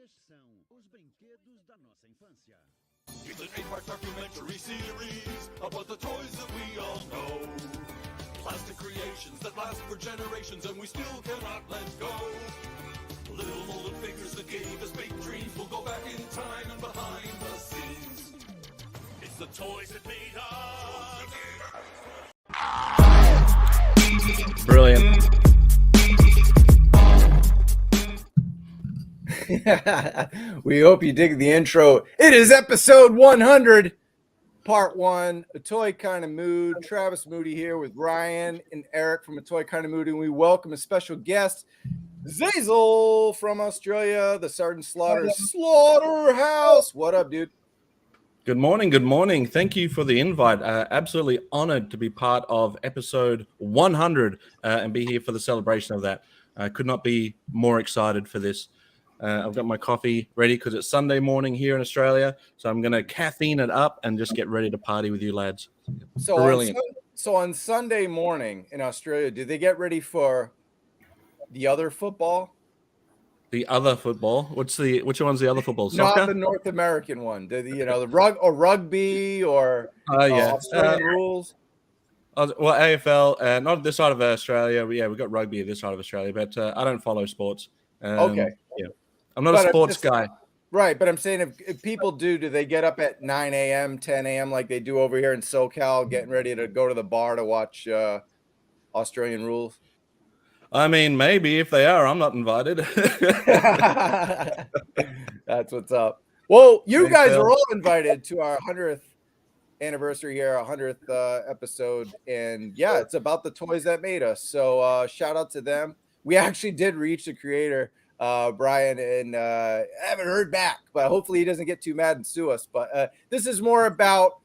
It's an 8-part documentary series about the toys that we all know. Plastic creations that last for generations and we still cannot let go. Little molded figures that gave us big dreams. We'll go back in time and behind the scenes. It's the toys that made us. Brilliant. We hope you dig the intro. It is episode 100, part 1, A Toy Kind of Mood. Travis Moody here with Ryan and Eric from A Toy Kind of Mood, and we welcome a special guest, Xazyl from Australia, the Sergeant Slaughterhouse. What up, dude? Good morning. Good morning. Thank you for the invite. Absolutely honored to be part of episode 100 and be here for the celebration of that. I could not be more excited for this. I've got my coffee ready because it's Sunday morning here in Australia. So I'm going to caffeine it up and just get ready to party with you lads. Brilliant. So on Sunday morning in Australia, do they get ready for the other football? The other football? Which one's the other football? Soccer? Not the North American one. The rugby or Australian rules. Well, AFL, not this side of Australia. But yeah, we've got rugby this side of Australia, but I don't follow sports. Okay. Yeah. I'm not a sports guy. Right, but I'm saying if people do they get up at 9 a.m., 10 a.m. like they do over here in SoCal, getting ready to go to the bar to watch Australian rules? I mean, maybe if they are, I'm not invited. That's what's up. Well, you guys are all invited to our 100th anniversary here, 100th episode. And yeah, it's about the toys that made us. So shout out to them. We actually did reach the creator, Brian, and I haven't heard back, but hopefully he doesn't get too mad and sue us. But this is more about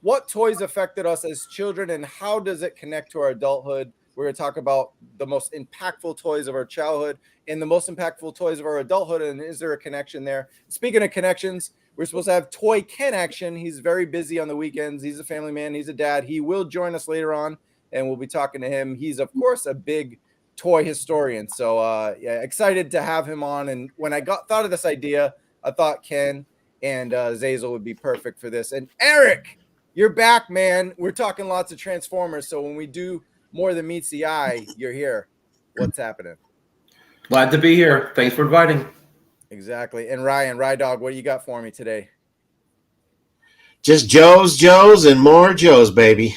what toys affected us as children and how does it connect to our adulthood. We're going to talk about the most impactful toys of our childhood and the most impactful toys of our adulthood. And is there a connection there? Speaking of connections, we're supposed to have Toy Kennection. He's very busy on the weekends. He's a family man. He's a dad. He will join us later on, and we'll be talking to him. He's, of course, a big toy historian. So, yeah, excited to have him on. And when I thought of this idea, I thought Ken and Xazyl would be perfect for this. And Erick, you're back, man. We're talking lots of Transformers. So when we do more than meets the eye, you're here. What's happening? Glad to be here. Thanks for inviting. Exactly. And Ryan, Rydog, what do you got for me today? Just Joes, and more Joes, baby.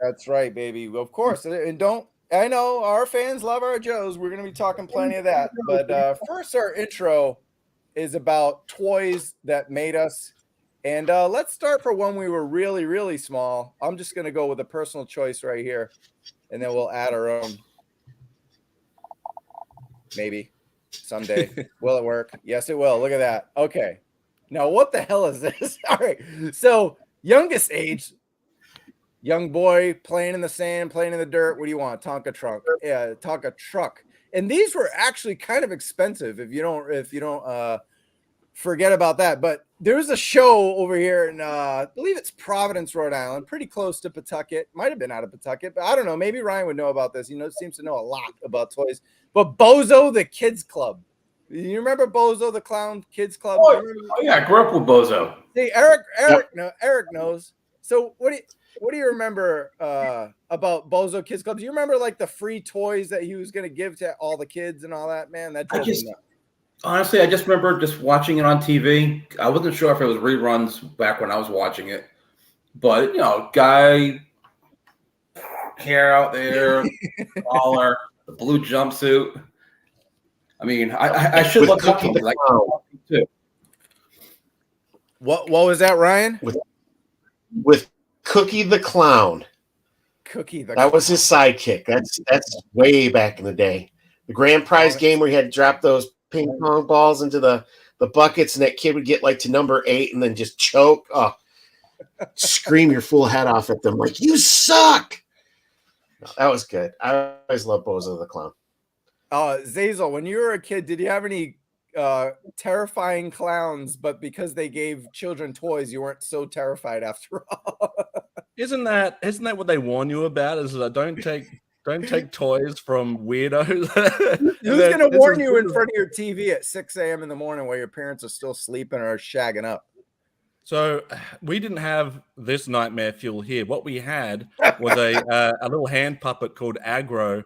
That's right, baby. Of course. And I know our fans love our Joes. We're going to be talking plenty of that. But first, our intro is about toys that made us. And let's start for when we were really, really small. I'm just going to go with a personal choice right here. And then we'll add our own. Maybe someday. Will it work? Yes, it will. Look at that. Okay. Now, what the hell is this? All right. So, youngest age, young boy playing in the sand, playing in the dirt. What do you want? Tonka truck. Yeah, Tonka truck. And these were actually kind of expensive if you don't forget about that. But there's a show over here in, I believe it's Providence, Rhode Island, pretty close to Pawtucket. Might have been out of Pawtucket, but I don't know. Maybe Ryan would know about this. Seems to know a lot about toys. But Bozo the Kids Club. You remember Bozo the Clown Kids Club? Oh yeah, I grew up with Bozo. See, Erick knows. So what do you remember about Bozo Kids Club? Do you remember like the free toys that he was going to give to all the kids and all that? Man, that drove me nuts. Honestly, I just remember just watching it on TV. I wasn't sure if it was reruns back when I was watching it. But, guy, hair out there, collar, the blue jumpsuit. I mean, I should look up something like that too. What was that, Ryan? With Cookie the Clown. That was his sidekick. That's way back in the day. The grand prize game where you had to drop those ping pong balls into the buckets, and that kid would get like to number 8 and then just choke. Oh, scream your full head off at them like, you suck. No, that was good. I always loved Bozo the Clown. Xazyl, when you were a kid, did you have any terrifying clowns, but because they gave children toys, you weren't so terrified after all? Isn't that what they warn you about? Is that don't Don't take toys from weirdos. Who's going to warn you in front of your TV at 6 a.m. in the morning while your parents are still sleeping or shagging up? So we didn't have this nightmare fuel here. What we had was a little hand puppet called Aggro.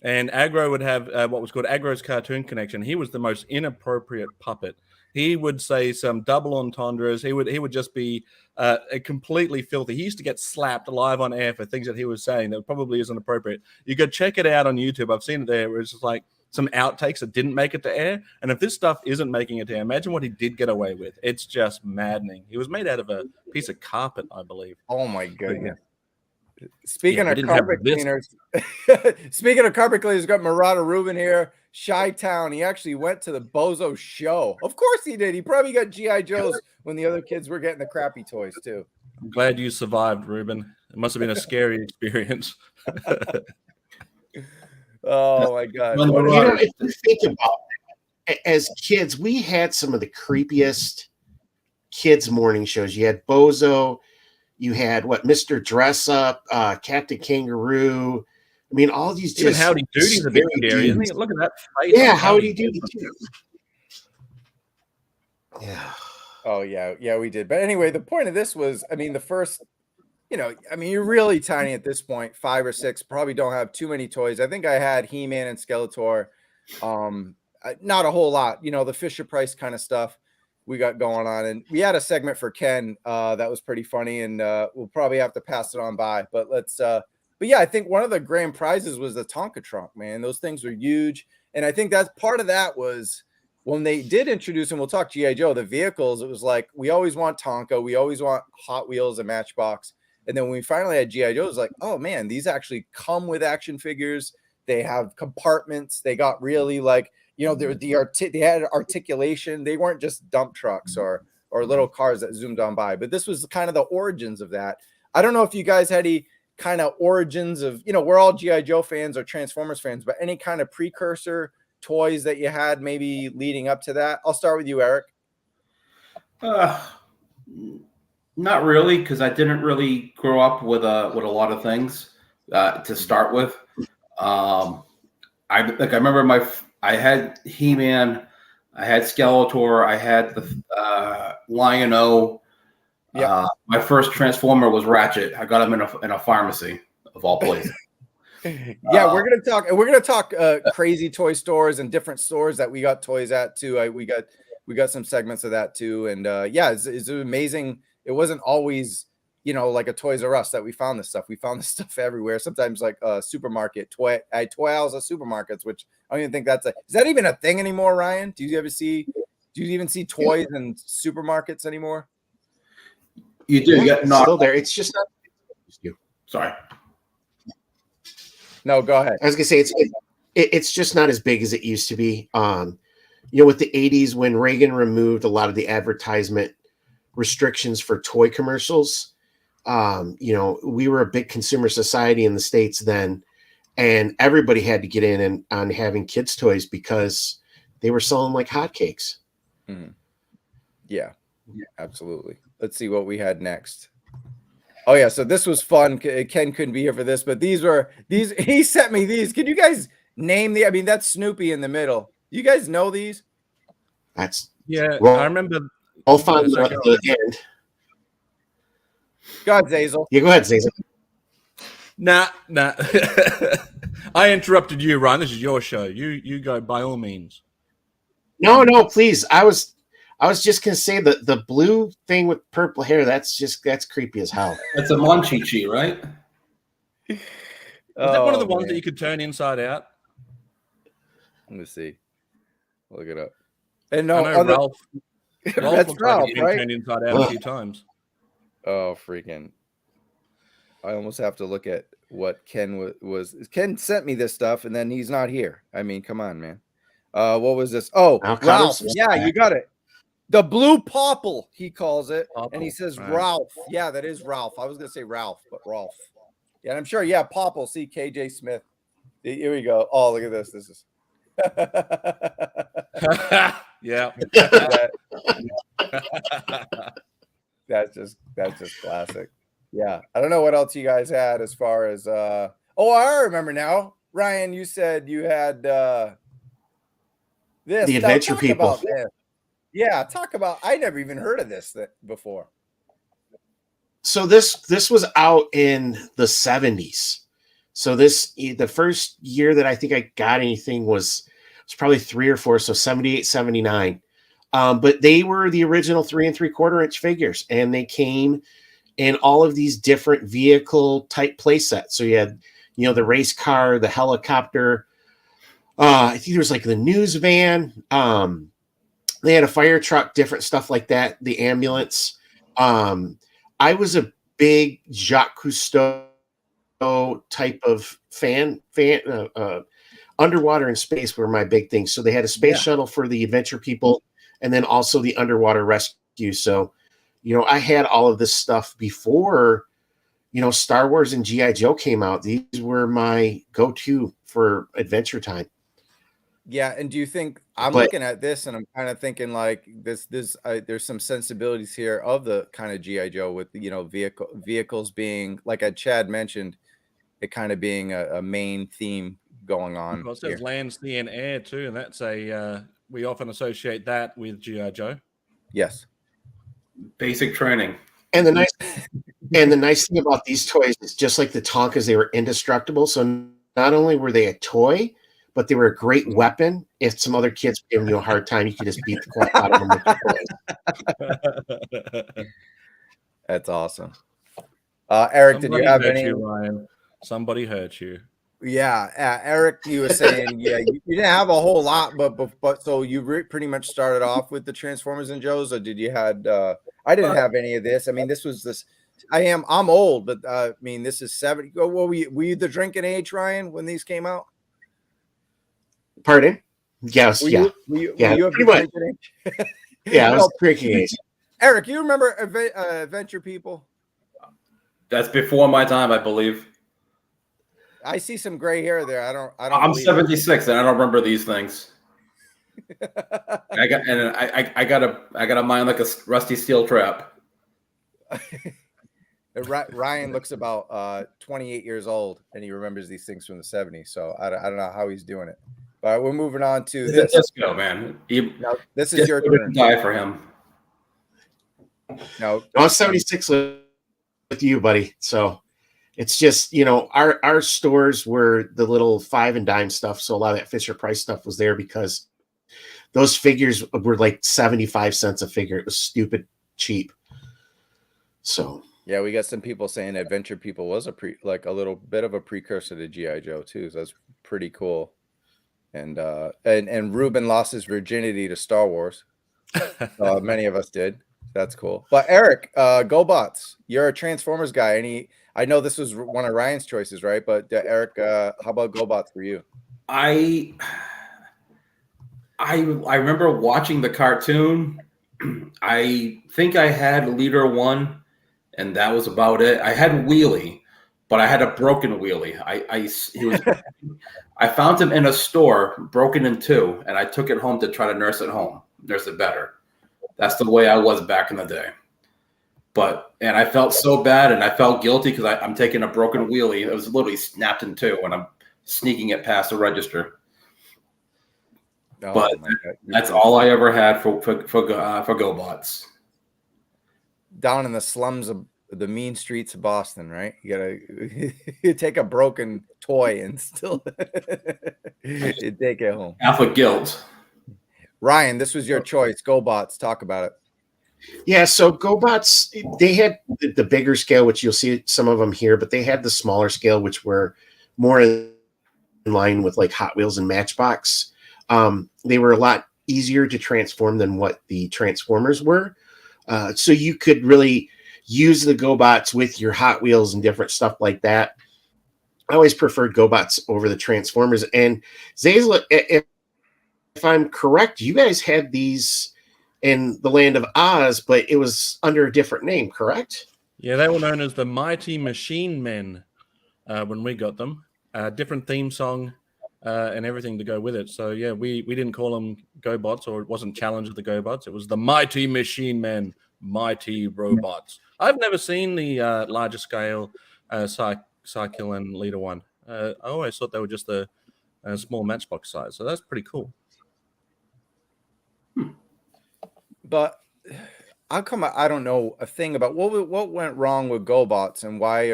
And Aggro would have what was called Aggro's Cartoon Connection. He was the most inappropriate puppet. He would say some double entendres. He would just be completely filthy. He used to get slapped live on air for things that he was saying that probably isn't appropriate. You could check it out on YouTube. I've seen it there where it's just like some outtakes that didn't make it to air. And if this stuff isn't making it to air, imagine what he did get away with. It's just maddening. He was made out of a piece of carpet, I believe. Oh, my goodness. Speaking of carpet cleaners, we've got Murata Rubin here. Chi-Town. He actually went to the Bozo show. Of course he did. He probably got G.I. Joes when the other kids were getting the crappy toys too. I'm glad you survived, Ruben. It must have been a scary experience. Oh my God. If you think about it, as kids, we had some of the creepiest kids morning shows. You had Bozo. You had Mr. Dress Up, Captain Kangaroo. I mean, all these Even just Howdy Doody's a bit scary, isn't he? Look at that face. Yeah, Howdy Doody too. Yeah. Oh yeah, we did. But anyway, the point of this was, I mean, the first, you're really tiny at this point, 5 or 6. Probably don't have too many toys. I think I had He-Man and Skeletor. Not a whole lot. The Fisher-Price kind of stuff we got going on, and we had a segment for Ken that was pretty funny, and we'll probably have to pass it on by. But but yeah, I think one of the grand prizes was the Tonka trunk, man. Those things were huge, and I think that's part of that was when they did introduce, and we'll talk G.I. Joe, the vehicles. It was like we always want Tonka, we always want Hot Wheels and Matchbox, and then when we finally had G.I. Joe, it was like, oh man, these actually come with action figures. They have compartments. They got really like. They had articulation. They weren't just dump trucks or little cars that zoomed on by. But this was kind of the origins of that. I don't know if you guys had any kind of origins of, we're all G.I. Joe fans or Transformers fans, but any kind of precursor toys that you had maybe leading up to that? I'll start with you, Eric. Not really, because I didn't really grow up with a lot of things to start with. I remember I had He-Man, I had Skeletor, I had the Lion-O. Yeah. My first Transformer was Ratchet. I got him in a pharmacy of all places. Yeah, we're gonna talk crazy toy stores and different stores that we got toys at too. We got some segments of that too, and it's amazing. It wasn't always like a Toys R Us that we found this stuff. We found this stuff everywhere. Sometimes like a supermarket, toy aisles of supermarkets, which I don't even think is that even a thing anymore, Ryan? Do you even see toys in supermarkets anymore? You do. Yeah, it's still there. It's just not. Sorry. No, go ahead. I was gonna say it's just not as big as it used to be. With the 80s when Reagan removed a lot of the advertisement restrictions for toy commercials. We were a big consumer society in the States then, and everybody had to get in on having kids' toys because they were selling like hotcakes. Mm-hmm. Yeah, absolutely. Let's see what we had next. Oh yeah, so this was fun. Ken couldn't be here for this, but these. He sent me these. Can you guys name the? I mean, that's Snoopy in the middle. You guys know these? I remember. I'll find the end. Go ahead, Xazyl. Yeah, go ahead, Xazyl. Nah. I interrupted you, Ryan. This is your show. You go by all means. No, please. I was just gonna say the blue thing with purple hair. That's creepy as hell. That's a Monchichi, right? Is that one of the ones that you could turn inside out? Let me see. Look it up. And no, Ralph. That's Ralph, right? Turned inside out a few times. Oh, freaking! I almost have to look at what Ken was. Ken sent me this stuff, and then he's not here. I mean, come on, man. What was this? Oh, Ralph. Yeah, you got it. The blue popple, he calls it, and he says Ralph. Yeah, that is Ralph. I was gonna say Ralph, but Ralph. Yeah, and I'm sure. Yeah, popple. See, KJ Smith. Here we go. Oh, look at this. This is. Yeah. That's just classic. Yeah. I don't know what else you guys had as far as Oh, I remember now. Ryan, you said you had this. The Adventure People. About this. Yeah, talk about. I never even heard of this before. So this was out in the 70s. So the first year that I think I got anything was probably 3 or 4, so 78, 79. But they were the original 3 3/4-inch figures, and they came in all of these different vehicle type play sets. So you had, the race car, the helicopter. I think there was like the news van. They had a fire truck, different stuff like that. The ambulance. I was a big Jacques Cousteau type of fan. Underwater and space were my big things. So they had a space shuttle for the Adventure People, and then also the underwater rescue. So, I had all of this stuff before, Star Wars and G.I. Joe came out. These were my go-to for Adventure Time. Yeah, and do you think looking at this and I'm kind of thinking like this there's some sensibilities here of the kind of G.I. Joe with vehicles being, like Chad mentioned, it kind of being a main theme going on. Well, it says land, sea, and air too, and that's we often associate that with G.I. Joe. Yes. Basic training. And the nice thing about these toys is, just like the Tonkas, they were indestructible. So not only were they a toy, but they were a great weapon. If some other kids were giving you a hard time, you could just beat the crap out of them with your toys. That's awesome. Eric, did you have any? Ryan? Somebody hurt you. Yeah, Eric, you were saying, you didn't have a whole lot, but so you pretty much started off with the Transformers and Joes, or did you had? I didn't have any of this. I mean, this was this. I'm old, but I mean, this is 70. What were you the drinking age, Ryan, when these came out? Pardon? Yes, were you pretty much. Yeah, I was drinking age. Eric, you remember Adventure People? That's before my time, I believe. I see some gray hair there. I'm 76 and I don't remember these things. I got a mind like a rusty steel trap. Ryan looks about 28 years old and he remembers these things from the 70s. So I don't know how he's doing it. But we're moving on to this. Disco, man. Now, this is your turn. Die for him. No, I was 76 with you, buddy. So it's just, our stores were the little 5 and dime stuff. So a lot of that Fisher Price stuff was there because those figures were like 75 cents a figure. It was stupid cheap. So yeah, we got some people saying Adventure People was a little bit of a precursor to G.I. Joe too. So that's pretty cool. And Ruben lost his virginity to Star Wars. Many of us did. That's cool. But Eric, GoBots, you're a Transformers guy. I know this was one of Ryan's choices, right? But Eric, how about GoBots for you? I remember watching the cartoon. I think I had Leader 1, and that was about it. I had Wheelie, but I had a broken Wheelie. I found him in a store, broken in 2, and I took it home to try to nurse it better. That's the way I was back in the day. And I felt so bad, and I felt guilty because I'm taking a broken Wheelie. It was literally snapped in 2, and I'm sneaking it past the register. Oh, but that's all I ever had for GoBots. Down in the slums of the mean streets of Boston, right? You take a broken toy and still you take it home. Half of guilt. Ryan, this was your choice. GoBots, talk about it. Yeah, so GoBots, they had the bigger scale, which you'll see some of them here, but they had the smaller scale, which were more in line with like Hot Wheels and Matchbox. They were a lot easier to transform than what the Transformers were. So you could really use the GoBots with your Hot Wheels and different stuff like that. I always preferred GoBots over the Transformers. And Xazyl, if I'm correct, you guys had these in the Land of Oz, but it was under a different name, correct? Yeah, they were known as the Mighty Machine Men when we got them. Different theme song and everything to go with it. So, yeah, we didn't call them GoBots, or it wasn't Challenge of the GoBots. It was the Mighty Machine Men, Mighty Robots. I've never seen the larger scale Cycle and Leader 1. I always thought they were just a small Matchbox size. So that's pretty cool. But how come I don't know a thing about what went wrong with GoBots and why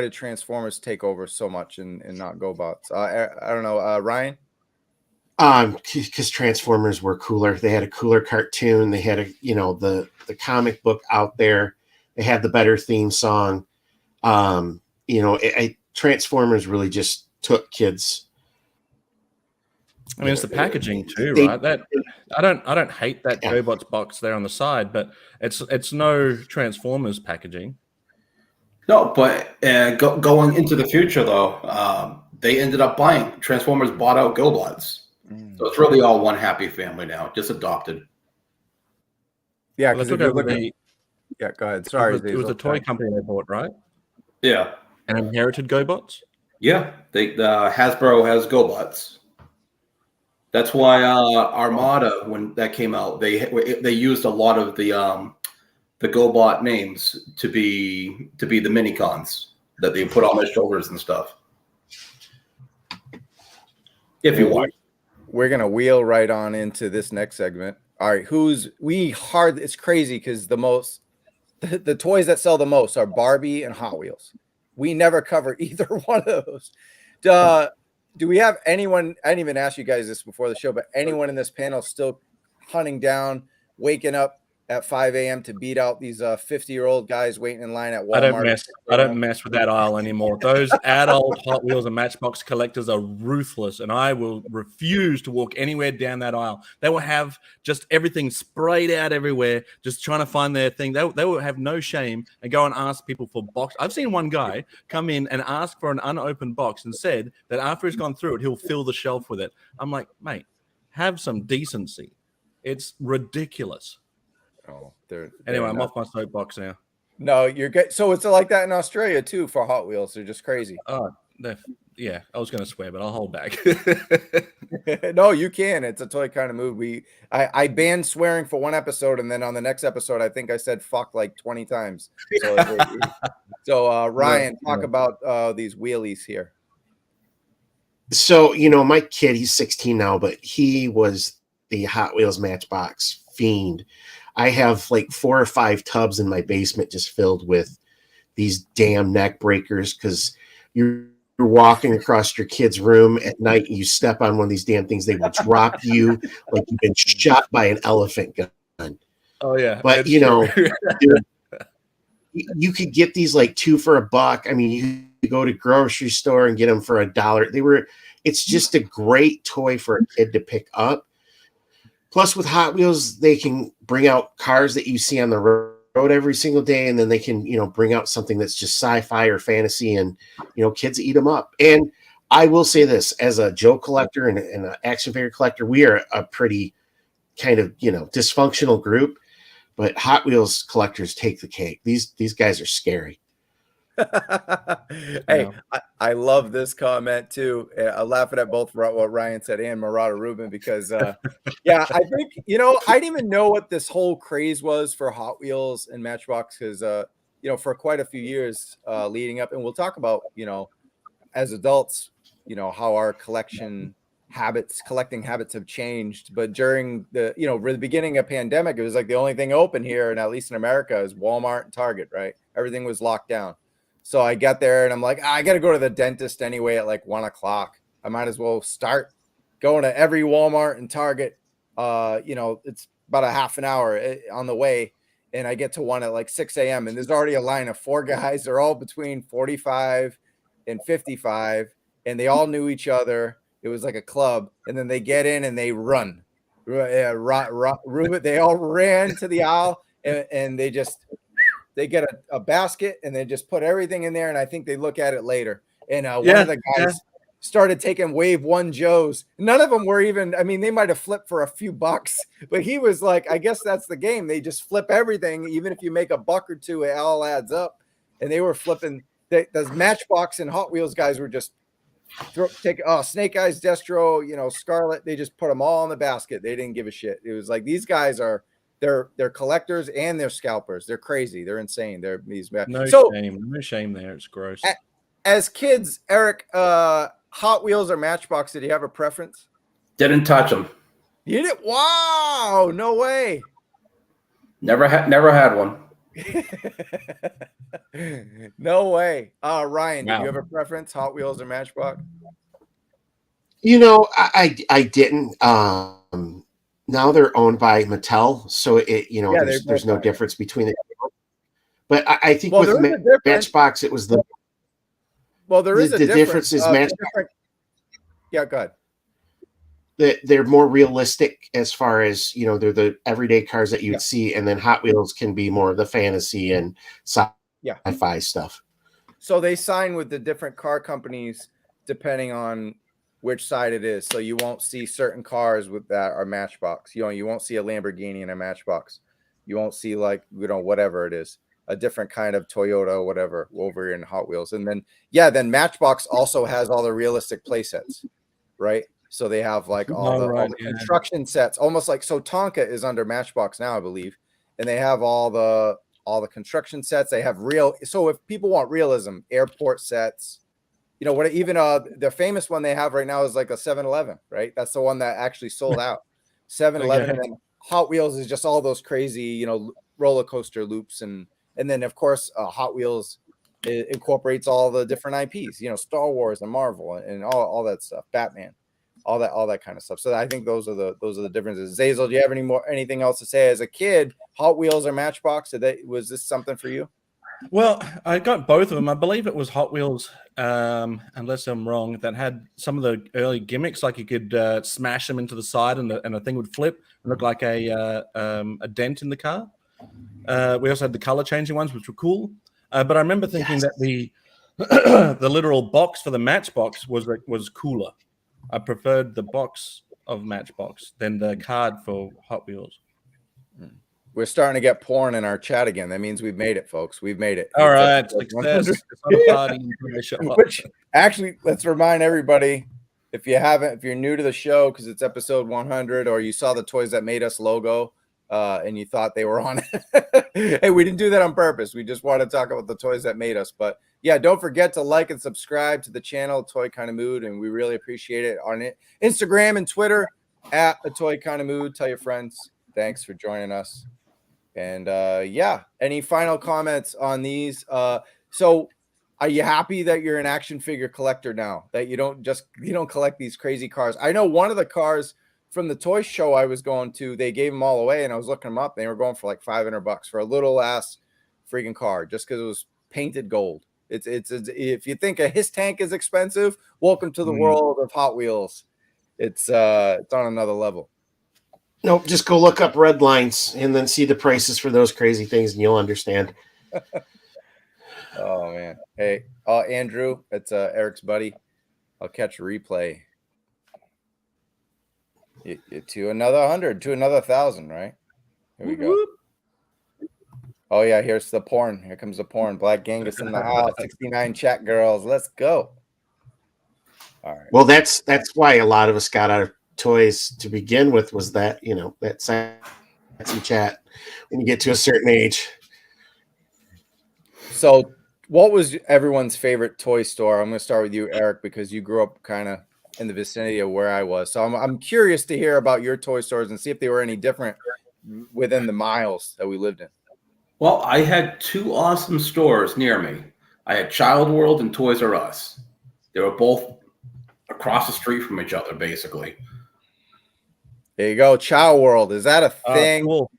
did Transformers take over so much and not GoBots? I don't know, Ryan. Because Transformers were cooler. They had a cooler cartoon. They had the comic book out there. They had the better theme song. Transformers really just took kids. I mean, it's the packaging too, right? That I don't hate that GoBots box there on the side, but it's no Transformers packaging. No, but going into the future though, they ended up buying Transformers, bought out GoBots, so it's really all one happy family now, just adopted. Yeah, because go ahead. Sorry, it was a toy company they bought, right? Yeah, and inherited GoBots. Yeah, the Hasbro has GoBots. That's why Armada, when that came out, they used a lot of the GoBot names to be the minicons that they put on their shoulders and stuff. If you want, we're gonna wheel right on into this next segment. All right, it's crazy because the toys that sell the most are Barbie and Hot Wheels. We never cover either one of those. Do we have anyone? I didn't even ask you guys this before the show, but anyone in this panel still hunting down, waking up at 5 a.m. to beat out these 50-year-old guys waiting in line at Walmart? I don't mess with that aisle anymore. Those adult Hot Wheels and Matchbox collectors are ruthless, and I will refuse to walk anywhere down that aisle. They will have just everything sprayed out everywhere, just trying to find their thing. They will have no shame and go and ask people for box. I've seen one guy come in and ask for an unopened box and said that after he's gone through it, he'll fill the shelf with it. I'm like, mate, have some decency. It's ridiculous. Oh, anyway, I'm off my soapbox now. No, you're good. So it's like that in Australia too for Hot Wheels. They're just crazy. Oh, yeah. I was going to swear, but I'll hold back. No, you can. It's a toy kind of mood. I banned swearing for one episode, and then on the next episode, I think I said "fuck" like 20 times. So, Ryan, talk about these wheelies here. So my kid, he's 16 now, but he was the Hot Wheels Matchbox fiend. I have like 4 or 5 tubs in my basement just filled with these damn neck breakers because you're walking across your kid's room at night, you step on one of these damn things, they will drop you like you've been shot by an elephant gun. Oh yeah. But dude, you could get these like 2 for $1. I mean, you go to grocery store and get them for $1. It's just a great toy for a kid to pick up. Plus, with Hot Wheels, they can bring out cars that you see on the road every single day, and then they can, bring out something that's just sci-fi or fantasy, and kids eat them up. And I will say this: as a Joe collector and an action figure collector, we are a pretty kind of dysfunctional group. But Hot Wheels collectors take the cake. These guys are scary. Hey, I love this comment too. I'm laughing at both what Ryan said and Marauder Rubin because I think I didn't even know what this whole craze was for Hot Wheels and Matchbox because for quite a few years leading up, and we'll talk about as adults how our collecting habits have changed. But during the beginning of pandemic, it was like the only thing open here, and at least in America, is Walmart and Target. Right, everything was locked down. So I got there and I'm like, I got to go to the dentist anyway at like 1:00. I might as well start going to every Walmart and Target. It's about a half an hour on the way. And I get to one at like 6 a.m. and there's already a line of 4 guys. They're all between 45 and 55. And they all knew each other. It was like a club. And then they get in and they run. They all ran to the aisle and they get a basket and they just put everything in there. And I think they look at it later. And one of the guys started taking Wave 1 Joes. None of them were even, they might have flipped for a few bucks, but he was like, I guess that's the game. They just flip everything. Even if you make $1 or $2, it all adds up. And they were flipping. Those Matchbox and Hot Wheels guys were just Snake Eyes, Destro, Scarlet. They just put them all in the basket. They didn't give a shit. It was like, these guys they're collectors and they're scalpers. They're crazy. They're insane. They're these. No shame there. It's gross. as kids, Eric, Hot Wheels or Matchbox, did you have a preference? Didn't touch them. You did? Wow, no way. Never had one. No way. Ryan, Wow. did you have a preference, Hot Wheels or Matchbox? You know, I didn't. Now they're owned by Mattel, so there's no difference between the two. But I think with Matchbox, it was the there is a difference is Matchbox. Yeah, go ahead. They're more realistic as far as, they're the everyday cars that you'd see, and then Hot Wheels can be more of the fantasy and sci-fi stuff. So they sign with the different car companies depending on which side it is. So you won't see certain cars with that are Matchbox. You won't see a Lamborghini in a Matchbox. You won't see whatever it is, a different kind of Toyota or whatever over in Hot Wheels. And then Matchbox also has all the realistic play sets, right? So they have all the construction sets, almost like, so Tonka is under Matchbox now, I believe. And they have all the construction sets. They have so if people want realism, airport sets, the famous one they have right now is like a 7-Eleven, right? That's the one that actually sold out. 7-Eleven. Okay. And Hot Wheels is just all those crazy, roller coaster loops. And then of course, Hot Wheels incorporates all the different IPs, Star Wars and Marvel and all that stuff, Batman. All that kind of stuff. So I think those are the differences. Xazyl, do you have anything else to say? As a kid, Hot Wheels or Matchbox? Was this something for you? Well, I got both of them. I believe it was Hot Wheels, unless I'm wrong, that had some of the early gimmicks, like you could smash them into the side and the thing would flip and look like a dent in the car. We also had the color changing ones, which were cool. But I remember thinking that the literal box for the Matchbox was cooler. I preferred the box of Matchbox than the card for Hot Wheels. We're starting to get porn in our chat again. That means we've made it, folks. We've made it. All right. Success. Which actually, let's remind everybody, if you're new to the show, because it's episode 100, or you saw the Toys That Made Us logo and you thought they were on it. Hey, we didn't do that on purpose. We just want to talk about the toys that made us. But yeah, don't forget to like and subscribe to the channel, Toy Kind of Mood, and we really appreciate it. On Instagram and Twitter at A Toy Kind of Mood. Tell your friends. Thanks for joining us. And any final comments on these? So are you happy that you're an action figure collector now, that you don't collect these crazy cars? I know one of the cars from the toy show I was going to, they gave them all away, and I was looking them up. They were going for like $500 for a little ass freaking car, just because it was painted gold. It's if you think a his tank is expensive, welcome to the world of Hot Wheels. It's on another level. Nope, just go look up red lines and then see the prices for those crazy things, and you'll understand. Oh man. Hey, Andrew, it's Eric's buddy. I'll catch a replay. To another 100, to another 1,000, right? Here we go. Oh yeah, here's the porn. Here comes the porn. Black Genghis in the house. 69 chat girls. Let's go. All right. Well, that's why a lot of us got our toys to begin with, was that, that sexy chat when you get to a certain age. So what was everyone's favorite toy store? I'm going to start with you, Eric, because you grew up kind of in the vicinity of where I was. So I'm curious to hear about your toy stores and see if they were any different within the miles that we lived in. Well, I had two awesome stores near me. I had Child World and Toys R Us. They were both across the street from each other, basically. There you go. Child World. Is that a thing? Cool.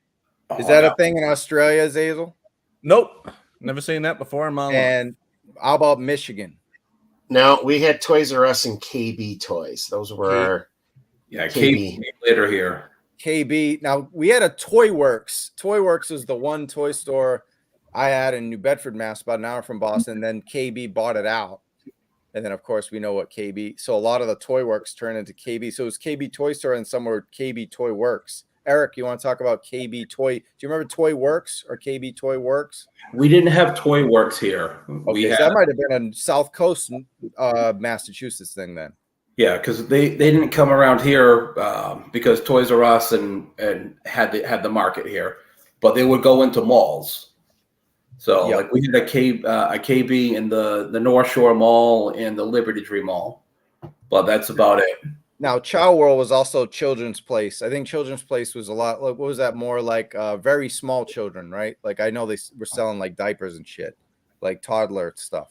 Is that a thing in Australia, Xazyl? Nope. Never seen that before in my life. And how about Michigan? No, we had Toys R Us and KB Toys. Those were KB later here. KB. Now, we had a Toy Works. Toy Works is the one toy store I had in New Bedford, Mass, about an hour from Boston. Then KB bought it out. And then, of course, we know what KB. So a lot of the Toy Works turned into KB. So it was KB Toy Store and some were KB Toy Works. Eric, you want to talk about KB Toy? Do you remember Toy Works or KB Toy Works? We didn't have Toy Works here. Okay, so that might have been a South Coast Massachusetts thing then. Yeah, because they didn't come around here because Toys R Us and had the market here, but they would go into malls. So like we had a KB in the North Shore Mall and the Liberty Tree Mall, but that's about it. Now, Chow World was also Children's Place. I think Children's Place was a lot like, what was that, more like very small children, right? Like I know they were selling like diapers and shit, like toddler stuff.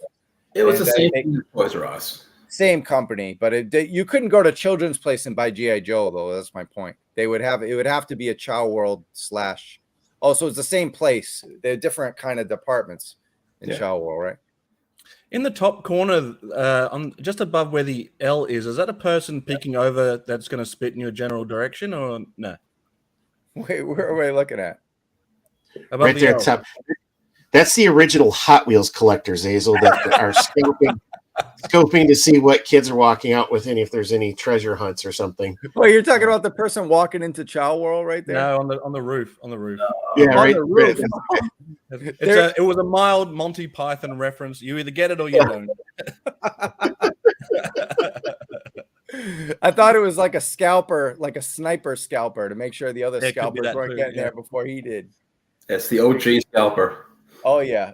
It was the same thing as Toys R Us. Same company, but you couldn't go to Children's Place and buy G.I. Joe, though. That's my point. It would have to be a Chow World / oh, so it's the same place. They're different kind of departments in Chow World, right? In the top corner, on just above where the L is that a person peeking over that's going to spit in your general direction, or no? Wait, where are we looking at? Above right there, top. That's the original Hot Wheels collectors, Xazyl, that are scoping to see what kids are walking out with, and if there's any treasure hunts or something. Well, you're talking about the person walking into Chow World right there? No, on the roof. On the roof. Yeah, on right. The roof. It was a mild Monty Python reference. You either get it or you don't. I thought it was like a scalper, like a sniper scalper, to make sure the other scalpers weren't getting there before he did. It's the OG scalper. Oh yeah.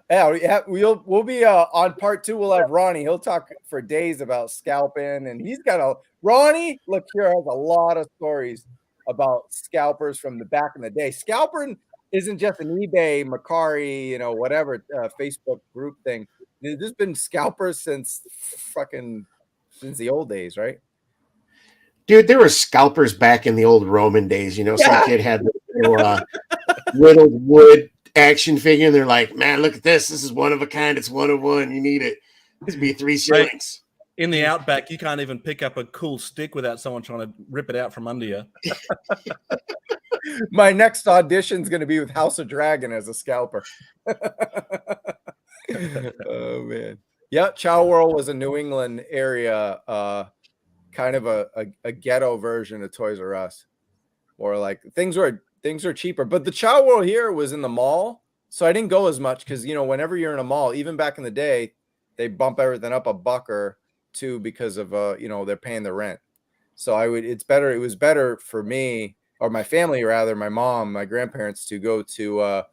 We'll be on part 2. We'll have Ronnie. He'll talk for days about scalping, and he's got Ronnie. Look here, has a lot of stories about scalpers from the back in the day. Scalping isn't just an eBay, Macari, whatever Facebook group thing. There's been scalpers since the old days, right? Dude, there were scalpers back in the old Roman days. Some kid had the whittled wood action figure, and they're like, man, look at this. This is one of a kind. It's one of one. You need it. This would be 3 shillings. In the Outback, you can't even pick up a cool stick without someone trying to rip it out from under you. My next audition is going to be with House of Dragon as a scalper. Oh, man. Yeah, Chow World was a New England area, kind of a ghetto version of Toys R Us. Or like things were cheaper. But the Chow World here was in the mall, so I didn't go as much because, whenever you're in a mall, even back in the day, they bump everything up $1 or $2 because of, they're paying the rent. So it was better for me, or my family rather, my mom, my grandparents, to go to a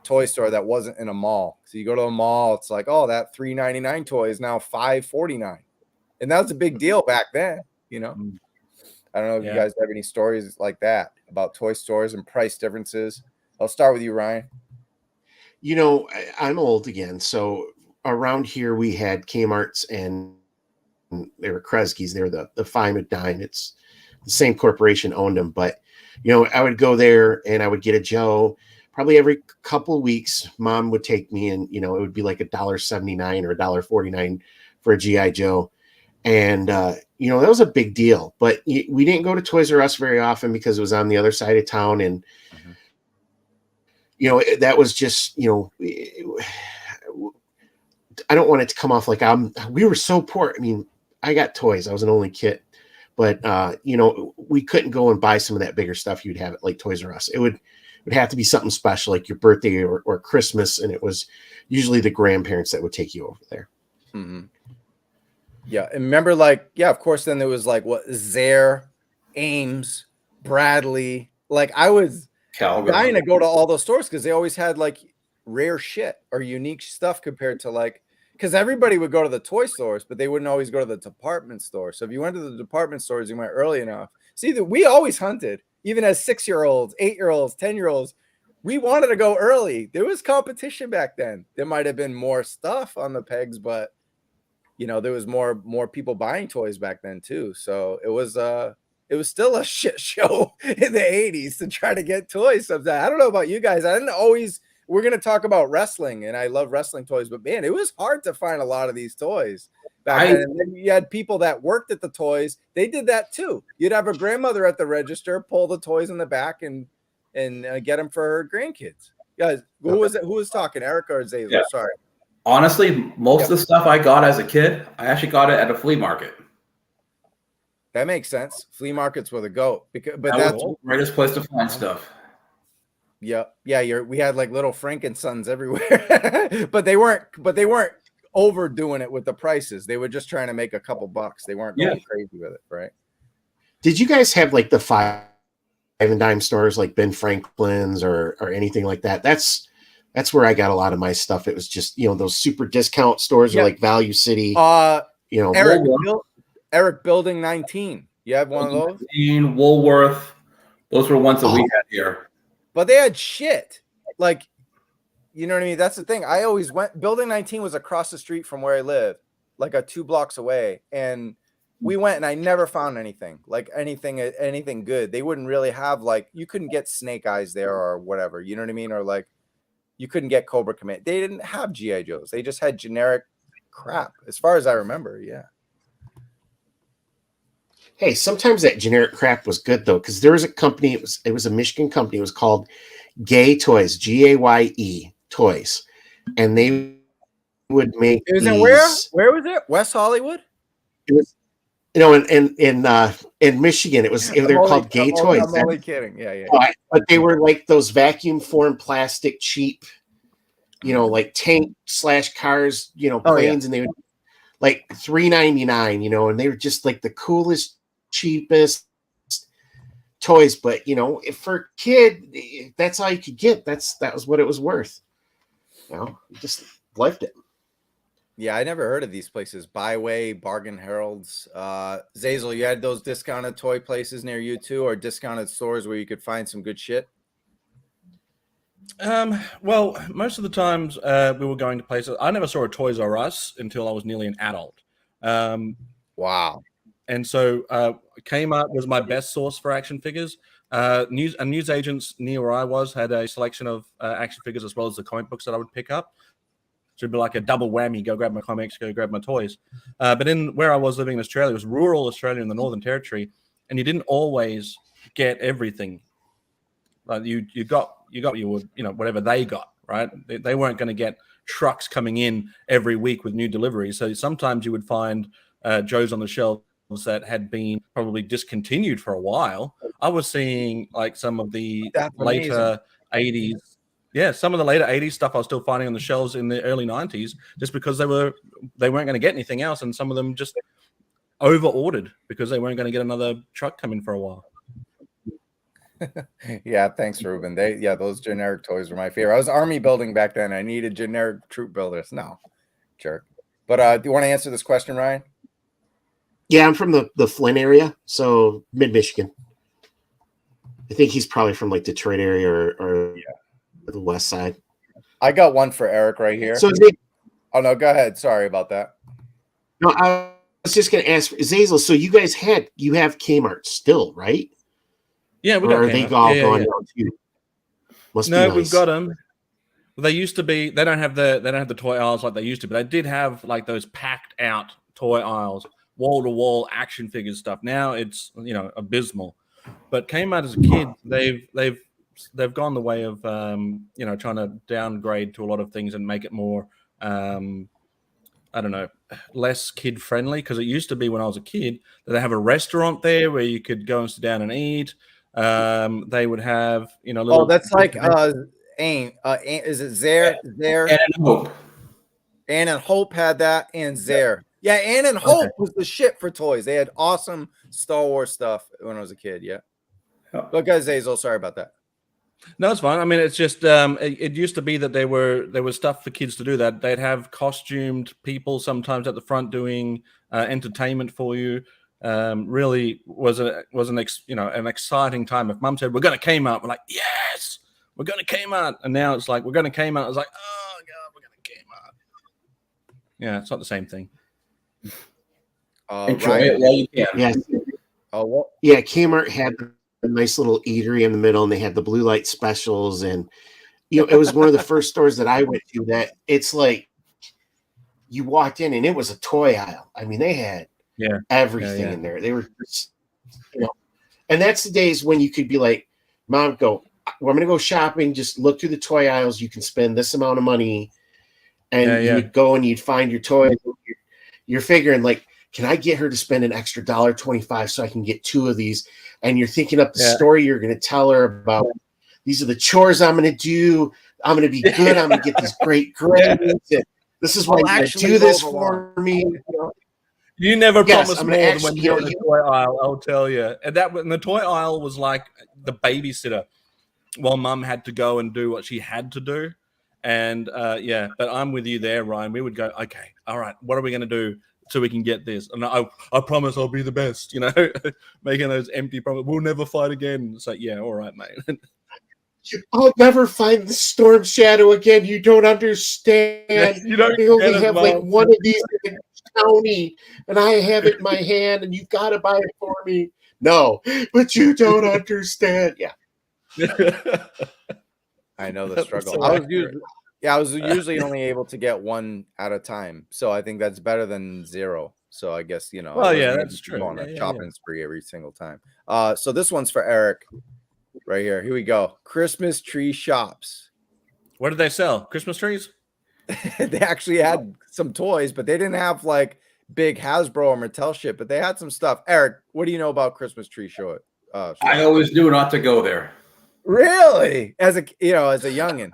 toy store that wasn't in a mall. So you go to a mall, it's like, oh, that $3.99 toy is now $5.49. And that was a big deal back then, I don't know if you guys have any stories like that about toy stores and price differences. I'll start with you, Ryan. I'm old again. So around here we had Kmart's, and they were Kresge's. They were the Fine with Dime. It's the same corporation owned them. But, I would go there and I would get a Joe. Probably every couple of weeks, Mom would take me, and, it would be like $1.79 or $1.49 for a G.I. Joe. And, that was a big deal, but we didn't go to Toys R Us very often because it was on the other side of town. And, that was just, I don't want it to come off like we were so poor. I mean, I got toys. I was an only kid, but, we couldn't go and buy some of that bigger stuff you'd have at like Toys R Us. It would have to be something special, like your birthday or Christmas. And it was usually the grandparents that would take you over there. Mm-hmm. Yeah, and remember, of course, then there was Zare, Ames, Bradley. I was dying to go to all those stores because they always had rare shit or unique stuff compared to because everybody would go to the toy stores, but they wouldn't always go to the department store. So if you went to the department stores, you went early enough. See, we always hunted, even as 6-year-olds, 8-year-olds, 10-year-olds. We wanted to go early. There was competition back then. There might have been more stuff on the pegs, but there was more people buying toys back then too. So it was still a shit show in the 80s to try to get toys sometimes. I don't know about you guys. We're going to talk about wrestling, and I love wrestling toys, but man, it was hard to find a lot of these toys back then. And then you had people that worked at the toys. They did that too. You'd have a grandmother at the register, pull the toys in the back and get them for her grandkids. Guys, who was talking? Erick or Xazyl? Yeah. Sorry. Honestly, most of the stuff I got as a kid, I actually got it at a flea market. That makes sense. Flea markets were the goat, but that's the greatest place to find stuff. Yeah. We had little Frankensons everywhere, but they weren't overdoing it with the prices. They were just trying to make a couple bucks. They weren't going crazy with it, right? Did you guys have the 5 and dime stores like Ben Franklin's or anything like that? That's That's where I got a lot of my stuff. It was just, those super discount stores are like Value City. Erick Building 19. You have one of those? Woolworth. Those were ones that we had here. But they had shit. Like, you know what I mean? That's the thing. I always went. Building 19 was across the street from where I live, like 2 blocks away. And we went and I never found anything, like anything good. They wouldn't really have, like, you couldn't get Snake Eyes there or whatever. You know what I mean? Or like, you couldn't get Cobra Command. They didn't have G.I. Joes. They just had generic crap, as far as I remember. Yeah. Hey, sometimes that generic crap was good though, because there was a company. It was a Michigan company. It was called Gay Toys, Gaye Toys, and they would make. It was in where? Where was it? West Hollywood. It was, in Michigan. It was. They were called Gay Toys. I'm only kidding. Yeah. But they were like those vacuum formed plastic cheap, like tank / cars, planes, and they would like $3.99, and they were just like the coolest, cheapest toys. But if for a kid, that's all you could get. That was what it was worth. Just liked it. Yeah, I never heard of these places. Byway, Bargain Heralds. Xazyl, you had those discounted toy places near you too, or discounted stores where you could find some good shit? Well, most of the times we were going to places. I never saw a Toys R Us until I was nearly an adult. Wow. And so Kmart was my best source for action figures. News agents near where I was had a selection of action figures as well as the comic books that I would pick up. So it'd be like a double whammy: go grab my comics, go grab my toys. But in where I was living in Australia, it was rural Australia in the Northern Territory, and you didn't always get everything. Like you got your whatever they got, right? They weren't going to get trucks coming in every week with new deliveries. So sometimes you would find Joes on the shelves that had been probably discontinued for a while. I was seeing like some of the later 80s. Yeah, some of the later 80s stuff I was still finding on the shelves in the early 90s just because they weren't going to get anything else, and some of them just over-ordered because they weren't going to get another truck coming for a while. Yeah, thanks, Ruben. Those generic toys were my favorite. I was army building back then. I needed generic troop builders. No, jerk. But do you want to answer this question, Ryan? Yeah, I'm from the Flint area, so mid-Michigan. I think he's probably from like Detroit area or the west side. I got one for Erick right here. So oh no, go ahead. Sorry about that. No, I was just going to ask Xazyl. So you guys have Kmart still, right? Yeah, we got. Or are Kmart. they all gone down too? Must be nice. We've got them. Well, they used to be. They don't have the toy aisles like they used to, but they did have like those packed out toy aisles, wall to wall action figure stuff. Now it's abysmal. But Kmart as a kid, they've gone the way of trying to downgrade to a lot of things and make it more less kid friendly, because it used to be when I was a kid that they have a restaurant there where you could go and sit down and eat. They would have little, that's like is it Zare? Ann and Hope. Ann and Hope had that, and Zare. Yeah, Ann and Hope was the shit for toys. They had awesome Star Wars stuff when I was a kid. Yeah. But guys, Xazyl, sorry about that. No, it's fine. I mean, it's just it used to be that there was stuff for kids to do. That they'd have costumed people sometimes at the front doing entertainment for you. Really was an exciting time. If Mum said we're going to Kmart, we're like, yes, we're going to Kmart. And now it's like we're going to Kmart. It's like, oh god, we're going to Kmart. Yeah, it's not the same thing. Enjoy it while you can. Yeah. Yeah, Kmart had a nice little eatery in the middle, and they had the blue light specials, and it was one of the first stores that I went to that it's like you walked in and it was a toy aisle. I mean, they had everything in there. They were just, and that's the days when you could be like, Mom, I'm going to go shopping, just look through the toy aisles. You can spend this amount of money, and you would go and you'd find your toys. You're figuring like, can I get her to spend an extra $1.25 so I can get 2 of these? And you're thinking up the story you're going to tell her about. These are the chores I'm going to do. I'm going to be good. I'm going to get these great grades. This is why you actually do this for me. You never promised more than when you're in the toy aisle, I'll tell you. And the toy aisle was like the babysitter while Mum had to go and do what she had to do. And yeah, but I'm with you there, Ryan. We would go, okay, all right, what are we going to do so we can get this? And I promise I'll be the best, making those empty promises. We'll never fight again. It's like, yeah, all right, mate. I'll never find the storm shadow again. You don't understand. You don't they only get it, have Mom. like one of these in the county, and I have it in my hand, and you've got to buy it for me. No, but you don't understand. Yeah. I know the struggle. I was usually only able to get one at a time. So I think that's better than zero. So I guess, Well, yeah, that's true. On a shopping spree every single time. So this one's for Eric right here. Here we go. Christmas tree shops. What did they sell? Christmas trees? They actually had some toys, but they didn't have like big Hasbro or Mattel shit, but they had some stuff. Eric, what do you know about Christmas tree show? I always knew not to go there. Really? As a youngin'.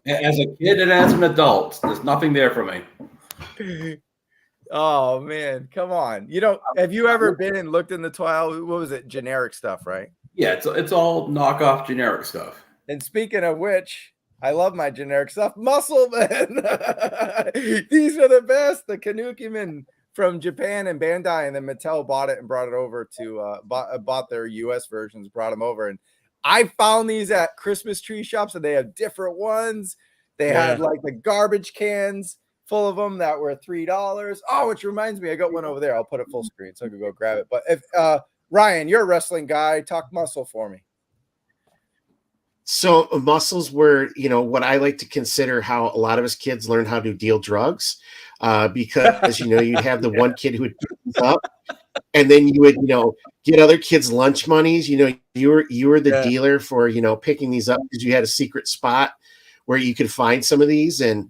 As a kid and as an adult, there's nothing there for me. Oh man, come on. Have you ever been and looked in the toy aisle? What was it? Generic stuff, right? Yeah, it's all knockoff generic stuff. And speaking of which, I love my generic stuff. Muscle Man. These are the best. The Kanuki-men from Japan and Bandai, and then Mattel bought it and brought it over to bought their US versions, brought them over. And I found these at Christmas tree shops, and they have different ones. They had like the garbage cans full of them that were $3. Oh, which reminds me, I got one over there. I'll put it full screen so I can go grab it. But if Ryan, you're a wrestling guy, talk muscle for me. So muscles were, what I like to consider how a lot of us kids learned how to deal drugs, because you'd have the one kid who would pick these up, and then you would get other kids' lunch monies. You were the dealer for picking these up because you had a secret spot where you could find some of these, and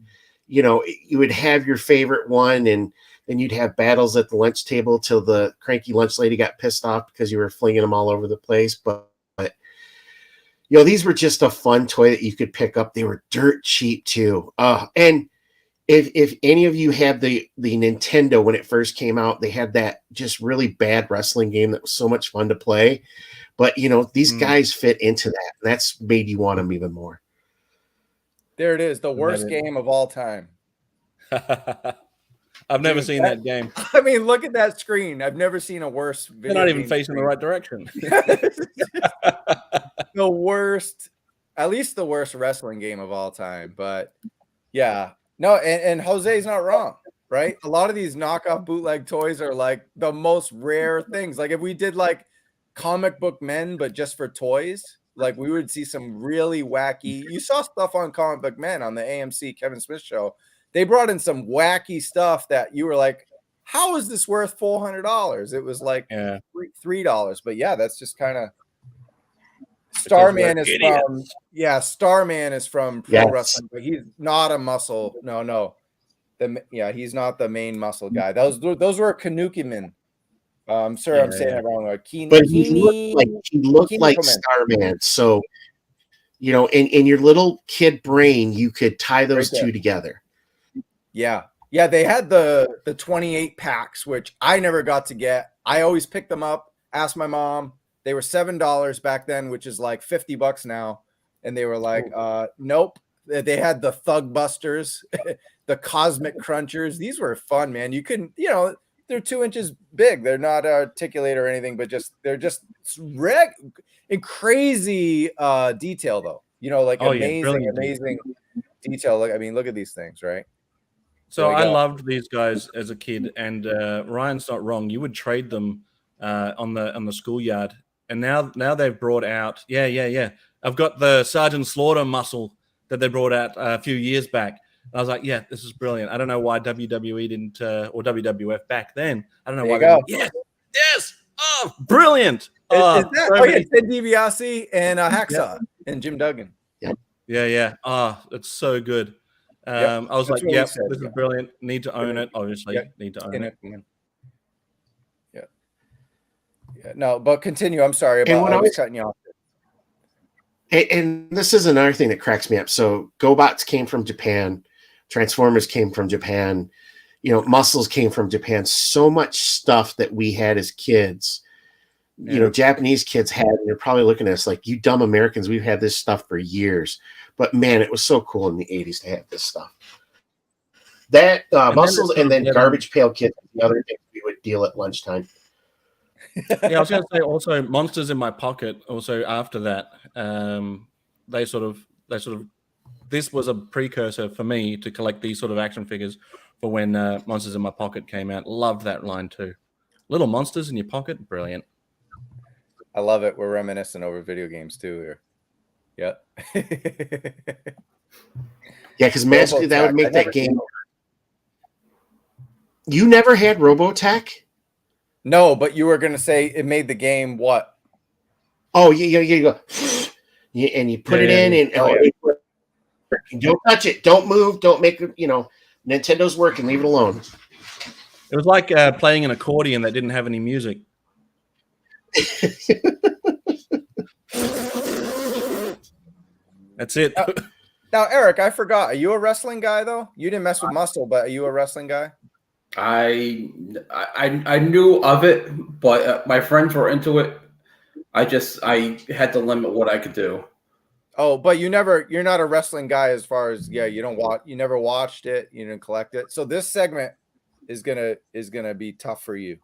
you would have your favorite one, and then you'd have battles at the lunch table till the cranky lunch lady got pissed off because you were flinging them all over the place. But these were just a fun toy that you could pick up. They were dirt cheap too. And if any of you had the Nintendo when it first came out, they had that just really bad wrestling game that was so much fun to play. But these guys fit into that. And that's made you want them even more. There it is, the worst game of all time. I've never seen that game. I mean, look at that screen. I've never seen a worse video. They're not even facing the right direction. The worst, at least the worst wrestling game of all time. But yeah, no, and Jose's not wrong, right? A lot of these knockoff bootleg toys are like the most rare things. Like if we did like comic book men, but just for toys, like we would see some really wacky. You saw stuff on Comic Book Men on the AMC Kevin Smith show. They brought in some wacky stuff that you were like, how is this worth $400? It was like $3. But yeah, that's just kind of Starman is from Starman is from pro wrestling, but he's not a muscle. No. He's not the main muscle guy. Those were Kanuki-men. I'm sorry, I'm saying it wrong. But he looked like Starman. So in your little kid brain, you could tie those two together. Yeah. They had the 28 packs, which I never got to get. I always picked them up, asked my mom. They were $7 back then, which is like $50 now. And they were like, nope. They had the Thug Busters, the Cosmic Crunchers. These were fun, man. You couldn't, they're 2 inches big. They're not articulate or anything, but they're just in crazy detail, though. Amazing detail. Look at these things, right? So I loved these guys as a kid, and Ryan's not wrong. You would trade them on the schoolyard, and now they've brought out. I've got the Sergeant Slaughter muscle that they brought out a few years back. I was like, yeah, this is brilliant. I don't know why WWE didn't, or WWF back then. I don't know why. Yes. Oh, brilliant. It's Ted DiBiase and Hacksaw and Jim Duggan. Yeah. Oh, it's so good. I was like, this is brilliant. Need to own it. Obviously, need to own it. Yeah. No, but continue. I'm sorry about I was cutting you off. And this is another thing that cracks me up. So GoBots came from Japan. Transformers came from Japan. Muscles came from Japan. So much stuff that we had as kids, Japanese kids had, and they're probably looking at us like, you dumb Americans, we've had this stuff for years. But man, it was so cool in the 80s to have this stuff. That Muscles and then Garbage Pail Kids, the other thing we would deal at lunchtime. Yeah, I was going to say also Monsters in My Pocket. Also after that, they sort of this was a precursor for me to collect these sort of action figures for when Monsters in My Pocket came out. Loved that line too. Little monsters in your pocket, brilliant. I love it. We're reminiscing over video games too here. Yep. Yeah, because magically that would make that game. You never had Robotech? No, but you were going to say it made the game what? Oh, yeah, you go. And you put it in, and don't touch it. Don't move. Don't make it, Nintendo's working. Leave it alone. It was like playing an accordion that didn't have any music. That's it. Now, Eric, I forgot. Are you a wrestling guy, though? You didn't mess with Muscle, but are you a wrestling guy? I knew of it, but my friends were into it. I had to limit what I could do. Oh, but you're not a wrestling guy as far as you never watched it, you didn't collect it. So this segment is gonna be tough for you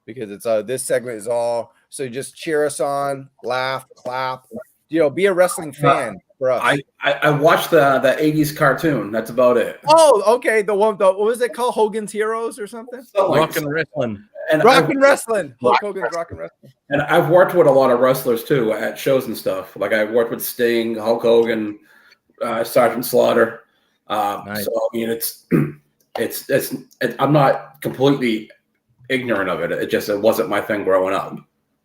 because it's this segment is all so just cheer us on, laugh, clap, be a wrestling fan for us. I watched the 80s cartoon. That's about it. Oh, okay. What was it called? Hogan's Heroes or something? Rock and Wrestling. Rock and Wrestling. Hulk Hogan's Rock and Wrestling. And I've worked with a lot of wrestlers too at shows and stuff. Like I worked with Sting, Hulk Hogan, Sergeant Slaughter. Nice. So I mean, it's I'm not completely ignorant of it. It wasn't my thing growing up.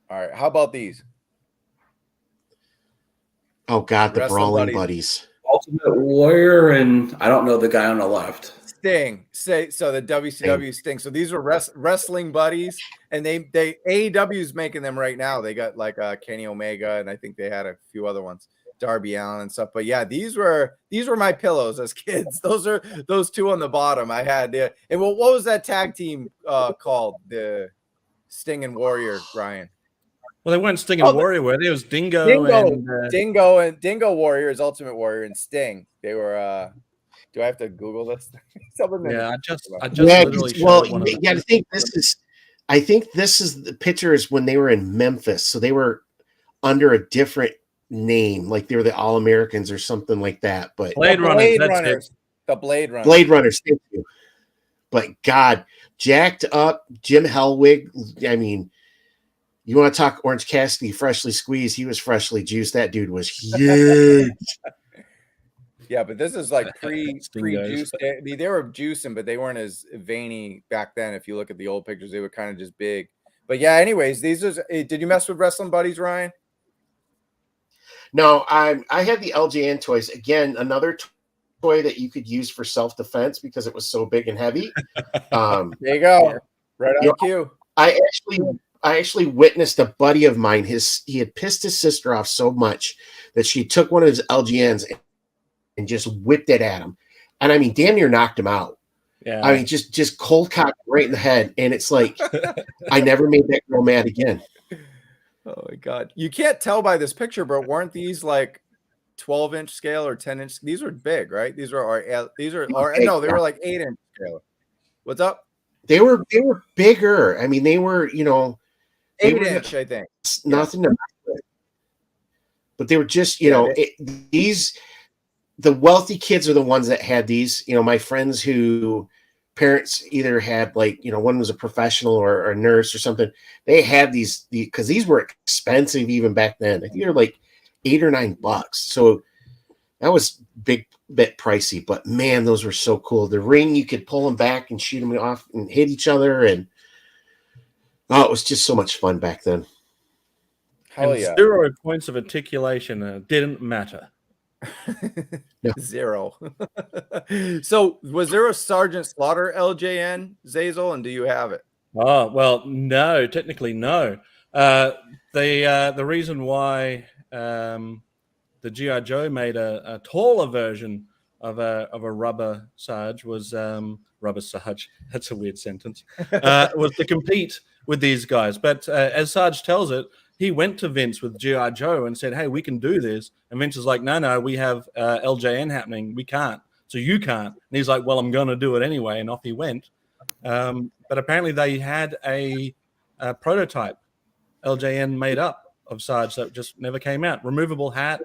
All right. How about these? Oh God, the Wrestling Brawling Buddies. Ultimate Warrior, and I don't know the guy on the left. Sting. So the WCW Sting. So these were wrestling buddies, and they AEW's making them right now. They got like Kenny Omega, and I think they had a few other ones, Darby Allin and stuff. But yeah, these were my pillows as kids. Those two on the bottom I had. And what was that tag team called? The Sting and Warrior, Ryan. Well, they weren't Sting and Warrior, were they? It was Dingo Dingo Warrior is Ultimate Warrior, and Sting. They were. Do I have to Google this? Yeah, I just literally showed one of them. I think this is the pictures when they were in Memphis. So they were under a different name, like they were the All Americans or something like that. But Blade Runners. Blade Runners. Thank you. But God, jacked up Jim Hellwig. I mean, you want to talk Orange Cassidy freshly squeezed? He was freshly juiced. That dude was huge. Yeah, but this is like pre-juice. I mean, they were juicing, but they weren't as veiny back then. If you look at the old pictures, they were kind of just big. But yeah, anyways, did you mess with Wrestling Buddies, Ryan? No, I had the LJN toys. Again, another toy that you could use for self-defense because it was so big and heavy. There you go. Right on cue. I actually witnessed a buddy of mine. He had pissed his sister off so much that she took one of his LGNs and just whipped it at him. And I mean, damn near knocked him out. Yeah. I mean, just cold cock right in the head. And it's like, I never made that girl mad again. Oh my God. You can't tell by this picture, but weren't these like 12-inch scale or 10-inch? These were big, right? They were like 8-inch scale. What's up? They were bigger. I mean, they were, 8-inch, I think. Nothing to mess with. But they were just, the wealthy kids are the ones that had these. My friends who parents either had one was a professional or a nurse or something. They had these because these were expensive even back then. I think they were like $8 or $9. So that was bit pricey. But man, those were so cool. The ring, you could pull them back and shoot them off and hit each other, and it was just so much fun back then. Hell yeah! 0 points of articulation didn't matter. No. 0. So was there a Sergeant Slaughter LJN, Xazyl, and do you have it? Oh, well, no, technically no. The reason why the G.I. Joe made a taller version of a rubber Sarge was rubber Sarge. That's a weird sentence. Was to compete with these guys. But as Sarge tells it, he went to Vince with G.I. Joe and said, hey, we can do this. And Vince is like, no, we have LJN happening. We can't. So you can't. And he's like, well, I'm going to do it anyway. And off he went. But apparently they had a prototype LJN made up of Sarge that just never came out. Removable hat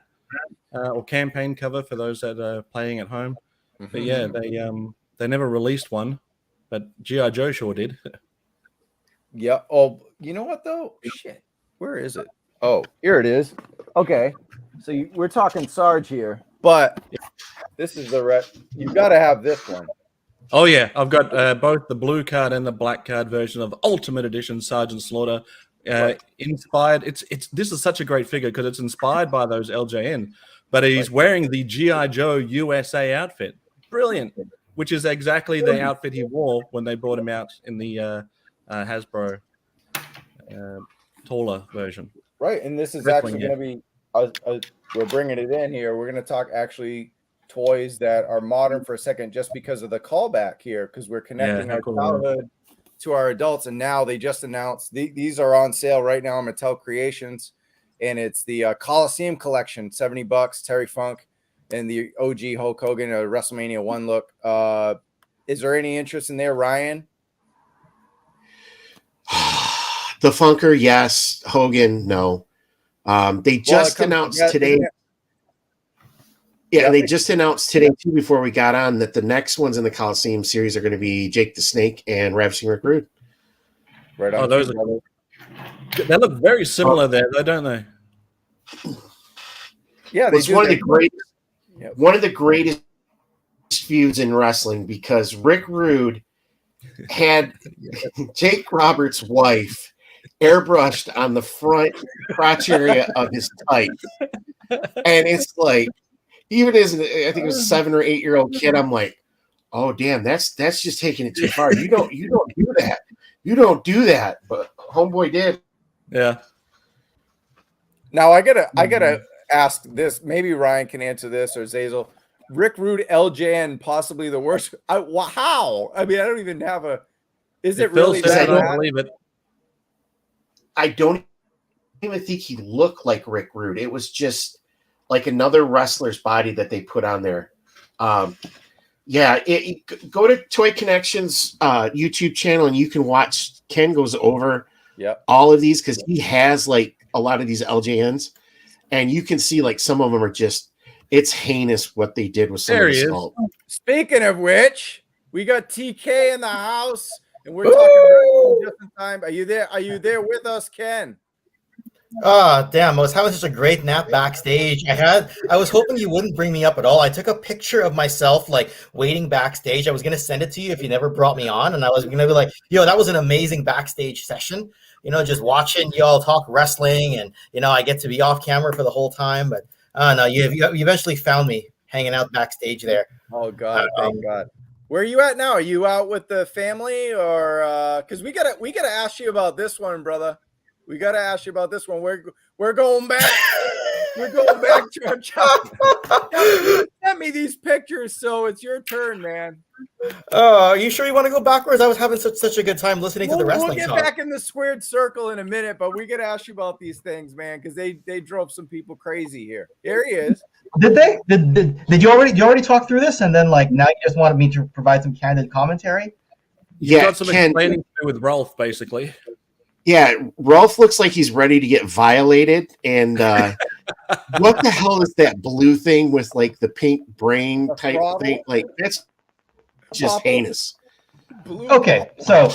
or campaign cover for those that are playing at home. But yeah, they never released one, but G.I. Joe sure did. Yeah. Oh, you know what though? Shit. Where is it? Oh, here it is. Okay. So we're talking Sarge here, but this is you've got to have this one. Oh yeah, I've got both the blue card and the black card version of Ultimate Edition Sergeant Slaughter. Inspired. This is such a great figure because it's inspired by those LJN, but he's wearing the G.I. Joe USA outfit. Brilliant. Which is exactly the outfit he wore when they brought him out in the Hasbro taller version. Right, and this is actually going to be. We're bringing it in here. We're going to talk actually toys that are modern for a second, just because of the callback here, because we're connecting our childhood to our adults, and now they just announced these are on sale right now on Mattel Creations, and it's the Coliseum collection, $70, Terry Funk, and the OG Hulk Hogan, a WrestleMania 1 look. Is there any interest in there, Ryan? The Funker, yes. Hogan, no. They just announced today. Yeah, they just announced today, too, before we got on, that the next ones in the Coliseum series are going to be Jake the Snake and Ravishing Rick Rude. Right on. Oh, they look very similar there, though, don't they? Yeah, it's one of the greatest feuds in wrestling, because Rick Rude had Jake Roberts' wife airbrushed on the front crotch area of his tights, and it's like, even as I think it was a 7 or 8 year old kid, I'm like, oh damn, that's just taking it too far. You don't do that. You don't do that. But homeboy did. Yeah. Now I gotta ask this. Maybe Ryan can answer this, or Xazyl. Rick Rude LJN, possibly the worst. How? I mean, I don't even have a. Is it really that? I don't believe it. I don't even think he looked like Rick Rude. It was just like another wrestler's body that they put on there. Go to Toy Kennections YouTube channel, and you can watch. Ken goes over all of these, because he has like a lot of these LJNs, and you can see like some of them are just, it's heinous what they did with some of the sculpt. Speaking of which, we got TK in the house, and we're talking just in time. Are you there? Are you there with us, Ken? Damn, I was having such a great nap backstage. I was hoping you wouldn't bring me up at all. I took a picture of myself like waiting backstage. I was gonna send it to you if you never brought me on, and I was gonna be like, yo, that was an amazing backstage session. Just watching y'all talk wrestling, and I get to be off camera for the whole time. But no, you eventually found me hanging out backstage there. Oh God, thank God. Where are you at now? Are you out with the family, or because we gotta ask you about this one, brother? We got to ask you about this one. We're going back. We're going back to our child. Send me these pictures, so it's your turn, man. Are you sure you want to go backwards? I was having such a good time listening to the wrestling. We'll get back in the squared circle in a minute, but we got to ask you about these things, man, because they drove some people crazy here. Here he is. Did they? Did you already talk through this, and then like now you just wanted me to provide some candid commentary? You've got some explaining to do with Ralph, basically. Yeah, Rolf looks like he's ready to get violated. And what the hell is that blue thing with like the pink brain type thing? Like, that's just heinous. Okay, so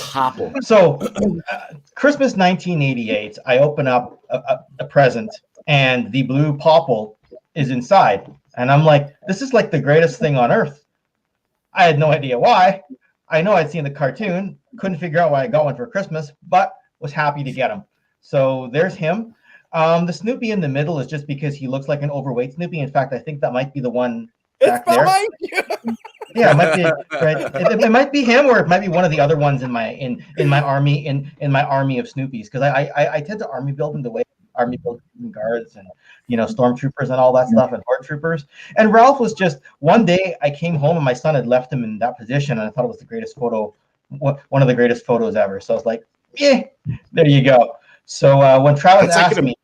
Christmas 1988, I open up a present, and the blue popple is inside, and I'm like, this is like the greatest thing on earth. I had no idea why. I know I'd seen the cartoon, couldn't figure out why I got one for Christmas, but was happy to get him. So there's him. The Snoopy in the middle is just because he looks like an overweight Snoopy. In fact, I think that might be the one back there. Yeah, it might be right. It might be him, or it might be one of the other ones in my army of Snoopies, because I tend to army build in the way army build guards and stormtroopers and all that stuff, and horde troopers. And Ralph was just, one day I came home and my son had left him in that position, and I thought it was the greatest photo, one of the greatest photos ever. So I was like, yeah, there you go. So when Travis That's like asked me,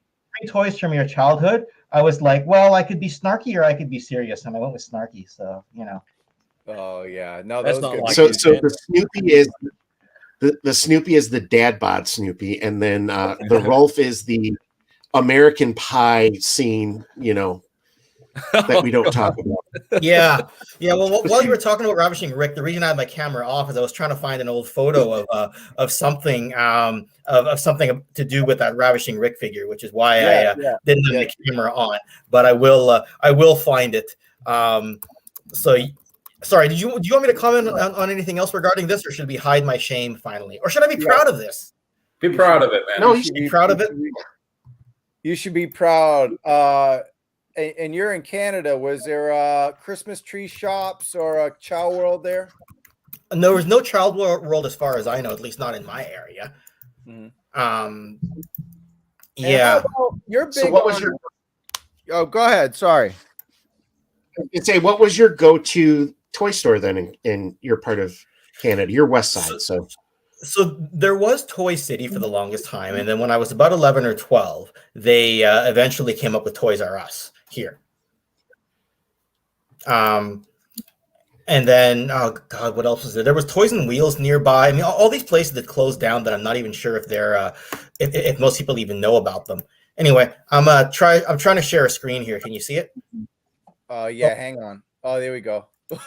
3 toys from your childhood, I was like, well, I could be snarky or I could be serious, and I went with snarky. So Oh yeah, no, That's that was not good. like So you, so man. the Snoopy is the Snoopy is the dad bod Snoopy, and then the Rolf is the American Pie scene, that we don't talk about. Yeah. Well, while you were talking about Ravishing Rick, the reason I had my camera off is I was trying to find an old photo of something of something to do with that Ravishing Rick figure, which is why I didn't have the camera on. But I will find it. So sorry, do you want me to comment on anything else regarding this, or should we hide my shame finally, or should I be proud of this? Be proud of it, man. No, You should be proud of it. You should be proud. And you're in Canada. Was there Christmas tree shops or a Chow World there? And there was no Child World as far as I know, at least not in my area. And Yeah. You're big. So what was your? Oh, go ahead. Sorry. You'd say what was your go-to toy store then in your part of Canada, your west side? So there was Toy City for the longest time, and then when I was about 11 or 12, they eventually came up with Toys R Us here. And then, oh God, what else was there? There was Toys and Wheels nearby. I mean, all these places that closed down that I'm not even sure if they're if most people even know about them. Anyway, I'm trying to share a screen here. Can you see it? Yeah, hang on. Oh, there we go. That's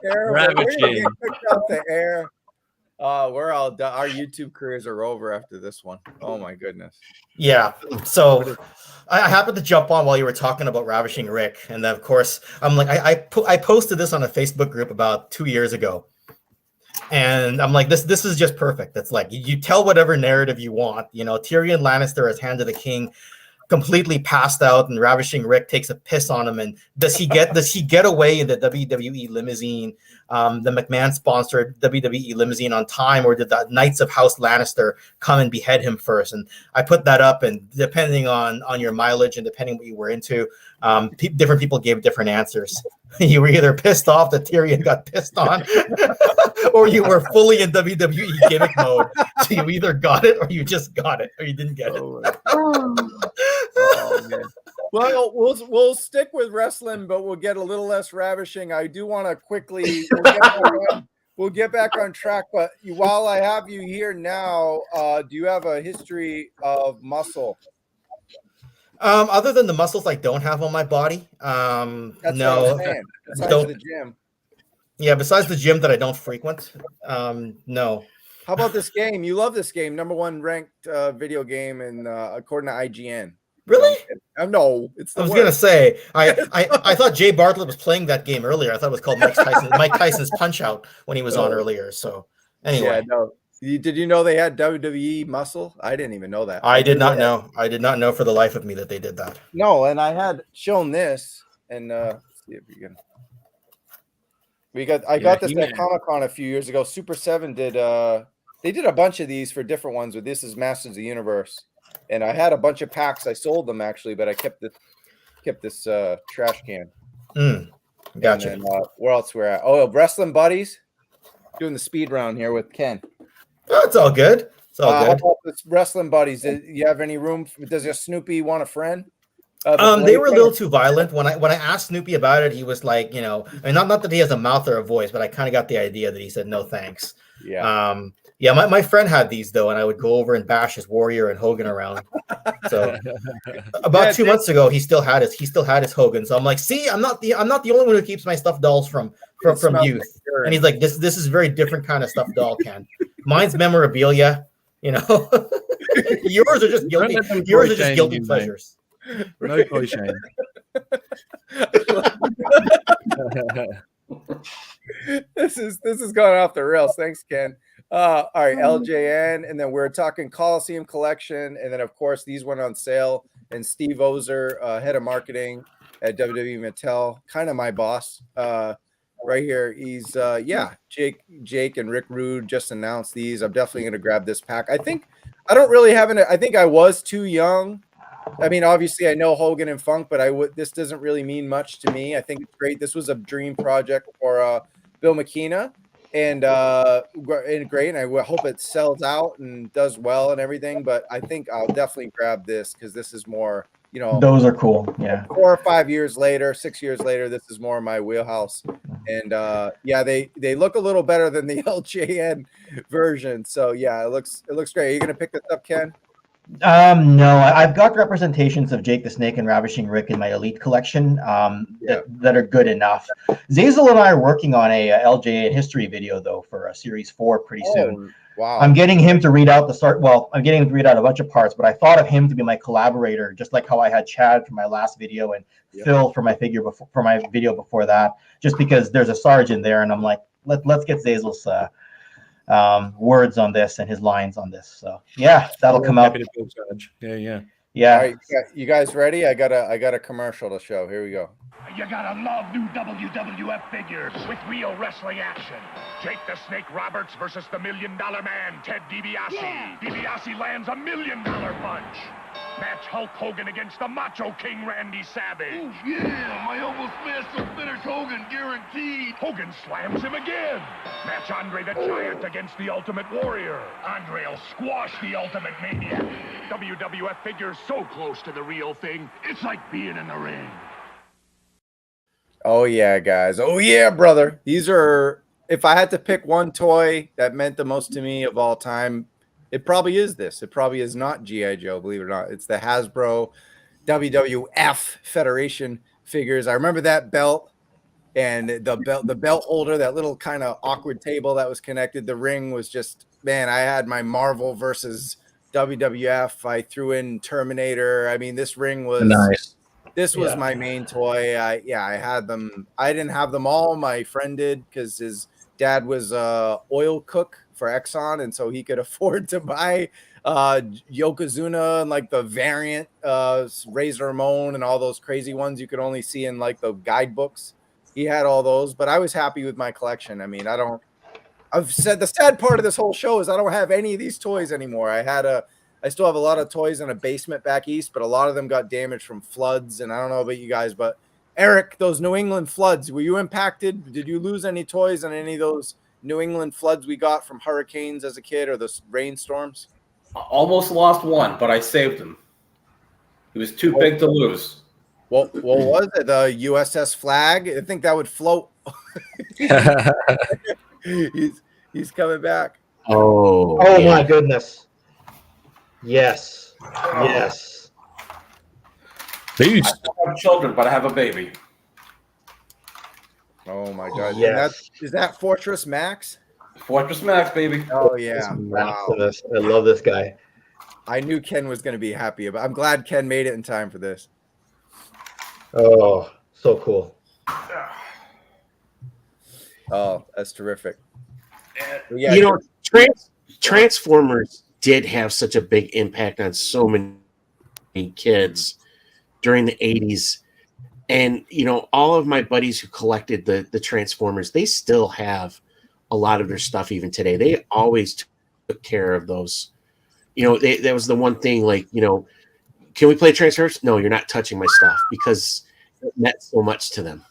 terrible. We're gonna get kicked out the air. We're all done. Our YouTube careers are over after this one. Oh my goodness. Yeah. So I happened to jump on while you were talking about Ravishing Rick, and then of course I'm like, I posted this on a Facebook group about 2 years ago, and I'm like, this is just perfect. It's like you tell whatever narrative you want. Tyrion Lannister as Hand of the King, completely passed out, and Ravishing Rick takes a piss on him. And does he get away in the WWE limousine, the McMahon sponsored WWE limousine, on time, or did the Knights of House Lannister come and behead him first? And I put that up, and depending on your mileage and depending what you were into, different people gave different answers. You were either pissed off that Tyrion got pissed on, or you were fully in WWE gimmick mode. So you either got it, or you just got it, or you didn't get it. Oh, man. Well, we'll stick with wrestling, but we'll get a little less ravishing. I do want to quickly we'll get back on track. But while I have you here now, do you have a history of muscle? Other than the muscles I don't have on my body, That's no. what I'm saying. Besides the gym. Yeah, besides the gym that I don't frequent, no. How about this game? You love this game, #1 ranked video game, and according to IGN. Really? No, it's. I was gonna say I thought Jay Bartlett was playing that game earlier. I thought it was called Mike Tyson's Punch Out when he was on earlier. So anyway, yeah, no. Did you know they had WWE muscle? I didn't even know that. I did not know. I did not know for the life of me that they did that. No, and I had shown this, and let's see if we can. I got this at Comic-Con a few years ago. Super 7 did they did a bunch of these for different ones, but this is Masters of the Universe. And I had a bunch of packs. I sold them actually, but I kept this trash can. Gotcha. And then, where else we're at? Oh, Wrestling Buddies. Doing the speed round here with Ken. Oh, it's all good. It's all good. How about this Wrestling Buddies? Do you have any room? Does your Snoopy want a friend? They were a little too violent. When I asked Snoopy about it, he was like, I mean, not that he has a mouth or a voice, but I kind of got the idea that he said no thanks. Yeah. My friend had these though, and I would go over and bash his Warrior and Hogan around. So about 2 months ago, he still had his Hogan. So I'm like, see, I'm not the only one who keeps my stuffed dolls from youth. And he's like, this is very different kind of stuffed doll, Ken. Mine's memorabilia, yours are just guilty. Yours are just guilty pleasures. No toy shame. This is going off the rails. Thanks, Ken. All right, LJN, and then we're talking Coliseum Collection, and then of course these went on sale. And Steve Ozer, head of marketing at WWE Mattel, kind of my boss, right here. He's Jake and Rick Rude just announced these. I'm definitely gonna grab this pack. I think I was too young. I mean, obviously I know Hogan and Funk, but this doesn't really mean much to me. I think it's great. This was a dream project for Bill McKenna. great. And I hope it sells out and does well and everything. But I think I'll definitely grab this because this is more, Those are cool. Yeah. 4 or 5 years later, 6 years later, this is more my wheelhouse. And yeah, they look a little better than the LJN version. So yeah, it looks great. Are you gonna pick this up, Ken? No, I've got representations of Jake the Snake and Ravishing Rick in my Elite collection that are good enough. Xazyl and I are working on a LJN history video though for Series 4 pretty soon. Wow. I'm getting him to read out I'm getting him to read out a bunch of parts, but I thought of him to be my collaborator, just like how I had Chad for my last video and Phil for my video before that, just because there's a Sarge in there, and I'm like, let's get Xazyl's words on this and his lines on this. So yeah, that'll come out. Yeah. All right, you guys ready? I got a commercial to show. Here we go. You gotta love new WWF figures with real wrestling action. Jake the Snake Roberts versus the $1 Million Man, Ted DiBiase. Yeah. DiBiase lands a $1 million punch. Match Hulk Hogan against the Macho King Randy Savage. Oh, yeah, my almost smashed will finish Hogan, guaranteed. Hogan slams him again. Match Andre the Giant against the Ultimate Warrior. Andre will squash the Ultimate Maniac. WWF figures so close to the real thing, it's like being in the ring. Oh yeah, guys. Oh yeah, brother. These are, if I had to pick one toy that meant the most to me of all time, it probably is this. It probably is not G.I. Joe, believe it or not. It's the Hasbro WWF Federation figures. I remember that belt and the belt holder, that little kind of awkward table that was connected. The ring was just, man, I had my Marvel versus WWF. I threw in Terminator. I mean, this ring was nice. This was my main toy. I had them. I didn't have them all. My friend did because his dad was a oil cook for Exxon, and so he could afford to buy Yokozuna and like the variant Razor Ramon and all those crazy ones you could only see in like the guidebooks. He had all those, but I was happy with my collection. I mean, I've said the sad part of this whole show is I don't have any of these toys anymore. I still have a lot of toys in a basement back east, but a lot of them got damaged from floods. And I don't know about you guys, but Eric, those New England floods, were you impacted? Did you lose any toys on any of those New England floods we got from hurricanes as a kid or the rainstorms? Almost lost one, but I saved him. He was too big to lose. What was it? The USS Flag? I think that would float. He's coming back. Oh my goodness. Yes. Beast. I don't have children, but I have a baby. Oh my God. Yes. Is that Fortress Max? Fortress Max, baby. Oh yeah. Wow. I love this guy. I knew Ken was going to be happy about. I'm glad Ken made it in time for this. Oh, so cool. Oh, that's terrific. Yeah, Transformers did have such a big impact on so many kids during the 80s. And, all of my buddies who collected the Transformers, they still have a lot of their stuff even today. They always took care of those. That was the one thing, like, can we play Transformers? No, you're not touching my stuff because it meant so much to them.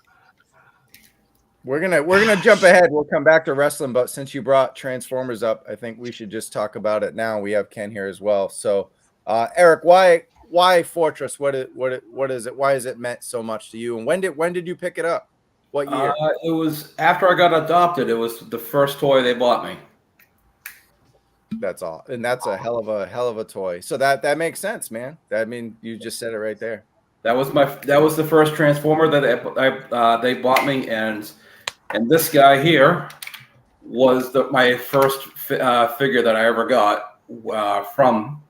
We're gonna jump ahead. We'll come back to wrestling, but since you brought Transformers up, I think we should just talk about it now. We have Ken here as well. So, Eric, why Fortress? What is it? Why has it meant so much to you? And when did you pick it up? What year? It was after I got adopted. It was the first toy they bought me. That's all, and that's a hell of a toy. So that makes sense, man. I mean, you just said it right there. That was the first Transformer that they bought me, and this guy here was my first figure that I ever got from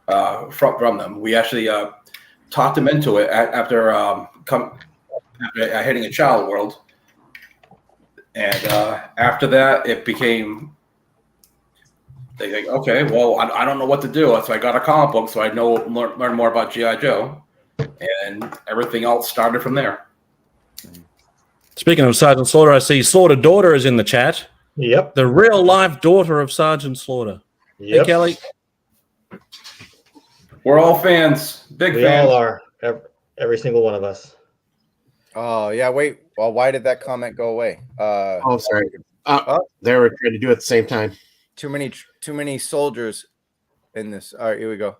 them. We actually talked him into it after hitting a child world, and after that it became. They think, okay, well, I don't know what to do, so I got a comic book, so I learn more about G.I. Joe, and everything else started from there. Speaking of Sergeant Slaughter, I see Slaughter Daughter is in the chat. Yep. The real life daughter of Sergeant Slaughter. Yep. Hey, Kelly. We're all fans. Big We fans. all are. Every single one of us. Oh yeah. Wait. Well, why did that comment go away? Oh, sorry. They were trying to do it at the same time. Too many soldiers in this. All right, here we go.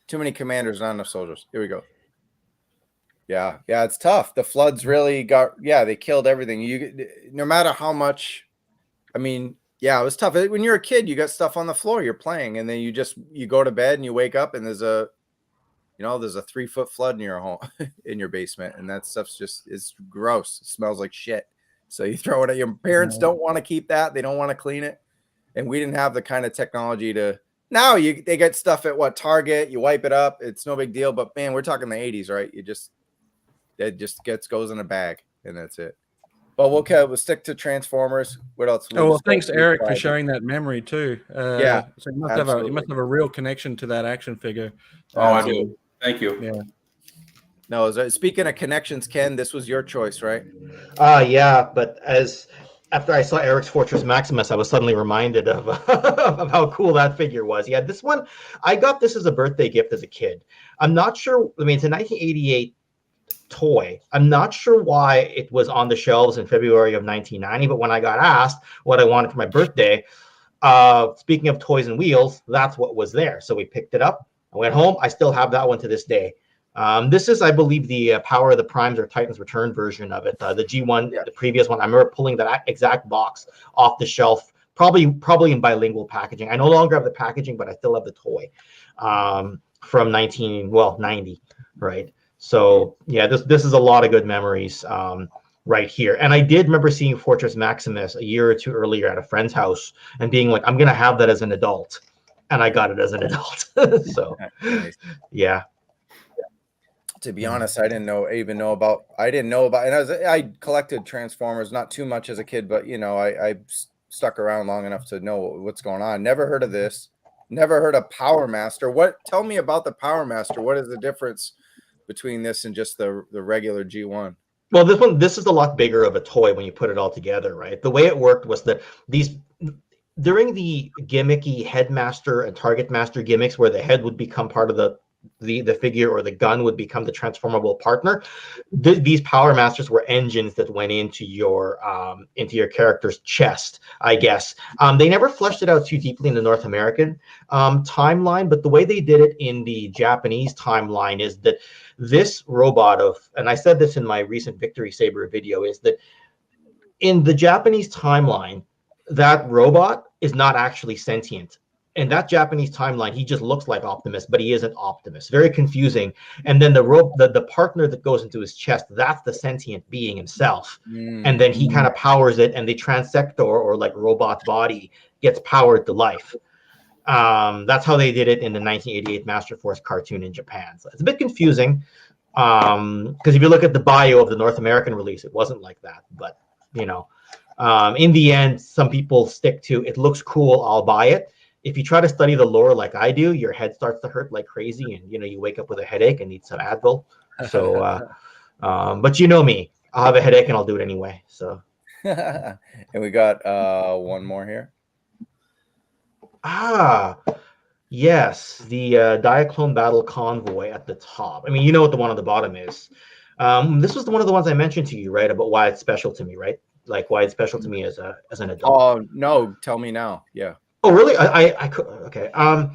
Too many commanders, not enough soldiers. Here we go. Yeah, it's tough. The floods really they killed everything. No matter how much, I mean, it was tough. When you're a kid, you got stuff on the floor, you're playing, and then you go to bed and you wake up and there's a 3-foot flood in your home, in your basement, and that stuff's it's gross. It smells like shit. So you throw it at your parents. Don't want to keep that. They don't want to clean it, and we didn't have the kind of technology to. Now they get stuff at Target. You wipe it up. It's no big deal. But man, we're talking the 80s, right? It just goes in a bag, and that's it. But we'll stick to Transformers. What else? Thanks, Eric, for sharing that memory too. So you must have a real connection to that action figure. I do. Thank you. Yeah. No, speaking of connections, Ken, this was your choice, right? Yeah, but after I saw Erick's Fortress Maximus, I was suddenly reminded of of how cool that figure was. Yeah, this one, I got this as a birthday gift as a kid. I'm not sure. I mean, it's a 1988 toy. I'm not sure why it was on the shelves in February of 1990, but when I got asked what I wanted for my birthday, speaking of toys and wheels, that's what was there. So we picked it up. I went home. I still have that one to this day. This is, I believe, the Power of the Primes or Titans Return version of it. The G1, the previous one. I remember pulling that exact box off the shelf, probably in bilingual packaging. I no longer have the packaging, but I still have the toy from 90, right? So yeah, this is a lot of good memories right here. And I did remember seeing Fortress Maximus a year or two earlier at a friend's house and being like, I'm gonna have that as an adult, and I got it as an adult. So yeah. To be honest, I didn't know about, and I collected Transformers, not too much as a kid, but I stuck around long enough to know what's going on. Never heard of this. Never heard of Power Master. Tell me about the Power Master. What is the difference between this and just the regular G1? Well, this is a lot bigger of a toy when you put it all together, right? The way it worked was that during the gimmicky Headmaster and Target Master gimmicks, where the head would become part of the figure, or the gun would become the transformable partner, these Power Masters were engines that went into your character's chest, I guess. They never fleshed it out too deeply in the North American timeline, but the way they did it in the Japanese timeline is that this robot and I said this in my recent Victory Saber video, is that in the Japanese timeline, that robot is not actually sentient. In that Japanese timeline, he just looks like Optimus, but he isn't Optimus. Very confusing. And then the partner that goes into his chest, that's the sentient being himself. And then he kind of powers it, and the transector, or like robot body, gets powered to life. That's how they did it in the 1988 Master Force cartoon in Japan. So it's a bit confusing, because if you look at the bio of the North American release, it wasn't like that. But in the end, some people stick to, it looks cool, I'll buy it. If you try to study the lore like I do, your head starts to hurt like crazy, and you wake up with a headache and need some Advil. So, but me, I'll have a headache and I'll do it anyway. So, and we got one more here. Yes, the Diaclone Battle Convoy at the top. I mean, you know what the one on the bottom is. This was one of the ones I mentioned to you, right? About why it's special to me, right? Like why it's special to me as an adult. Oh no, tell me now. Yeah. Oh really? I could. Okay. I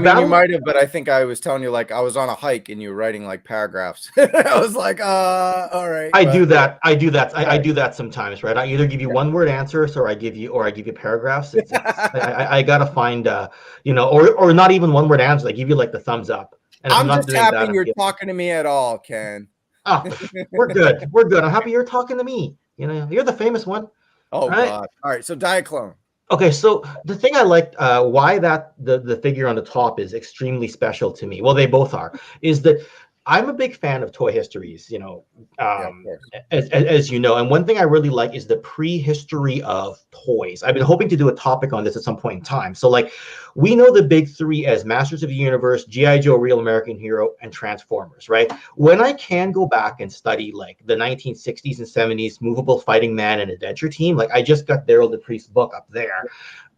mean, you might have, but I think I was telling you, like, I was on a hike and you were writing like paragraphs. I was like, all right. I do that. I do that sometimes, right? I either give you one word answers, or I give you paragraphs. I gotta find, or not even one word answers. I give you like the thumbs up. And I'm just happy you're talking to me at all, Ken. Oh, we're good. We're good. I'm happy you're talking to me. You're the famous one. Oh, right? God. All right. So Diaclone. Okay, so the thing I liked, why that the figure on the top is extremely special to me, well, they both are, is that I'm a big fan of toy histories, as you know. And one thing I really like is the prehistory of toys. I've been hoping to do a topic on this at some point in time. So, like, we know the big three as Masters of the Universe, G.I. Joe, Real American Hero, and Transformers, right? When I can go back and study, like, the 1960s and 70s Movable Fighting Man and Adventure Team, like, I just got Daryl DePriest's book up there.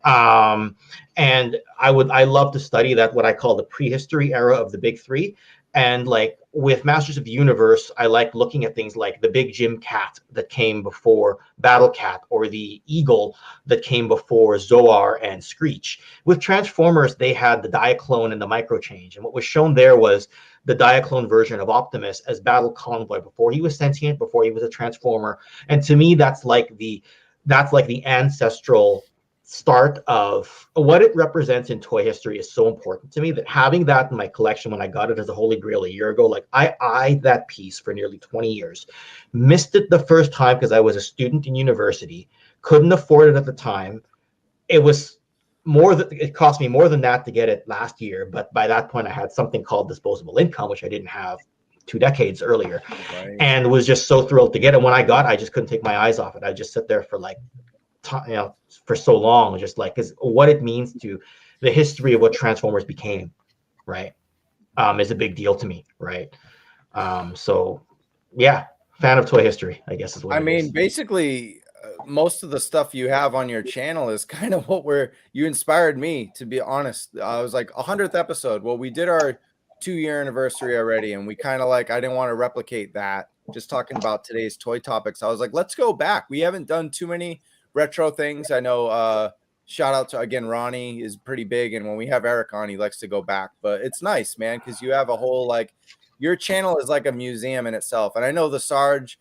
And I love to study that, what I call the prehistory era of the big three. And like with Masters of the Universe, I like looking at things like the Big Jim Cat that came before Battle Cat, or the Eagle that came before Zoar and Screech. With Transformers, they had the Diaclone and the Microchange. And what was shown there was the Diaclone version of Optimus as Battle Convoy before he was sentient, before he was a Transformer. And to me, that's like the ancestral start of what it represents in toy history is so important to me, that having that in my collection when I got it as a Holy Grail a year ago, like I eyed that piece for nearly 20 years, missed it the first time because I was a student in university, couldn't afford it at the time. It cost me more than that to get it last year, but by that point I had something called disposable income, which I didn't have 2 decades earlier. Right. And was just so thrilled to get it. When I got it, I just couldn't take my eyes off it. I just sit there for like for so long, just like, because what it means to the history of what Transformers became, right, is a big deal to me, right? So yeah, fan of toy history, I guess is what I mean. Basically, most of the stuff you have on your channel is kind of what you inspired me, to be honest. I was like 100th episode. Well, we did our 2-year anniversary already, and we kind of like, I didn't want to replicate that. Just talking about today's toy topics, I was like, let's go back. We haven't done too many retro things. I know, shout out to, again, Ronnie is pretty big, and when we have Erick on, he likes to go back. But it's nice, man, because you have a whole, like, your channel is like a museum in itself. And I know the Sarge's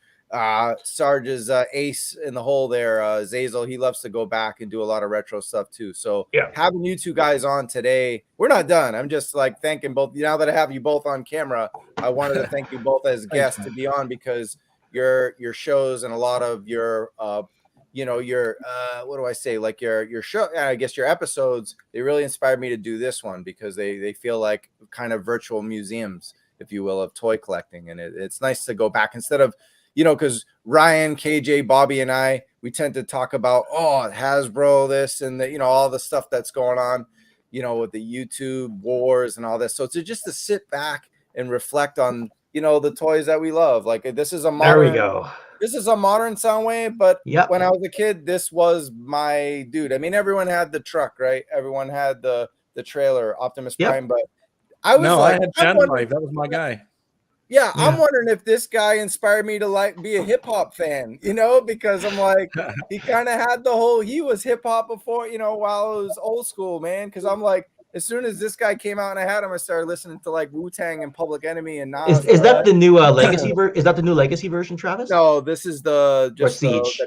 ace in the hole there, Xazyl, he loves to go back and do a lot of retro stuff too. So yeah, having you two guys on today, we're not done. I'm just like thanking both. Now that I have you both on camera, I wanted to thank you both as guests to be on, because your shows and a lot of your what do I say, like your show, I guess your episodes, they really inspired me to do this one, because they feel like kind of virtual museums, if you will, of toy collecting. And it's nice to go back instead of, because Ryan, KJ, Bobby, and I, we tend to talk about, Hasbro this and all the stuff that's going on, with the YouTube wars and all this. So just to sit back and reflect on, the toys that we love. Like, this is a modern, there we go. This is a modern Soundwave, but when I was a kid, this was my dude. I mean, everyone had the truck, right? Everyone had the trailer, Optimus Prime, but I had Soundwave. That was my guy. Yeah, I'm wondering if this guy inspired me to like be a hip hop fan, because I'm like, he kind of had he was hip hop before, while it was old school, man. Because I'm like, as soon as this guy came out and I had him, I started listening to like Wu-Tang and Public Enemy and Nas. Is that the new legacy version? Is that the new legacy version, Travis? No, this is the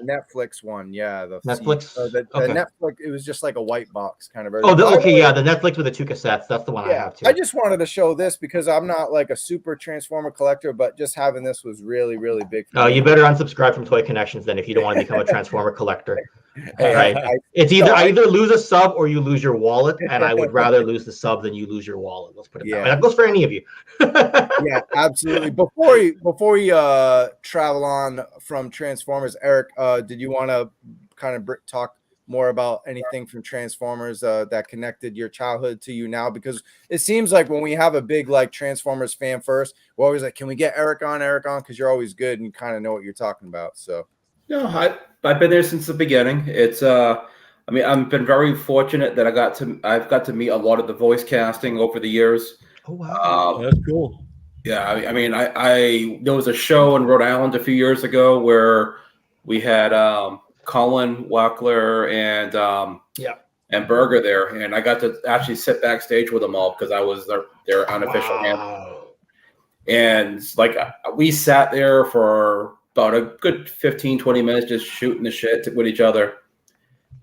Netflix one. Yeah, the Netflix. The Netflix. It was just like a white box kind of version. Oh, the Netflix with the 2 cassettes. That's the one I have too. I just wanted to show this because I'm not like a super Transformer collector, but just having this was really, really big. Oh, you better unsubscribe from Toy Kennections then if you don't want to become a Transformer collector. Right. It's either I either lose a sub or you lose your wallet, and I would rather lose the sub than you lose your wallet. Let's put it that way. That goes for any of you. Yeah, absolutely. Before we travel on from Transformers, Erick, did you want to kind of talk more about anything from Transformers that connected your childhood to you now? Because it seems like when we have a big like Transformers fan first, we're always like, can we get Erick on? Because you're always good and you kind of know what you're talking about. So I've been there since the beginning. It's I've been very fortunate that I've got to meet a lot of the voice casting over the years. Oh wow, that's cool. Yeah, I there was a show in Rhode Island a few years ago where we had Colin Wackler and Berger there, and I got to actually sit backstage with them all because I was their unofficial handler. And like we sat there for about a good 15-20 minutes just shooting the shit with each other.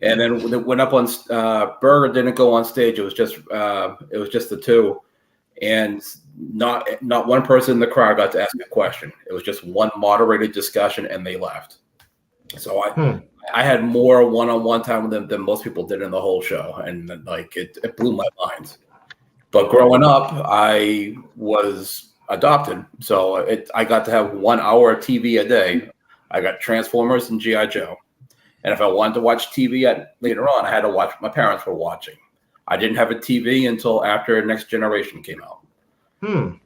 And then when it went up on Berger didn't go on stage. It was just the two, and not one person in the crowd got to ask a question. It was just one moderated discussion, and they left. So I had more one-on-one time with them than most people did in the whole show, and like it blew my mind. But growing up, I was adopted, so I got to have 1 hour of TV a day. I got Transformers and G.I. Joe. And if I wanted to watch TV later on, I had to watch what my parents were watching. I didn't have a TV until after Next Generation came out.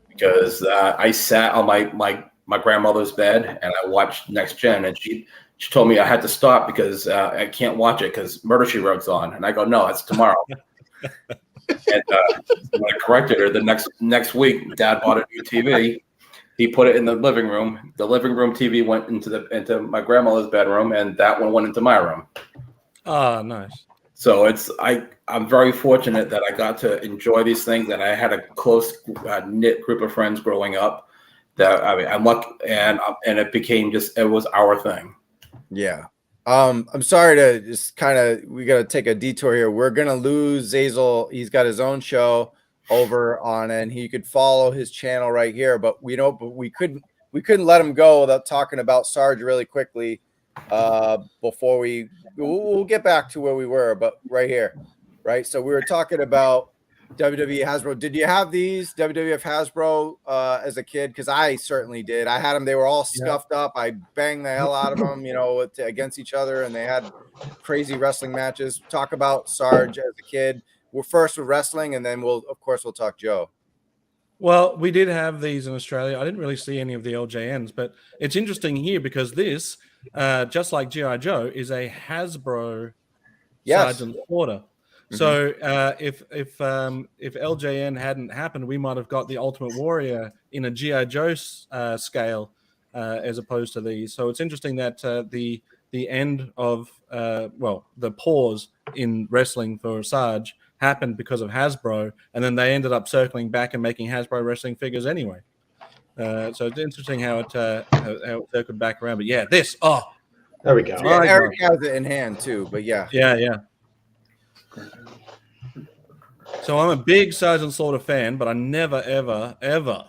Because I sat on my grandmother's bed and I watched Next Gen, and she told me I had to stop because I can't watch it because Murder, She Wrote's on. And I go, no, it's tomorrow. And when I corrected her, the next week, Dad bought a new TV. He put it in the living room. The living room TV went into my grandmother's bedroom, and that one went into my room. Oh, nice. So I'm very fortunate that I got to enjoy these things, and I had a close knit group of friends growing up. That I'm lucky, and it became it was our thing. Yeah. I'm sorry to just we got to take a detour here. We're gonna lose Xazyl. He's got his own show over on, and he could follow his channel right here. But we couldn't let him go without talking about Sarge really quickly. Before we'll get back to where we were, but right here, right? So we were talking about WWE Hasbro. Did you have these WWF Hasbro as a kid? Because I certainly did. I had them. They were all scuffed up. I banged the hell out of them, against each other, and they had crazy wrestling matches. Talk about Sarge as a kid. We're first with wrestling, and then we'll talk Joe. Well, we did have these in Australia. I didn't really see any of the LJNs, but it's interesting here because this, just like G.I. Joe, is a Hasbro Sergeant Slaughter. Mm-hmm. So if LJN hadn't happened, we might have got the Ultimate Warrior in a G.I. Joe scale as opposed to these. So it's interesting that the end of the pause in wrestling for Sarge happened because of Hasbro, and then they ended up circling back and making Hasbro wrestling figures anyway. So it's interesting how it circled back around. But yeah, there we go. Yeah, Erick has it in hand too. But yeah. So I'm a big Sergeant Slaughter fan, but I never ever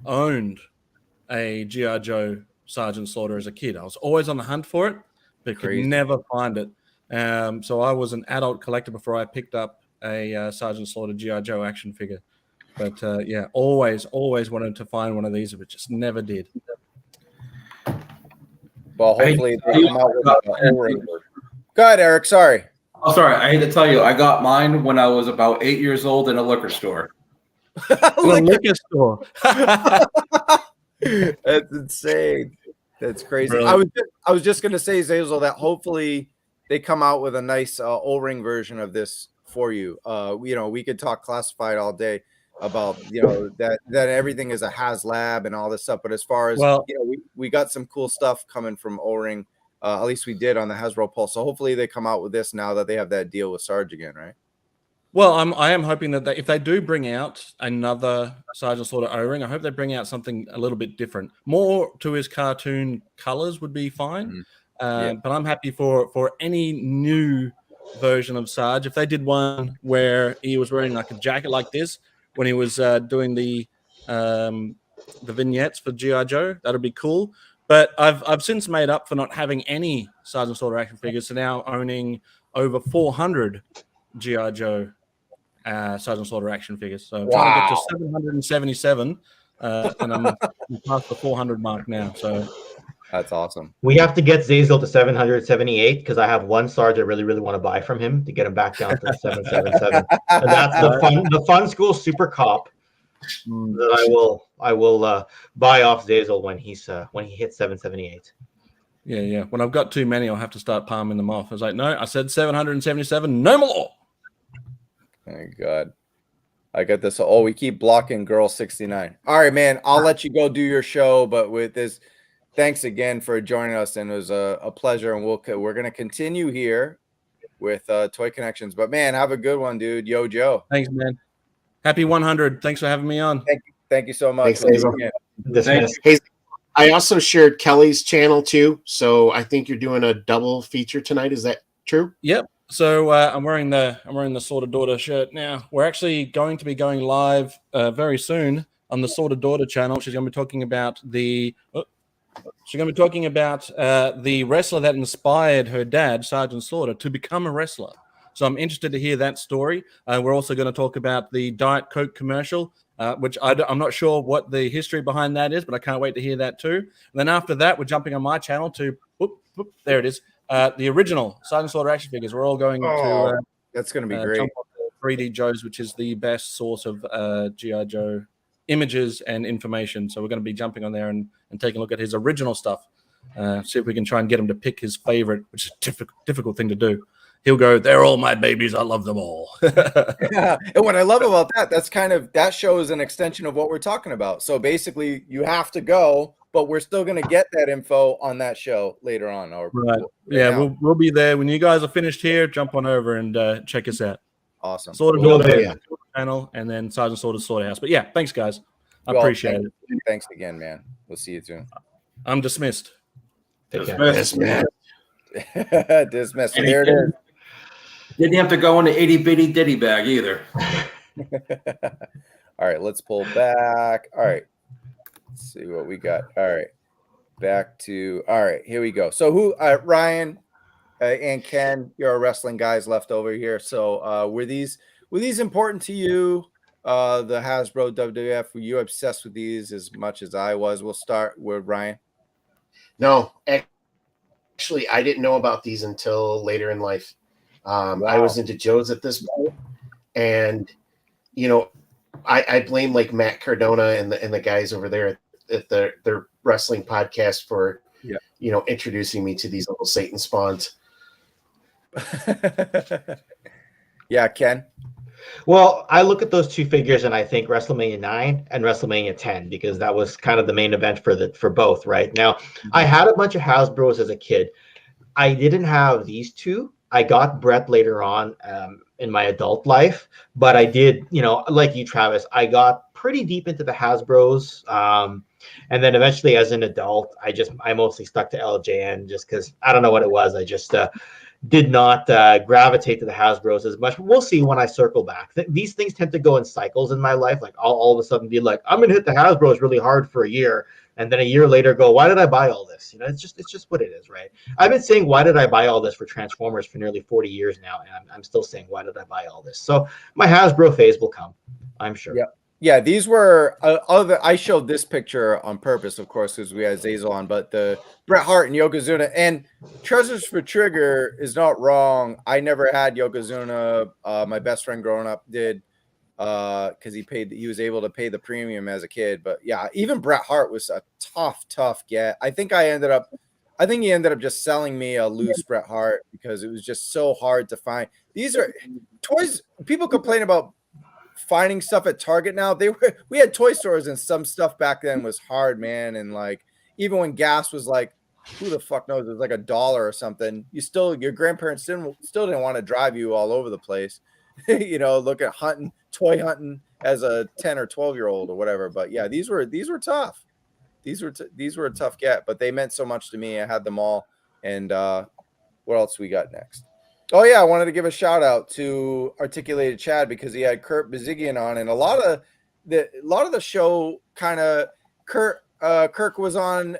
owned a G.I. Joe Sergeant Slaughter as a kid. I was always on the hunt for it, but could never find it. So I was an adult collector before I picked up a Sergeant Slaughter G.I. Joe action figure. But always wanted to find one of these, but just never did. Well, hopefully they come out with Go ahead, Erick. Sorry. Oh, sorry. I hate to tell you, I got mine when I was about 8 years old in a liquor store. Liquor store. That's insane. That's crazy. Really? I was just gonna say, Xazyl, that hopefully they come out with a nice O-ring version of this for you. We could talk classified all day about that everything is a HasLab and all this stuff. But as far as we got some cool stuff coming from O-ring. At least we did on the Hasbro Pulse. So hopefully they come out with this now that they have that deal with Sarge again, right? Well, I am hoping that if they do bring out another Sergeant Slaughter O-ring, I hope they bring out something a little bit different. More to his cartoon colors would be fine. But I'm happy for any new version of Sarge. If they did one where he was wearing like a jacket like this when he was doing the vignettes for G.I. Joe, that would be cool. But I've since made up for not having any Sergeant Slaughter action figures, so now owning over 400 G.I. Joe Sergeant Slaughter action figures. So I'm trying to get to 777, and I'm past the 400 mark now. So that's awesome. We have to get Xazyl to 778 because I have one Sarge I really want to buy from him to get him back down to 777. And that's the Fun School Super Cop. That I will buy off Xazyl when he hits 778. Yeah. When I've got too many, I'll have to start palming them off. I was like, no, I said 777, no more. Thank God. I got this. Oh, we keep blocking Girl 69. All right, man. I'll let you go do your show, but with this, thanks again for joining us, and it was a pleasure. And we're gonna continue here with Toy Kennections. But man, have a good one, dude. Yo, Joe. Thanks, man. Happy 100. Thanks for having me on. Thank you so much. Thanks, hey, I also shared Kelly's channel too, so I think you're doing a double feature tonight. Is that true? Yep. So I'm wearing the Sorta Daughter shirt now. We're actually going to be going live very soon on the Sorta Daughter channel. She's going to be talking about the wrestler that inspired her dad, Sergeant Slaughter, to become a wrestler. So I'm interested to hear that story. We're also going to talk about the Diet Coke commercial, which I'm not sure what the history behind that is, but I can't wait to hear that too. And then after that, we're jumping on my channel to, there it is, the original Sergeant Slaughter action figures. We're all going to... that's going to be great. Jump on the 3D Joes, which is the best source of G.I. Joe images and information. So we're going to be jumping on there and taking a look at his original stuff. See if we can try and get him to pick his favorite, which is a difficult thing to do. he'll go, "They're all my babies. I love them all." Yeah. And what I love about that show is an extension of what we're talking about. So basically, you have to go, but we're still going to get that info on that show later on. Or Right. Yeah, we'll be there when you guys are finished here. Jump on over and check us out. Awesome. Channel, and then Sergeant Slaughter's Slaughterhouse. But yeah, thanks guys. I Well, appreciate it. Thanks again, man. We'll see you soon. I'm dismissed. Dismissed. Dismissed. So there it is. Didn't have to go in the itty bitty ditty bag either. All right, let's pull back. All right, let's see what we got. All right, back to. All right, here we go. So who? Ryan and Ken, you're our wrestling guys left over here. So were these important to you? The Hasbro WWF. Were you obsessed with these as much as I was? We'll start with Ryan. No, actually, I didn't know about these until later in life. I was into Joe's at this point, and I blame like Matt Cardona and the guys over there at their wrestling podcast for introducing me to these little Satan spawns. Yeah, Ken. Well, I look at those two figures and I think WrestleMania 9 and WrestleMania 10 because that was kind of the main event for both. Right now, I had a bunch of Hasbros as a kid. I didn't have these two. I got Brett later on in my adult life, but I did, like you, Travis, I got pretty deep into the Hasbros. And then eventually as an adult, I mostly stuck to LJN just because I don't know what it was. I just did not gravitate to the Hasbros as much. But we'll see when I circle back. These things tend to go in cycles in my life. Like I'll all of a sudden be like, I'm going to hit the Hasbros really hard for a year. And then a year later go, why did I buy all this? It's just what it is, right? I've been saying, why did I buy all this for Transformers for nearly 40 years now? And I'm still saying, why did I buy all this? So my Hasbro phase will come, I'm sure. Yeah. Yeah, these were I showed this picture on purpose, of course, because we had Xazyl on, but the Bret Hart and Yokozuna and Treasures for Trigger is not wrong. I never had Yokozuna. My best friend growing up did because he was able to pay the premium as a kid. But yeah, even Bret Hart was a tough get. I think he ended up just selling me a loose Bret Hart because it was just so hard to find. These are toys. People complain about finding stuff at Target now. We had toy stores and some stuff back then was hard, man. And like even when gas was like, who the fuck knows, it was like $1 or something. Your grandparents still didn't want to drive you all over the place, look at toy hunting as a 10 or 12-year-old or whatever. But yeah, these were tough. These were a tough get, but they meant so much to me. I had them all. And what else we got next? Oh yeah, I wanted to give a shout out to Articulated Chad because he had Kurt Bazigian on, and a lot of the show kind of Kirk was on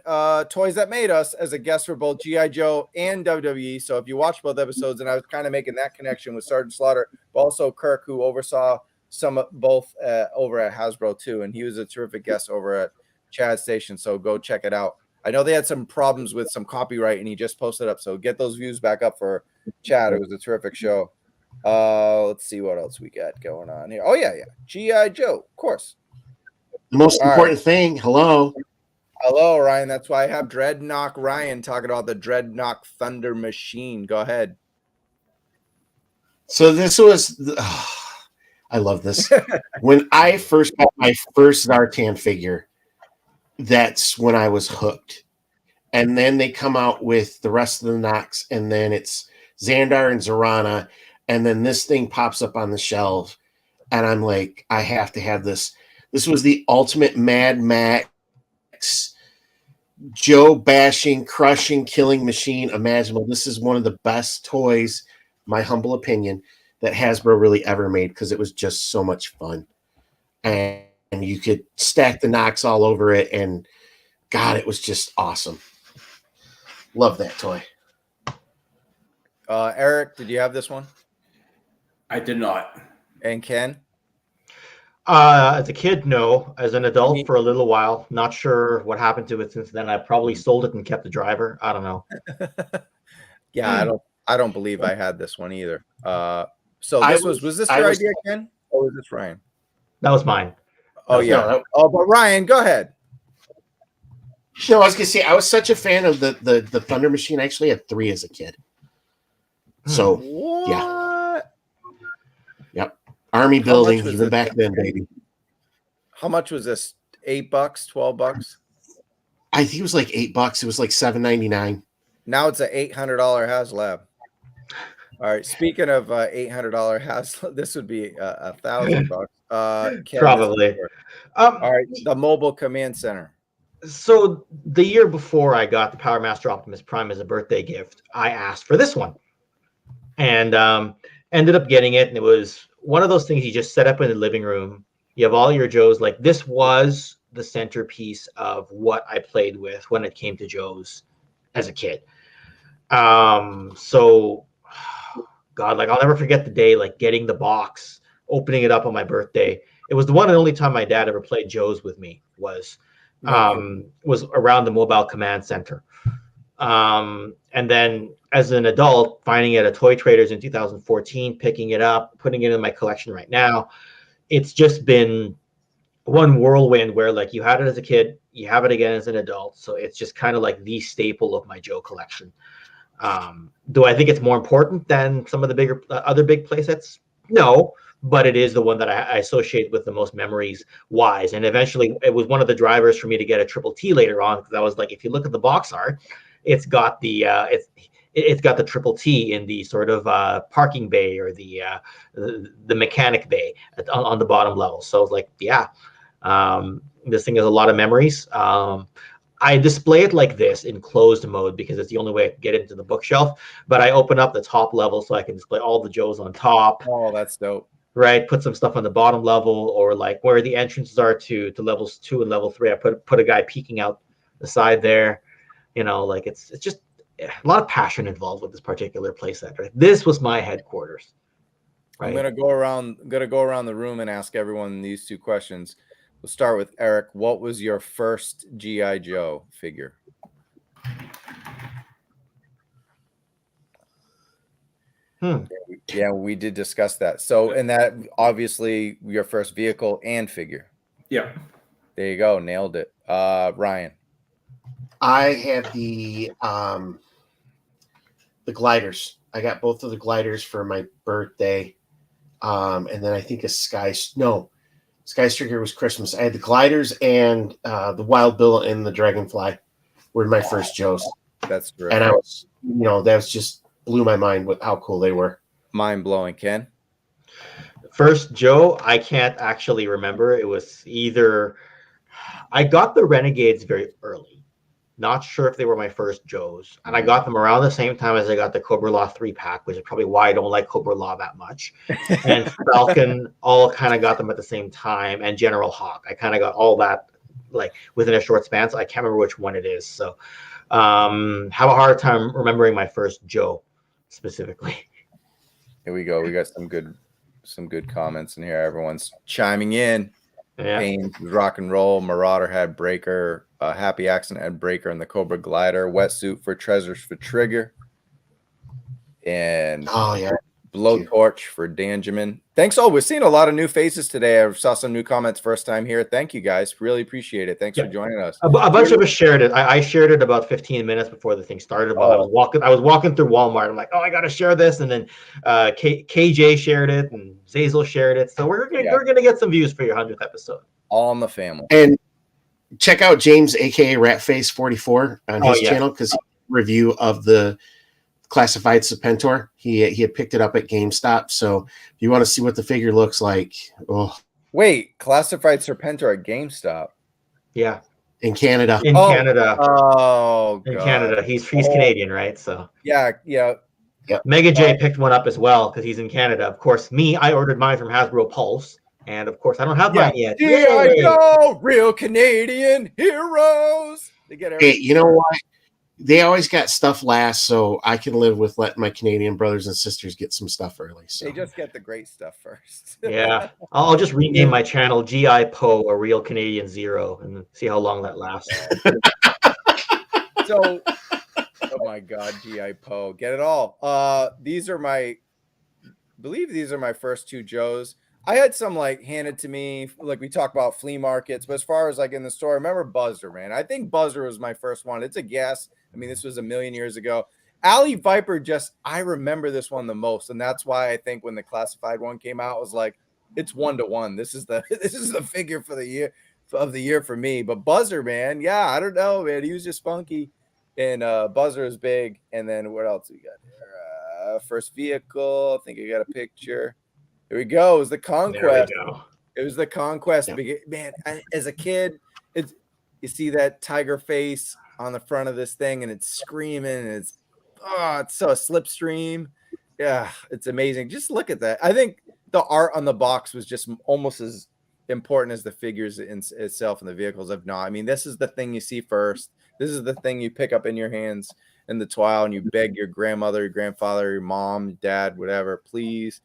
Toys That Made Us as a guest for both G.I. Joe and WWE. So if you watch both episodes, and I was kind of making that connection with Sergeant Slaughter, but also Kirk, who oversaw both over at Hasbro too, and he was a terrific guest over at Chad's station. So go check it out. I know they had some problems with some copyright, and he just posted up. So get those views back up for Chad. It was a terrific show. Let's see what else we got going on here. Oh yeah. G.I. Joe, of course. The most important thing. Hello, Ryan. That's why I have Dreadnought Ryan talking about the Dreadnought Thunder Machine. Go ahead. So this was. I love this. When I first got my first Zartan figure, that's when I was hooked. And then they come out with the rest of the Nox, and then it's Xandar and Zorana, and then this thing pops up on the shelf, and I'm like, I have to have this. This was the ultimate Mad Max, Joe bashing, crushing, killing machine imaginable. This is one of the best toys, my humble opinion, that Hasbro really ever made because it was just so much fun. And you could stack the Nox all over it, and God, it was just awesome. Love that toy. Eric, did you have this one? I did not. And Ken? As a kid, no. As an adult, for a little while. Not sure what happened to it since then. I probably sold it and kept the driver. I don't know. Yeah, I don't believe I had this one either. So was this your idea, Ken? Or was this Ryan? That was mine. Oh yeah. But Ryan, go ahead. No, I was gonna say I was such a fan of the Thunder Machine. I actually had 3 as a kid. So What? yeah, yep. Army building even back then, baby. How much was this? $8, $12? I think it was like $8. It was like $7.99. Now it's an $800 HasLab. All right. Speaking of $800 HasLab, this would be $1,000. Ken, Probably. all right. The mobile command center. So the year before I got the Power Master Optimus Prime as a birthday gift, I asked for this one, and ended up getting it. And it was one of those things you just set up in the living room. You have all your Joes. Like, this was the centerpiece of what I played with when it came to Joes as a kid. So God, like, I'll never forget the day, like, getting the box, opening it up on my birthday. It was the one and only time my dad ever played Joes with me was around the Mobile Command Center. And then as an adult, finding it at Toy Traders in 2014, picking it up, putting it in my collection right now, it's just been one whirlwind where, like, you had it as a kid, you have it again as an adult. So it's just kind of like the staple of my Joe collection. Do I think it's more important than some of the bigger other big playsets? No, but it is the one that I associate with the most memories wise. And eventually it was one of the drivers for me to get a Triple T later on, because I was like, if you look at the box art, it's got the it's got the Triple T in the sort of parking bay or the mechanic bay on the bottom level. So I was like, yeah, this thing has a lot of memories. I display it like this in closed mode because it's the only way I can get into the bookshelf. But I open up the top level so I can display all the Joes on top. Oh, that's dope. Right, put some stuff on the bottom level, or like where the entrances are to levels 2 and level 3. I put a guy peeking out the side there. You know, like it's just a lot of passion involved with this particular playset. Right, this was my headquarters. Right? I'm gonna go around the room and ask everyone these two questions. We'll start with Eric. What was your first G.I. Joe figure? Yeah, we did discuss that. So, and that obviously your first vehicle and figure. Yeah. There you go. Nailed it. Ryan. I had the gliders. I got both of the gliders for my birthday. And then I think Skystriker was Christmas. I had the gliders and the Wild Bill and the Dragonfly were my first Joes. That's great. And I was, that was just blew my mind with how cool they were. Mind blowing, Ken. First Joe, I can't actually remember. It was either I got the Renegades very early. Not sure if they were my first Joes. And I got them around the same time as I got the Cobra Law 3-pack, which is probably why I don't like Cobra Law that much. And Falcon, all kind of got them at the same time. And General Hawk. I kind of got all that like within a short span. So I can't remember which one it is. So have a hard time remembering my first Joe specifically. Here we go. We got some good comments in here. Everyone's chiming in. Yeah. Pain, rock and roll. Marauder had Breaker. Happy Accident had Breaker and the Cobra Glider. Wetsuit for Treasures for Trigger. And Blowtorch for Danjamin. Thanks all. We're seeing a lot of new faces today. I saw some new comments first time here. Thank you guys. Really appreciate it. Thanks for joining us. A bunch of us shared it. I shared it about 15 minutes before the thing started. While I was walking through Walmart. I'm like, oh, I got to share this. And then KJ shared it and Xazyl shared it. So we're gonna get some views for your 100th episode. All in the family. And check out James, aka Ratface44, on his channel because review of the classified Serpentor. He had picked it up at GameStop. So if you want to see what the figure looks like, wait, classified Serpentor at GameStop? Yeah, in Canada. Canada. Oh, in God. Canada. He's Canadian, right? So yeah. Mega J picked one up as well because he's in Canada. Of course, I ordered mine from Hasbro Pulse. And of course, I don't have mine yet. I go, real Canadian heroes. They get hey, you know what? They always got stuff last, so I can live with letting my Canadian brothers and sisters get some stuff early. So they just get the great stuff first. Yeah, I'll just rename my channel GI Poe, a real Canadian Zero, and see how long that lasts. So, oh my God, GI Poe, get it all. These are my first two Joes. I had some like handed to me, like we talk about flea markets, but as far as like in the store, I remember Buzzer, man. I think Buzzer was my first one. It's a guess. I mean, this was a million years ago. Alley Viper I remember this one the most, and that's why I think when the classified one came out, it was like it's 1-to-1. This is the figure for the year for me. But Buzzer, man, yeah, I don't know, man. He was just funky, and Buzzer is big. And then what else we got here? First vehicle. I think I got a picture. Here we go. It was the Conquest. It was the Conquest. Yeah. Man, as a kid, you see that tiger face on the front of this thing, and it's screaming, and it's so a slipstream. Yeah, it's amazing. Just look at that. I think the art on the box was just almost as important as the figures itself and the vehicles. If not, I mean, this is the thing you see first. This is the thing you pick up in your hands in the toile, and you beg your grandmother, your grandfather, your mom, dad, whatever, please.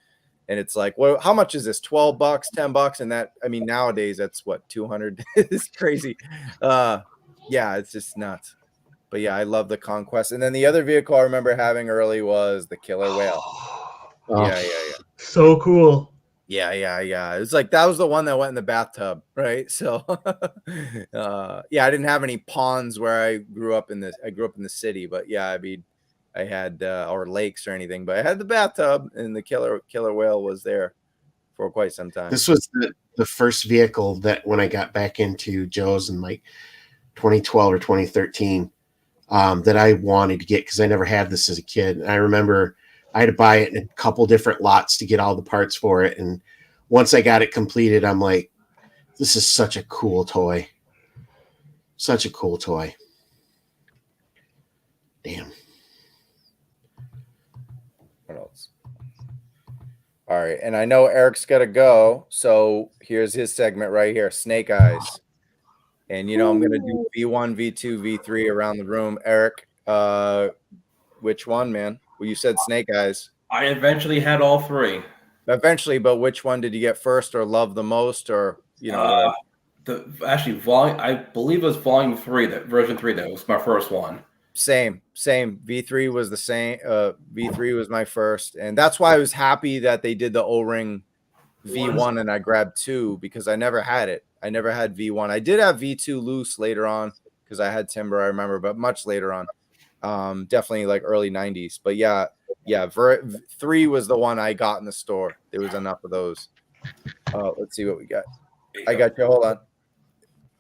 And it's like, well, how much is this? $12, $10? And that, I mean, nowadays that's what, 200. It's crazy. Yeah, it's just nuts. But yeah, I love the Conquest. And then the other vehicle I remember having early was the Killer Whale. Yeah. So cool. Yeah. It was like that was the one that went in the bathtub, right? So yeah, I didn't have any ponds where I grew up in the city, but yeah, I mean, I had or lakes or anything, but I had the bathtub, and the Killer Whale was there for quite some time. This was the first vehicle that when I got back into Joe's in like 2012 or 2013 that I wanted to get because I never had this as a kid. And I remember I had to buy it in a couple different lots to get all the parts for it. And once I got it completed, I'm like, this is such a cool toy. Such a cool toy. Damn. What else? All right. And I know Erick's got to go. So here's his segment right here. Snake Eyes. And, you know, I'm going to do V1, V2, V3 around the room. Erick, which one, man? Well, you said Snake Eyes. I eventually had all three. Eventually, but which one did you get first or love the most, or, you know? I believe it was volume 3, version 3. That was my first one. Same. V3 was the same. V3 was my first, and that's why I was happy that they did the O-ring V1 and I grabbed 2 because I never had it. I never had V1. I did have V2 loose later on because I had Timber, I remember, but much later on. Definitely like early 90s. But yeah, 3 was the one I got in the store. There was enough of those. Let's see what we got. I got you. Hold on.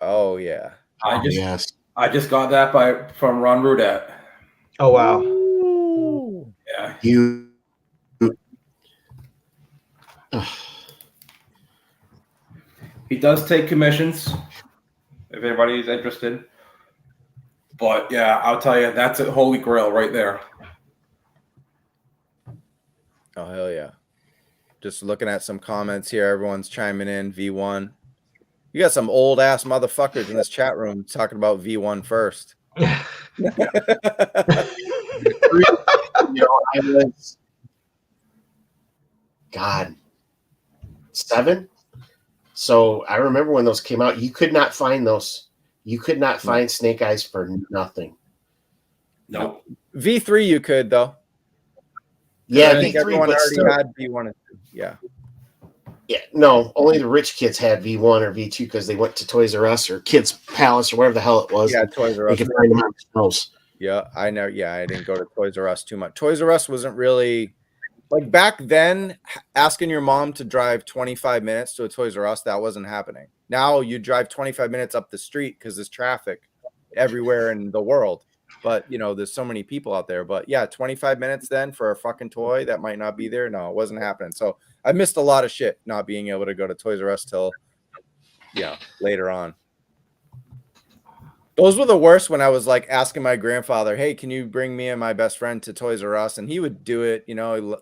Oh yeah. I just got that from Ron Rudette. Oh wow. Ooh. Yeah. He does take commissions if anybody's interested. But yeah, I'll tell you, that's a holy grail right there. Oh hell yeah. Just looking at some comments here. Everyone's chiming in. V1. You got some old ass motherfuckers in this chat room talking about V1 first. I was 7. So I remember when those came out, you could not find those. You could not find Snake Eyes for nothing. Nope. V3 you could though. Yeah, I think V3 everyone already still had V1 and 2. Yeah. Yeah, no, only the rich kids had V1 or V2 because they went to Toys R Us or Kids Palace or wherever the hell it was. Yeah, Toys R Us. You could find them on the house. Yeah, I know. Yeah, I didn't go to Toys R Us too much. Toys R Us wasn't really like back then. Asking your mom to drive 25 minutes to a Toys R Us, that wasn't happening. Now you drive 25 minutes up the street because there's traffic everywhere in the world. But you know, there's so many people out there. But yeah, 25 minutes then for a fucking toy that might not be there. No, it wasn't happening. So I missed a lot of shit not being able to go to Toys R Us till later on. Those were the worst when I was like asking my grandfather, hey, can you bring me and my best friend to Toys R Us? And he would do it, you know,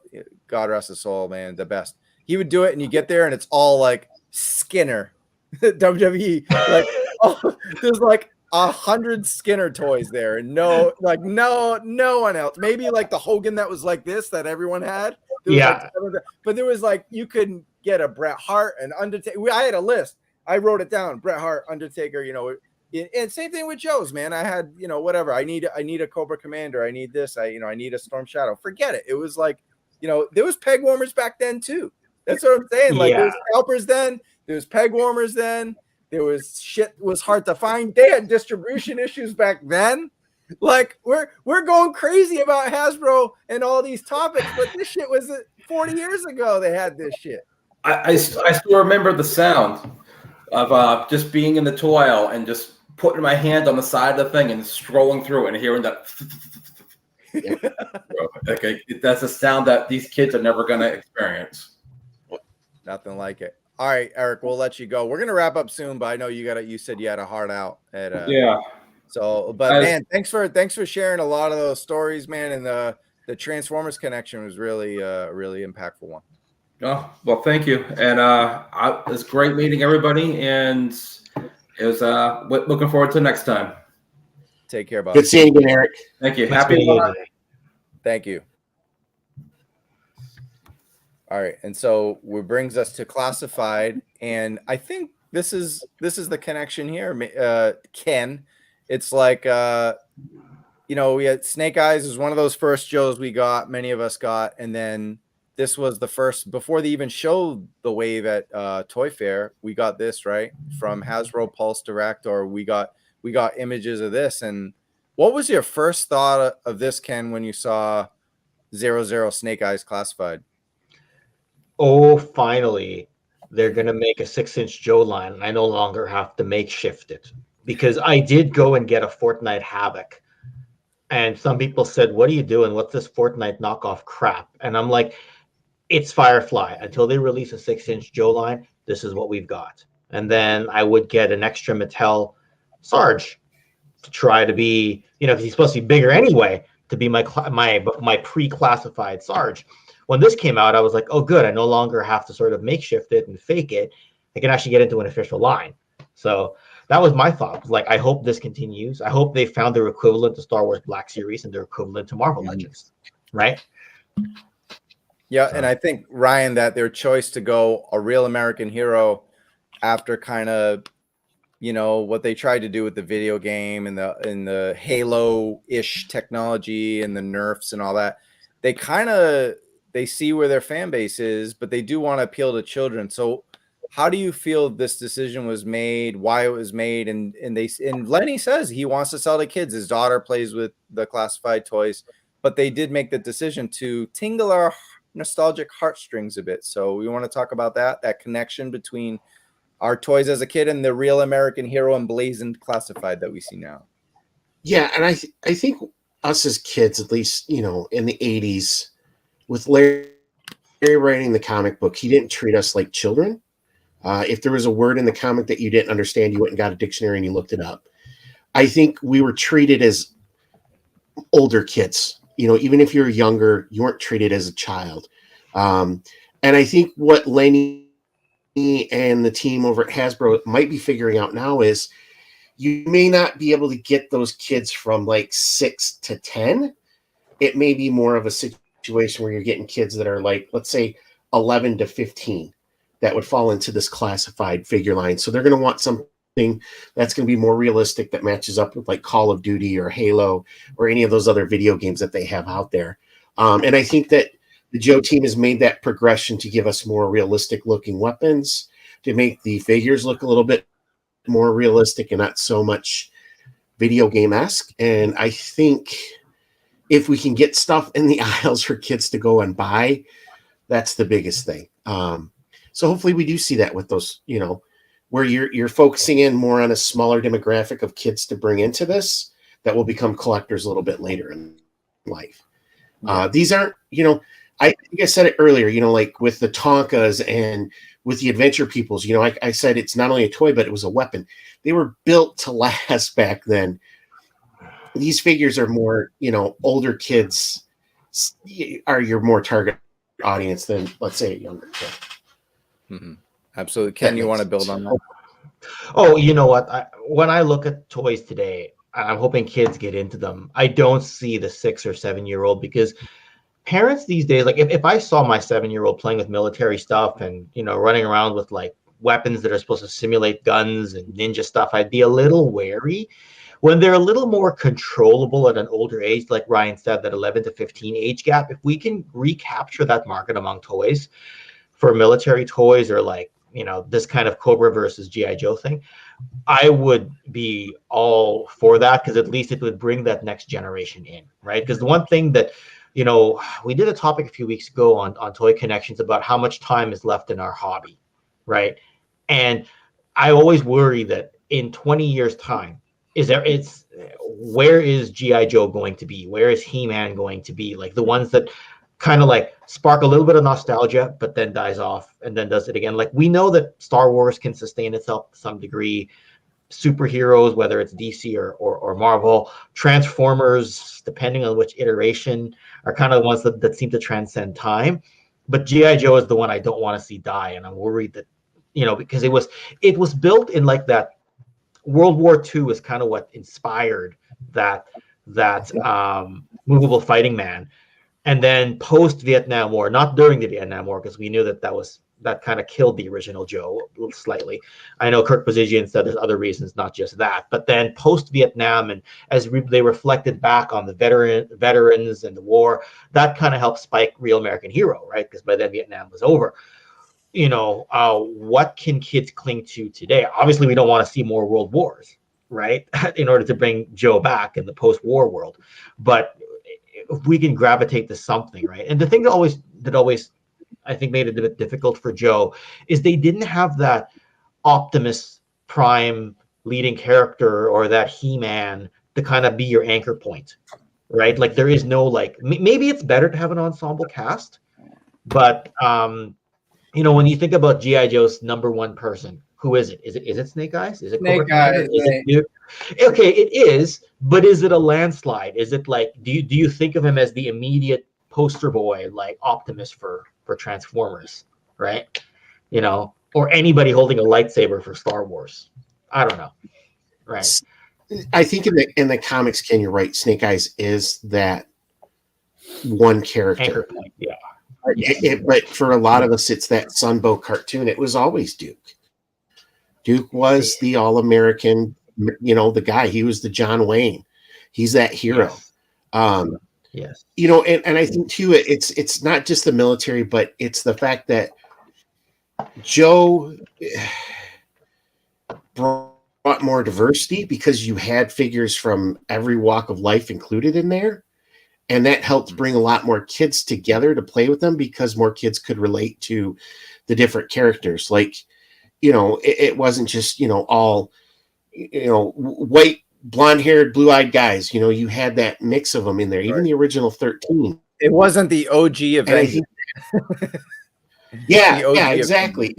God rest his soul, man, the best. He would do it and you get there and it's all like Skinner, WWE. Like, oh, there's like 100 Skinner toys there and no one else. Maybe like the Hogan that was like this that everyone had. Yeah. Like, but there was like, you couldn't get a Bret Hart and Undertaker. I had a list. I wrote it down. Bret Hart, Undertaker, you know, and same thing with Joe's, man. I had, you know, whatever. I need a Cobra Commander. I need this. I need a Storm Shadow. Forget it. It was like, you know, there was peg warmers back then too. That's what I'm saying. Like there was scalpers then. There was peg warmers then. There was shit was hard to find. They had distribution issues back then. Like we're going crazy about Hasbro and all these topics, but this shit was 40 years ago. They had this shit. I still remember the sound of just being in the toy aisle and just putting my hand on the side of the thing and scrolling through and hearing that. Okay, that's a sound that these kids are never going to experience. Nothing like it. All right, Eric, we'll let you go. We're gonna wrap up soon, but I know you said you had a heart out at yeah. So, but man, thanks for sharing a lot of those stories, man. And the Transformers connection was really really impactful one. Oh, well, thank you. And it was great meeting everybody, and it was looking forward to next time. Take care, Bob. Good seeing you again, Eric. Thank you. Nice Happy meeting you New Year. today. Thank you. All right, and so it brings us to classified, and I think this is the connection here, Ken. It's like we had Snake Eyes is one of those first Joes we got, many of us got, and then this was the first before they even showed the wave at Toy Fair. We got this right from Hasbro Pulse Direct, or we got images of this. And what was your first thought of this, Ken, when you saw 00 Snake Eyes classified? Oh, finally, they're going to make a 6-inch Joe line, and I no longer have to makeshift it. Because I did go and get a Fortnite Havoc. And some people said, what are you doing? What's this Fortnite knockoff crap? And I'm like, it's Firefly. Until they release a 6-inch Joe line, this is what we've got. And then I would get an extra Mattel Sarge to try to be, because he's supposed to be bigger anyway, to be my pre-classified Sarge. When this came out, I was like, oh, good. I no longer have to sort of makeshift it and fake it. I can actually get into an official line. So that was my thought. Like, I hope this continues. I hope they found their equivalent to Star Wars Black Series and their equivalent to Marvel Legends, right? Yeah, and I think, Ryan, that their choice to go a real American hero after kind of, what they tried to do with the video game and the Halo-ish technology and the nerfs and all that, they see where their fan base is, but they do want to appeal to children. So how do you feel this decision was made, why it was made? And Lenny says he wants to sell to kids. His daughter plays with the classified toys, but they did make the decision to tingle our nostalgic heartstrings a bit. So we want to talk about that connection between our toys as a kid and the real American hero emblazoned classified that we see now. Yeah, and I think us as kids, at least, in the 80s, with Larry writing the comic book, he didn't treat us like children. If there was a word in the comic that you didn't understand, you went and got a dictionary and you looked it up. I think we were treated as older kids. Even if you're younger, you weren't treated as a child. And I think what Lenny and the team over at Hasbro might be figuring out now is you may not be able to get those kids from like 6 to 10. It may be more of a situation where you're getting kids that are like, let's say 11 to 15 that would fall into this classified figure line. So they're going to want something that's going to be more realistic, that matches up with like Call of Duty or Halo or any of those other video games that they have out there. And I think that the Joe team has made that progression to give us more realistic looking weapons, to make the figures look a little bit more realistic and not so much video game-esque. And I think if we can get stuff in the aisles for kids to go and buy, that's the biggest thing. So hopefully we do see that with those, where you're focusing in more on a smaller demographic of kids to bring into this that will become collectors a little bit later in life. These aren't, I think I said it earlier, like with the Tonkas and with the Adventure Peoples, I said it's not only a toy, but it was a weapon. They were built to last back then. These figures are more, older kids are your more target audience than, let's say, a younger kid. Mm-hmm. Absolutely. Ken, you want to build on that? Oh, you know what? When I look at toys today, I'm hoping kids get into them. I don't see the 6 or 7-year-old, because parents these days, like if I saw my 7-year-old playing with military stuff and, running around with like weapons that are supposed to simulate guns and ninja stuff, I'd be a little wary. When they're a little more controllable at an older age, like Ryan said, that 11 to 15 age gap, if we can recapture that market among toys for military toys, or like, this kind of Cobra versus GI Joe thing, I would be all for that, because at least it would bring that next generation in, right? Because the one thing that, we did a topic a few weeks ago on Toy Kennections about how much time is left in our hobby, right? And I always worry that in 20 years' time, where is GI Joe going to be? Where is He-Man going to be? Like the ones that kind of like spark a little bit of nostalgia, but then dies off and then does it again. Like we know that Star Wars can sustain itself to some degree. Superheroes, whether it's DC or Marvel, Transformers, depending on which iteration, are kind of the ones that seem to transcend time. But GI Joe is the one I don't want to see die, and I'm worried that, because it was built in like that. World War II is kind of what inspired that movable fighting man. And then post Vietnam War, not during the Vietnam War, because we knew that kind of killed the original Joe slightly. I know Kirk Pazizian said there's other reasons, not just that. But then post Vietnam, and as they reflected back on the veterans and the war, that kind of helped spike Real American Hero, right? Because by then Vietnam was over. What can kids cling to today? Obviously, we don't want to see more world wars, right? In order to bring Joe back in the post-war world. But if we can gravitate to something, right? And the thing that always I think made it a bit difficult for Joe is they didn't have that Optimus Prime leading character or that He-Man to kind of be your anchor point, right? Like there is no maybe it's better to have an ensemble cast, but when you think about GI Joe's number one person, who is it? Is it Snake Eyes? Is it Snake Eyes? Okay, it is, but is it a landslide? Is it like do you think of him as the immediate poster boy like Optimus for Transformers, right? Or anybody holding a lightsaber for Star Wars? I don't know, right? I think in the comics, Ken, you're right. Snake Eyes is that one character. Anchor point, yeah. But for a lot of us, it's that Sunbow cartoon. It was always Duke. Duke was the all-American, the guy. He was the John Wayne. He's that hero. Yes. And I think too, it's not just the military, but it's the fact that Joe brought more diversity because you had figures from every walk of life included in there. And that helped bring a lot more kids together to play with them because more kids could relate to the different characters. Like, it wasn't just, all, white, blonde-haired, blue-eyed guys. You had that mix of them in there, even the original 13. It wasn't the OG event. Yeah, exactly.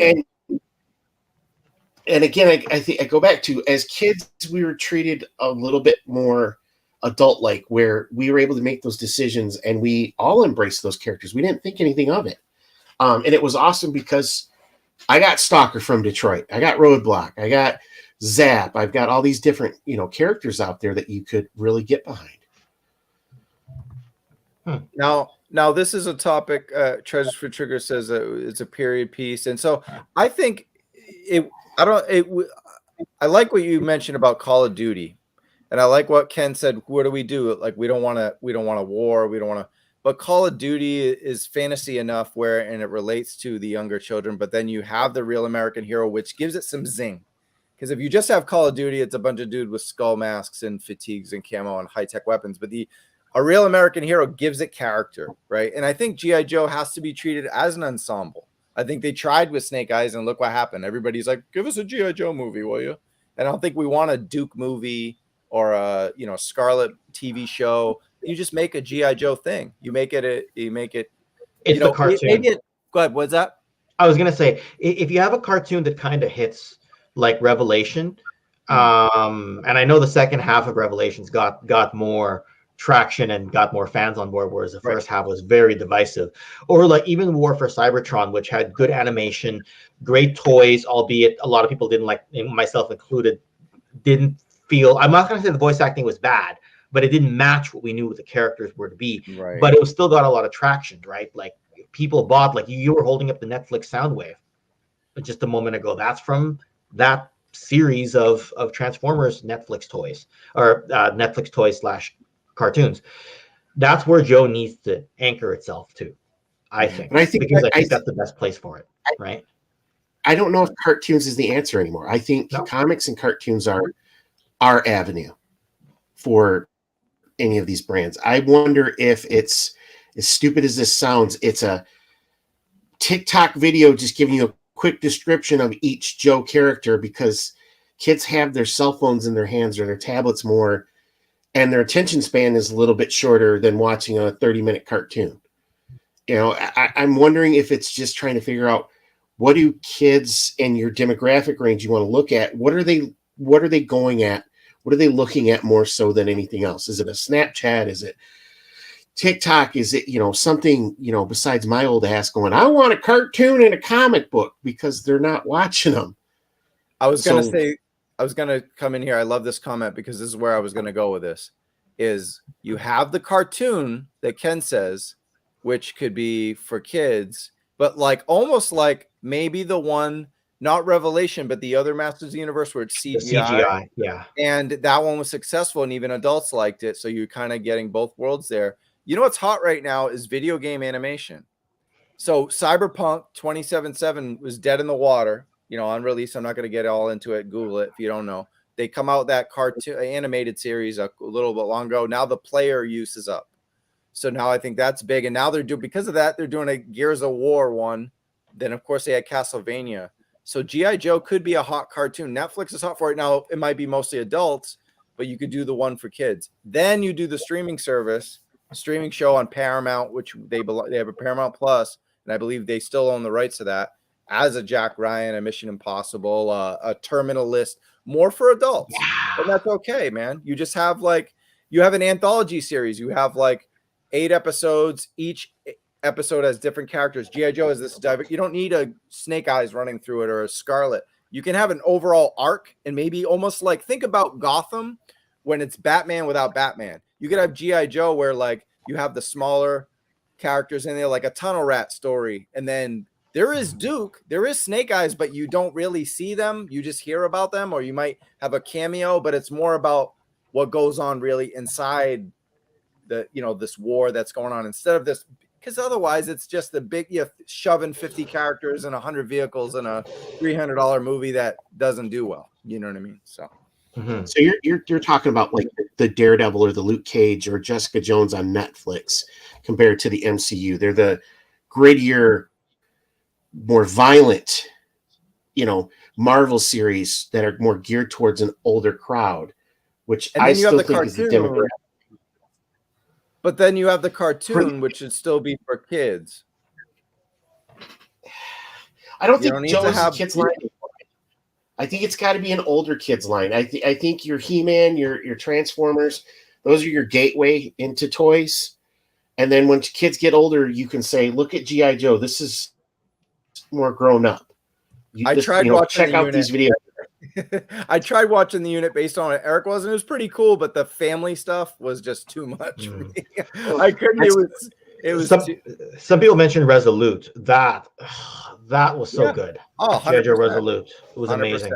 And again, I think I go back to, as kids, we were treated a little bit more adult-like, where we were able to make those decisions and we all embraced those characters. We didn't think anything of it. And it was awesome because I got Stalker from Detroit. I got Roadblock. I got Zap. I've got all these different, characters out there that you could really get behind. Now this is a topic. Treasures for Trigger says it's a period piece, and so I think I like what you mentioned about Call of Duty, and I like what Ken said. What do we do? Like we don't want a war. We don't want to. But Call of Duty is fantasy enough and it relates to the younger children. But then you have the Real American Hero, which gives it some zing. Because if you just have Call of Duty, it's a bunch of dudes with skull masks and fatigues and camo and high-tech weapons. But a Real American Hero gives it character, right? And I think G.I. Joe has to be treated as an ensemble. I think they tried with Snake Eyes, and look what happened. Everybody's like, give us a G.I. Joe movie, will you? And I don't think we want a Duke movie or a Scarlet TV show. You just make a G.I. Joe thing. You make it. It's the cartoon. Go ahead. What's that? I was gonna say, if you have a cartoon that kind of hits like Revelation, and I know the second half of Revelations got more traction and got more fans on board, whereas the first half was very divisive. Or like even War for Cybertron, which had good animation, great toys, albeit a lot of people didn't like, myself included, didn't feel. I'm not gonna say the voice acting was bad, but it didn't match what we knew the characters were to be. Right. But it was still got a lot of traction, right? Like people bought, like you were holding up the Netflix Soundwave just a moment ago. That's from that series of Transformers Netflix toys, or Netflix toys / cartoons. That's where Joe needs to anchor itself to, I think. And I think because I think that's the best place for it, right? I don't know if cartoons is the answer anymore. I think comics and cartoons are our avenue for any of these brands. I wonder if it's, as stupid as this sounds, it's a TikTok video just giving you a quick description of each Joe character, because kids have their cell phones in their hands or their tablets more, and their attention span is a little bit shorter than watching a 30-minute cartoon. I'm wondering if it's just trying to figure out, what do kids in your demographic range you want to look at? What are they going at? What are they looking at more so than anything else? Is it a Snapchat? Is it TikTok? Is it, something, besides my old ass going, I want a cartoon and a comic book, because they're not watching them. I was going to come in here. I love this comment, because this is where I was going to go with this, is you have the cartoon that Ken says, which could be for kids, but almost like maybe the one, not Revelation, but the other Masters of the Universe where it's CGI. Yeah. And that one was successful, and even adults liked it. So you're kind of getting both worlds there. You know what's hot right now is video game animation. So Cyberpunk 2077 was dead in the water, on release. I'm not going to get all into it. Google it if you don't know. They come out that cartoon animated series a little bit long ago. Now the player use is up. So now I think that's big. And now because of that, they're doing a Gears of War one. Then, of course, they had Castlevania. So G.I. Joe could be a hot cartoon. Netflix is hot for it now. It might be mostly adults, but you could do the one for kids. Then you do the streaming show on Paramount, which they have a Paramount Plus, and I believe they still own the rights to that, as a Jack Ryan, a Mission Impossible, a Terminal List, more for adults. Yeah. And that's okay, man. You just have you have an anthology series. You have 8 episodes. Each episode has different characters. G.I. Joe is this you don't need a Snake Eyes running through it or a Scarlet. You can have an overall arc, and maybe almost think about Gotham when it's Batman without Batman. You could have G.I. Joe where you have the smaller characters in there, like a Tunnel Rat story. And then there is Duke, there is Snake Eyes, but you don't really see them. You just hear about them, or you might have a cameo, but it's more about what goes on really inside the, this war that's going on, instead of this, because otherwise it's just the big, shoving 50 characters and 100 vehicles in a $300 movie that doesn't do well. You know what I mean? So. Mm-hmm. So you're talking about the Daredevil or the Luke Cage or Jessica Jones on Netflix compared to the MCU. They're the grittier, more violent, Marvel series that are more geared towards an older crowd, which I still think is the demographic. But then you have the cartoon, which should still be for kids. I don't think Joe's a kid's line. I think it's got to be an older kids line. I think your He-Man, your Transformers, those are your gateway into toys. And then when kids get older, you can say, look at G.I. Joe. This is more grown up. Tried watching check out these videos. I tried watching the unit based on it. Eric wasn't. It was pretty cool, but the family stuff was just too much for me. I couldn't. It was. Some people mentioned Resolute. That was so good. Oh, G.I. Joe Resolute. It was 100%. Amazing.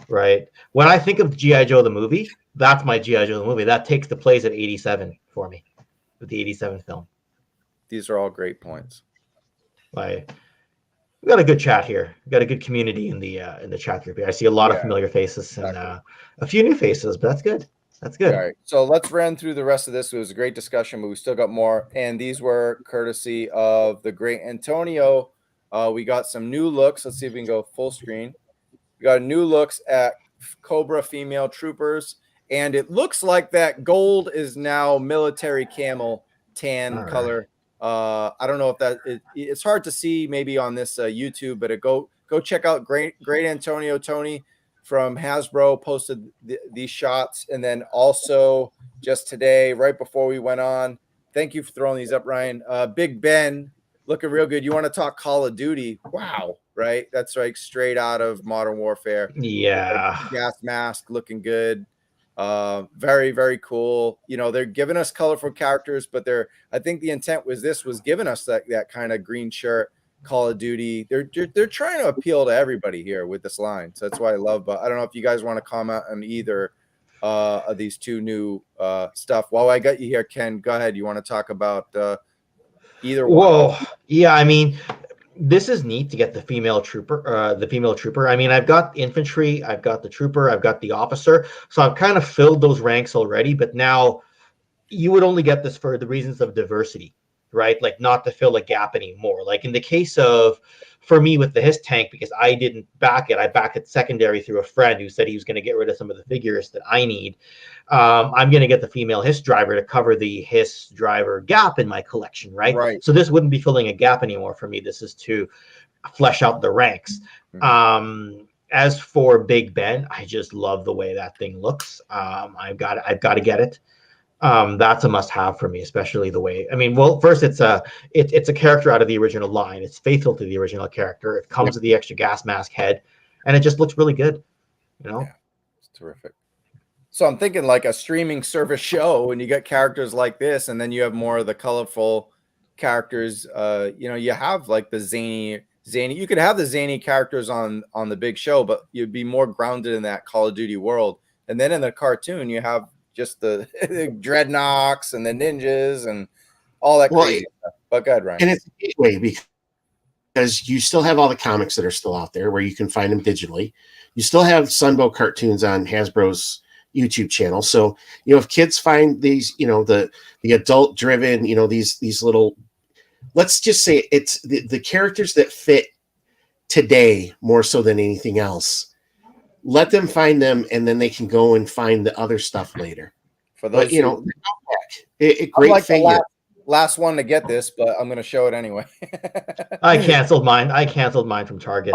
Right. When I think of G.I. Joe the movie, that's my G.I. Joe the movie. That takes the place at 87 for me, with the 87 film. These are all great points. We got a good chat here. We got a good community in the chat group here. I see a lot of familiar faces and a few new faces, but that's good. That's good. All right. So let's run through the rest of this. It was a great discussion, but we still got more. And these were courtesy of the great Antonio. We got some new looks. Let's see if we can go full screen. We got new looks at Cobra female troopers. And it looks like that gold is now military camel tan color. I don't know if it's hard to see maybe on this YouTube, but go check out great Antonio Tony from Hasbro posted these shots. And then also just today, right before we went on, thank you for throwing these up, Ryan. Big Ben looking real good. You want to talk Call of Duty? Wow. Right. That's straight out of Modern Warfare. Yeah. Gas mask looking good. Very, very cool. They're giving us colorful characters, but I think the intent was giving us that kind of green shirt, Call of Duty. They're trying to appeal to everybody here with this line. So that's why I love, but I don't know if you guys want to comment on either of these two new stuff. While I got you here, Ken, go ahead. You want to talk about either one? Whoa. Yeah. I mean, this is neat to get the female trooper. I mean, I've got infantry, I've got the trooper, I've got the officer. So I've kind of filled those ranks already, but now you would only get this for the reasons of diversity, right? Like not to fill a gap anymore. Like in the case of, for me with the Hiss tank, because I didn't back it, I backed it secondary through a friend who said he was going to get rid of some of the figures that I need. I'm going to get the female Hiss driver to cover the Hiss driver gap in my collection, right? Right. So this wouldn't be filling a gap anymore for me. This is to flesh out the ranks. As for Big Ben, I just love the way that thing looks. I've got to get it. That's a must-have for me, especially the way. I mean, well, first it's a character out of the original line. It's faithful to the original character. It comes with the extra gas mask head, and it just looks really good. You know, yeah, it's terrific. So I'm thinking like a streaming service show, and you get characters like this, and then you have more of the colorful characters. You know, you have like the zany. You could have the zany characters on the big show, but you'd be more grounded in that Call of Duty world. And then in the cartoon, you have just the dreadnoughts and the ninjas and all that crazy stuff. But go ahead, Ryan. And it's a gateway because you still have all the comics that are still out there where you can find them digitally. You still have Sunbow cartoons on Hasbro's YouTube channel. So, you know, if kids find these, you know, the adult driven, you know, these little, let's just say it's the characters that fit today more so than anything else. Let them find them, and then they can go and find the other stuff later. For those, but, you know, great like figure. Last one to get this, but I'm going to show it anyway. I canceled mine from Target.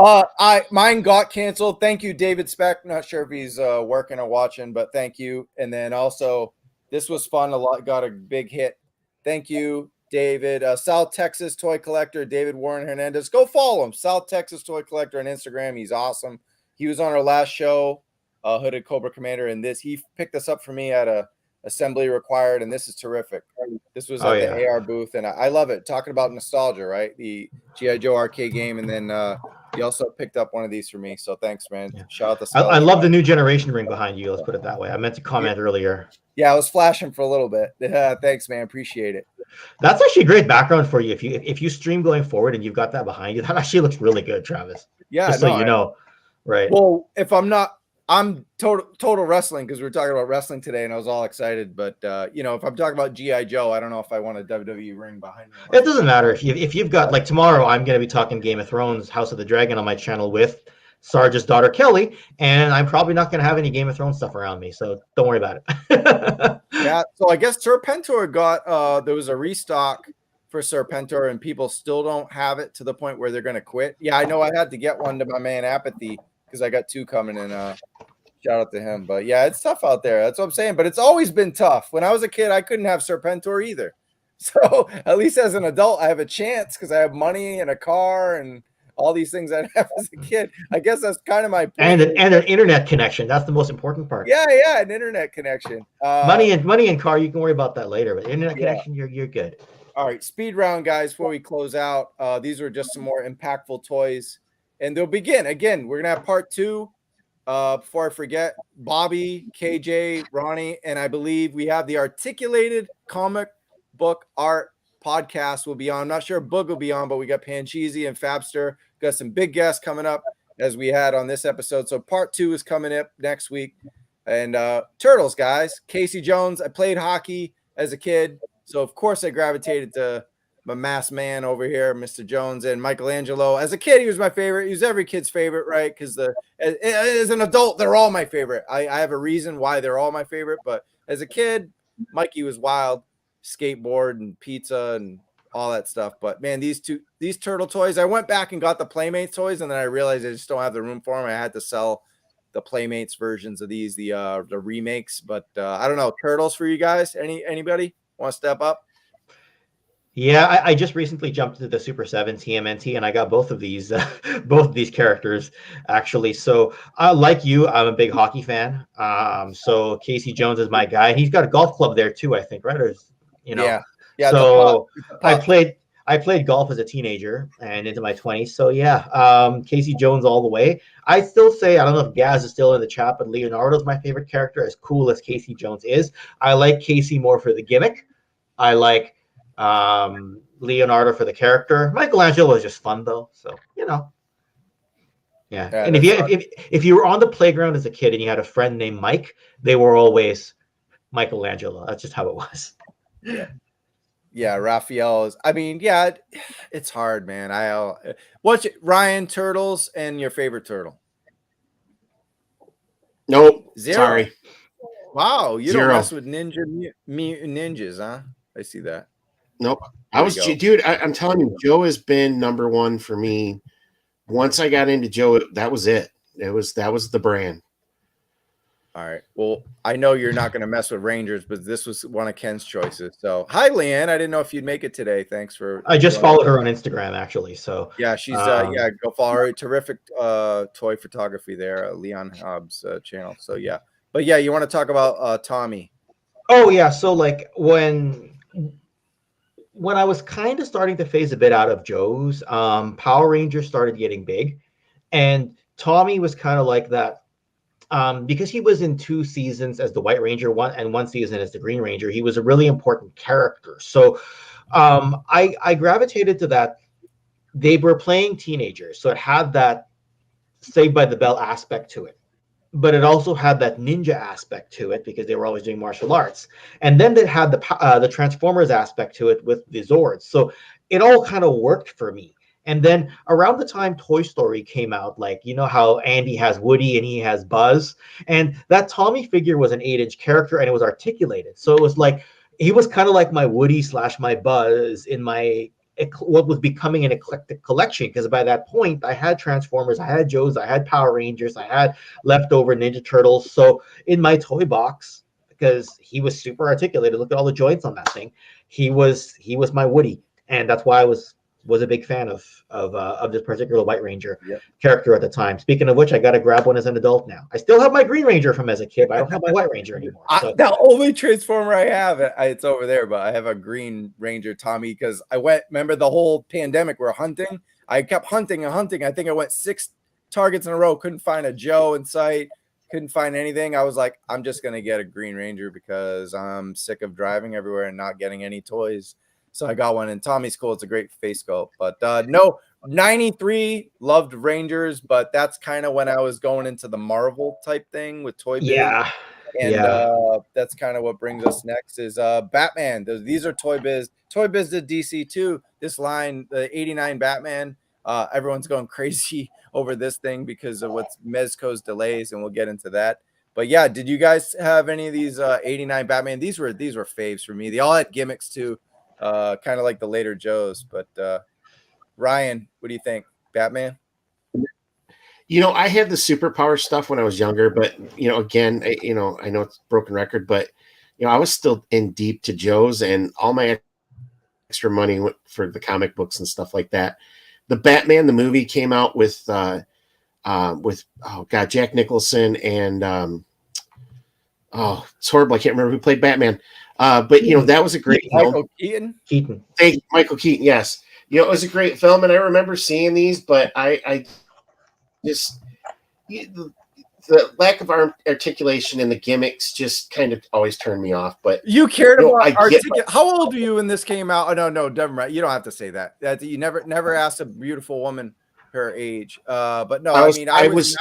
Mine got canceled. Thank you, David Speck. Not sure if he's working or watching, but thank you. And then also, this was fun. Got a big hit. Thank you, David. South Texas Toy Collector, David Warren Hernandez. Go follow him. South Texas Toy Collector on Instagram. He's awesome. He was on our last show, Hooded Cobra Commander, and he picked this up for me at a assembly required, and this is terrific. This was at the AR booth, and I love it. Talking about nostalgia, right? The G.I. Joe arcade game, and then he also picked up one of these for me. So thanks, man. Yeah. Shout out to I love the new generation ring behind you. Let's put it that way. I meant to comment earlier. Yeah, I was flashing for a little bit. Thanks, man. Appreciate it. That's actually a great background for you. If you stream going forward and you've got that behind you, that actually looks really good, Travis. Yeah, just so you know. Right. Well, if I'm total wrestling because we were talking about wrestling today, and I was all excited. But you know, if I'm talking about GI Joe, I don't know if I want a WWE ring behind me. It doesn't matter if you've got, like, tomorrow, I'm going to be talking Game of Thrones, House of the Dragon on my channel with Sarge's daughter Kelly, and I'm probably not going to have any Game of Thrones stuff around me, so don't worry about it. Yeah. So I guess Serpentor got there was a restock for Serpentor, and people still don't have it to the point where they're going to quit. Yeah, I know. I had to get one to my man Apathy because I got two coming in. Shout out to him. But yeah, it's tough out there. That's what I'm saying. But it's always been tough. When I was a kid, I couldn't have Serpentor either. So at least as an adult, I have a chance because I have money and a car and all these things I have as a kid. I guess that's kind of my point. And an internet connection. That's the most important part. Yeah, an internet connection. Money and car, you can worry about that later. But internet connection, you're good. All right, speed round, guys, before we close out. These are just some more impactful toys. And they'll begin. Again, we're going to have part 2. Before I forget, Bobby, KJ, Ronnie, and I believe we have the Articulated Comic Book Art podcast will be on. I'm not sure if Boog will be on, but we got Pancheesy and Fabster. Got some big guests coming up as we had on this episode. So part 2 is coming up next week. And Turtles, guys. Casey Jones. I played hockey as a kid. So, of course, I gravitated to my masked man over here, Mr. Jones, and Michelangelo. As a kid, he was my favorite. He was every kid's favorite, right? Because as an adult, they're all my favorite. I have a reason why they're all my favorite. But as a kid, Mikey was wild. Skateboard and pizza and all that stuff. But, man, these turtle toys, I went back and got the Playmates toys, and then I realized I just don't have the room for them. I had to sell the Playmates versions of these, the remakes. But I don't know. Turtles for you guys? Anybody want to step up? Yeah, I just recently jumped into the Super 7 TMNT, and I got both of these characters, actually. So, like you, I'm a big hockey fan. So Casey Jones is my guy. He's got a golf club there too, I think, right? Or, yeah. So I played golf as a teenager and into my 20s. So yeah, Casey Jones all the way. I still say, I don't know if Gaz is still in the chat, but Leonardo's my favorite character. As cool as Casey Jones is, I like Casey more for the gimmick. I like Leonardo for the character. Michelangelo is just fun though, so Yeah, and if you were on the playground as a kid and you had a friend named Mike, they were always Michelangelo. That's just how it was. Yeah, Raphael is. I mean, yeah, it's hard, man. What's Ryan, turtles and your favorite turtle? Nope. 0. Sorry. Wow, you 0. don't mess with ninjas, huh? I see that. Nope. Dude. I'm telling you, Joe has been number one for me. Once I got into Joe, that was it. That was the brand. All right. Well, I know you're not going to mess with Rangers, but this was one of Ken's choices. So, hi, Leanne. I didn't know if you'd make it today. Thanks for. I just followed her on Instagram, actually. So yeah, she's go follow her. Terrific toy photography there, Leon Hobbs channel. So yeah, but yeah, you want to talk about Tommy? Oh yeah. So like when I was kind of starting to phase a bit out of Joe's, Power Rangers started getting big, and Tommy was kind of like that. Because he was in 2 seasons as the White Ranger, one season as the Green Ranger, he was a really important character. So I gravitated to that. They were playing teenagers, so it had that Saved by the Bell aspect to it, but it also had that ninja aspect to it because they were always doing martial arts. And then it had the Transformers aspect to it with the Zords. So it all kind of worked for me. And then around the time Toy Story came out, like, you know how Andy has Woody and he has Buzz, and that Tommy figure was an 8-inch character and it was articulated. So it was like, he was kind of like my Woody / my Buzz in my, what was becoming an eclectic collection. Because by that point, I had Transformers, I had Joes, I had Power Rangers, I had leftover Ninja Turtles. So in my toy box, because he was super articulated, look at all the joints on that thing. He was my Woody, and that's why I was a big fan of this particular White Ranger character at the time. Speaking of which, I got to grab one as an adult now. I still have my Green Ranger from as a kid, but I don't have my White Ranger anymore. So. The only Transformer I have, it's over there, but I have a Green Ranger Tommy because remember the whole pandemic, we're hunting. I kept hunting and hunting. I think I went 6 targets in a row, couldn't find a Joe in sight, couldn't find anything. I was like, I'm just going to get a Green Ranger because I'm sick of driving everywhere and not getting any toys. So I got one, and Tommy's cool. It's a great face sculpt. But no, 93 loved Rangers, but that's kind of when I was going into the Marvel type thing with Toy Biz. Yeah. And that's kind of what brings us next is Batman. These are Toy Biz. Toy Biz did DC too. This line, the 89 Batman, everyone's going crazy over this thing because of what's Mezco's delays, and we'll get into that. But yeah, did you guys have any of these 89 Batman? These were faves for me. They all had gimmicks too. Kind of like the later Joes, but Ryan, what do you think? Batman? I had the superpower stuff when I was younger, but again, I know it's a broken record, but I was still in deep to Joe's, and all my extra money went for the comic books and stuff like that. The Batman, the movie, came out with Jack Nicholson and it's horrible. I can't remember who played Batman. But that was a great film. Michael Keaton. Thank you, Michael Keaton. Yes, it was a great film, and I remember seeing these, but I just the lack of articulation and the gimmicks just kind of always turned me off. But you cared about how old were you when this came out? Oh no, never. You don't have to say that. That you never asked a beautiful woman her age. But no, I was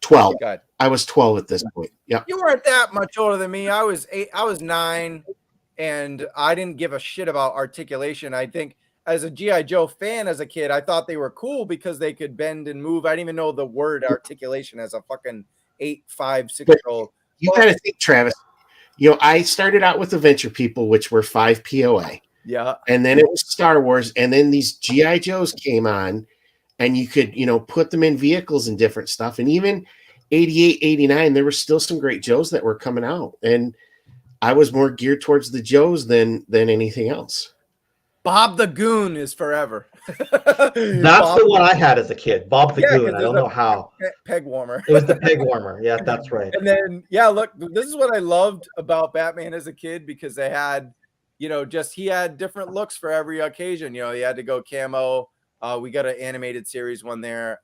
12. I was 12 at this point. Yeah. You weren't that much older than me. I was 8. I was 9, and I didn't give a shit about articulation. I think as a G.I. Joe fan as a kid, I thought they were cool because they could bend and move. I didn't even know the word articulation as a fucking 8, 5, 6-year-old. You got to think, Travis. I started out with Adventure People, which were 5 POA. Yeah. And then it was Star Wars, and then these G.I. Joes came on, and you could, put them in vehicles and different stuff. And even 88, 89, there were still some great Joes that were coming out. And I was more geared towards the Joes than anything else. Bob the Goon is forever. That's the one I had as a kid. Bob the Goon. I don't know how. Peg warmer. It was the peg warmer. Yeah, that's right. And then, look, this is what I loved about Batman as a kid, because they had, he had different looks for every occasion. He had to go camo. We got an animated series one there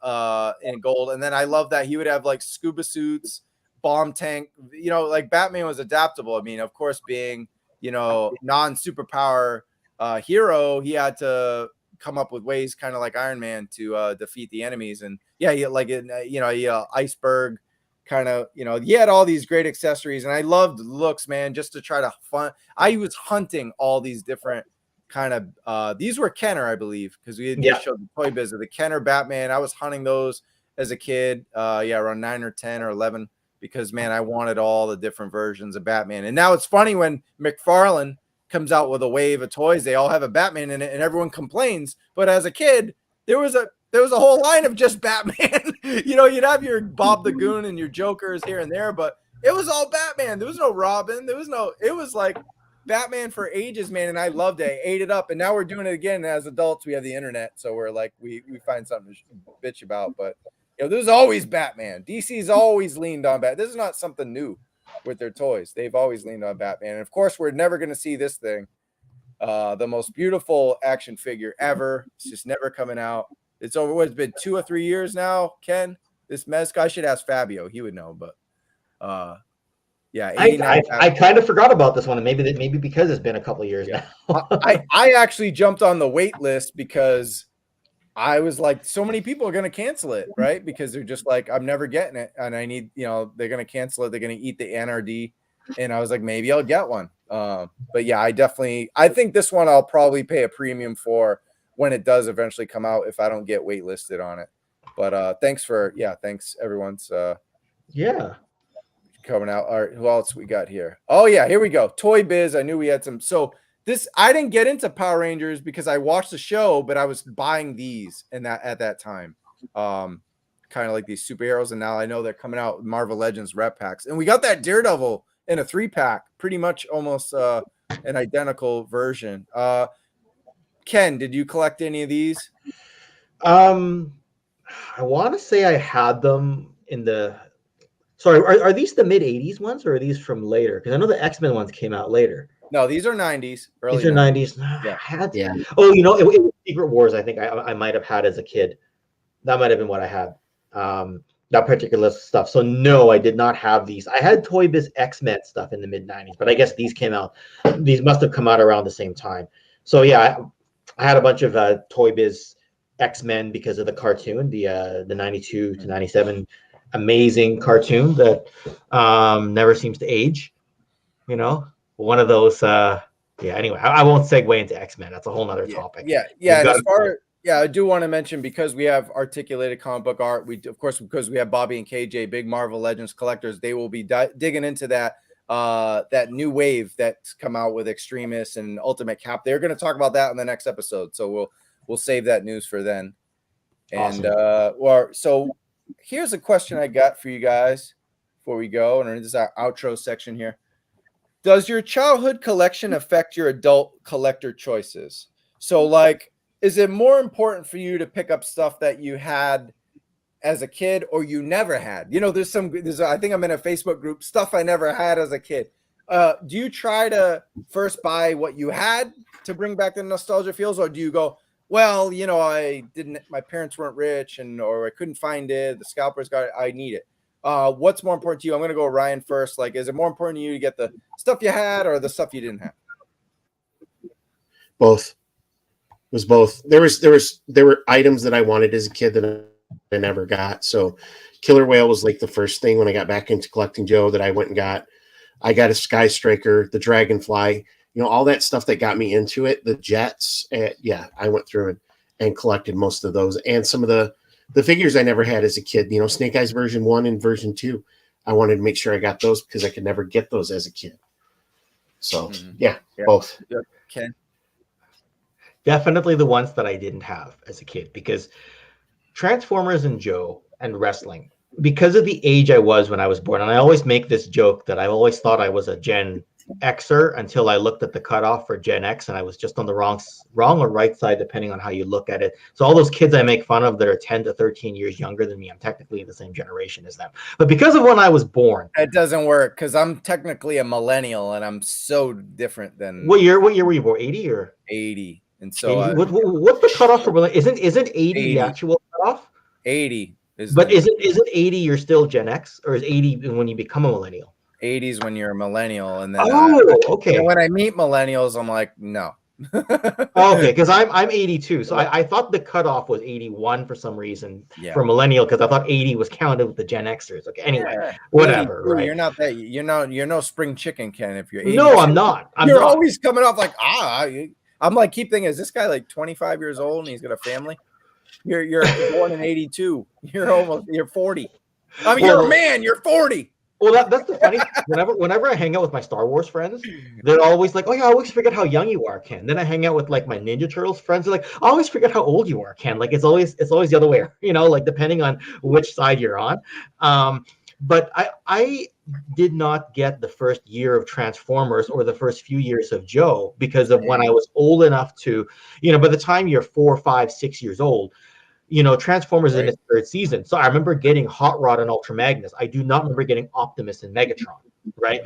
in gold. And then I love that he would have like scuba suits, bomb tank, like Batman was adaptable. I mean, of course, being, non-superpower hero, he had to come up with ways, kind of like Iron Man, to defeat the enemies. And yeah, he like it, iceberg kind of, he had all these great accessories, and I loved the looks, man. Just to try to fun, I was hunting all these different kind of these were Kenner, I believe, because we had just showed the Toy Biz of the Kenner Batman. I was hunting those as a kid, around 9 or 10 or 11, because man, I wanted all the different versions of Batman. And now it's funny when McFarlane comes out with a wave of toys, they all have a Batman in it, and everyone complains. But as a kid, there was a whole line of just Batman. You'd have your Bob the Goon and your Jokers here and there, but it was all Batman. There was no Robin. It was like Batman for ages, man. And I loved it. I ate it up. And now we're doing it again. As adults, we have the internet. So we're like, we find something to bitch about. But there's always Batman. DC's always leaned on Batman. This is not something new with their toys. They've always leaned on Batman. And of course, we're never going to see this thing. The most beautiful action figure ever. It's just never coming out. It's over. It's been 2 or 3 years now, Ken. This Mezco. I should ask Fabio. He would know, but yeah. I kind of forgot about this one, and maybe because it's been a couple of years now. I actually jumped on the wait list because I was like, so many people are going to cancel it, right? Because they're just like, I'm never getting it, and I need, they're going to cancel it. They're going to eat the NRD, and I was like, maybe I'll get one. But yeah, I think this one I'll probably pay a premium for when it does eventually come out, if I don't get waitlisted on it. But thanks everyone's coming out. All right, who else we got here? Oh yeah, here we go. Toy Biz. I knew we had some. So this, I didn't get into Power Rangers because I watched the show, but I was buying these at that time. Kind of like these superheroes, and now I know they're coming out with Marvel Legends rep packs. And we got that Daredevil in a 3-pack, pretty much almost an identical version. Ken, did you collect any of these? I want to say I had them in the. Sorry, are these the mid '80s ones, or are these from later? Because I know the X-Men ones came out later. No, these are '90s. These are '90s. Yeah. Oh, it was Secret Wars. I think I might have had as a kid. That might have been what I had. That particular stuff. So no, I did not have these. I had Toy Biz X-Men stuff in the mid '90s, but I guess these came out. These must have come out around the same time. So yeah, I had a bunch of Toy Biz X-Men because of the cartoon, the 92 to 97 amazing cartoon that never seems to age. One of those. Anyway, I won't segue into X-Men. That's a whole nother topic. I do want to mention, because we have articulated comic book art. Because we have Bobby and KJ, big Marvel Legends collectors. They will be digging into that new wave that's come out with Extremis and Ultimate Cap. They're going to talk about that in the next episode, so we'll save that news for then. And awesome. So here's a question I got for you guys before we go, and this is our outro section here. Does your childhood collection affect your adult collector choices? So, like, is it more important for you to pick up stuff that you had as a kid or you never had? There's I think I'm in a Facebook group, stuff I never had as a kid. Do you try to first buy what you had to bring back the nostalgia feels, or do you go, well, my parents weren't rich, or I couldn't find it, the scalpers got it, I need it. What's more important to you? I'm going to go Ryan first. Like, is it more important to you to get the stuff you had or the stuff you didn't have? Both. It was both. There were items that I wanted as a kid that I never got. So Killer Whale was like the first thing when I got back into collecting Joe that I went and got. I got a Sky Striker, the Dragonfly, all that stuff that got me into it, the jets. I went through and collected most of those. And some of the figures I never had as a kid, Snake Eyes version 1 and version 2. I wanted to make sure I got those because I could never get those as a kid. So both. Okay. Definitely the ones that I didn't have as a kid, because Transformers and Joe and wrestling, because of the age I was when I was born, and I always make this joke that I always thought I was a Gen Xer until I looked at the cutoff for Gen X, and I was just on the wrong or right side, depending on how you look at it. So all those kids I make fun of that are 10 to 13 years younger than me, I'm technically the same generation as them. But because of when I was born, it doesn't work, because I'm technically a millennial, and I'm so different than. What year were you born? 80 or 80? And so what's the cutoff for? Isn't 80 the actual cutoff? 80 is. But isn't 80 you're still Gen X, or is 80 when you become a millennial? 80s when you're a millennial, and then okay. when I meet millennials, I'm like, no, Oh, okay, because I'm 82, so I thought the cutoff was 81 for some reason for millennial, because I thought 80 was counted with the Gen Xers. Okay, anyway, whatever. 82, Right? You're no spring chicken, Ken. If you're 82, no, I'm not. You're always coming off like I'm like keep thinking, is this guy like 25 years old and he's got a family? You're born in 82. You're 40. I mean, you're a man. You're 40. Well, that's the funny. Whenever I hang out with my Star Wars friends, they're always like, "Oh yeah, I always forget how young you are, Ken." Then I hang out with like my Ninja Turtles friends, they're like, "I always forget how old you are, Ken." Like it's always the other way, like depending on which side you're on. But I did not get the first year of Transformers or the first few years of Joe because of when I was old enough to, by the time you're 4, 5, 6 years old, Transformers is in its third season. So I remember getting Hot Rod and Ultra Magnus. I do not remember getting Optimus and Megatron, right?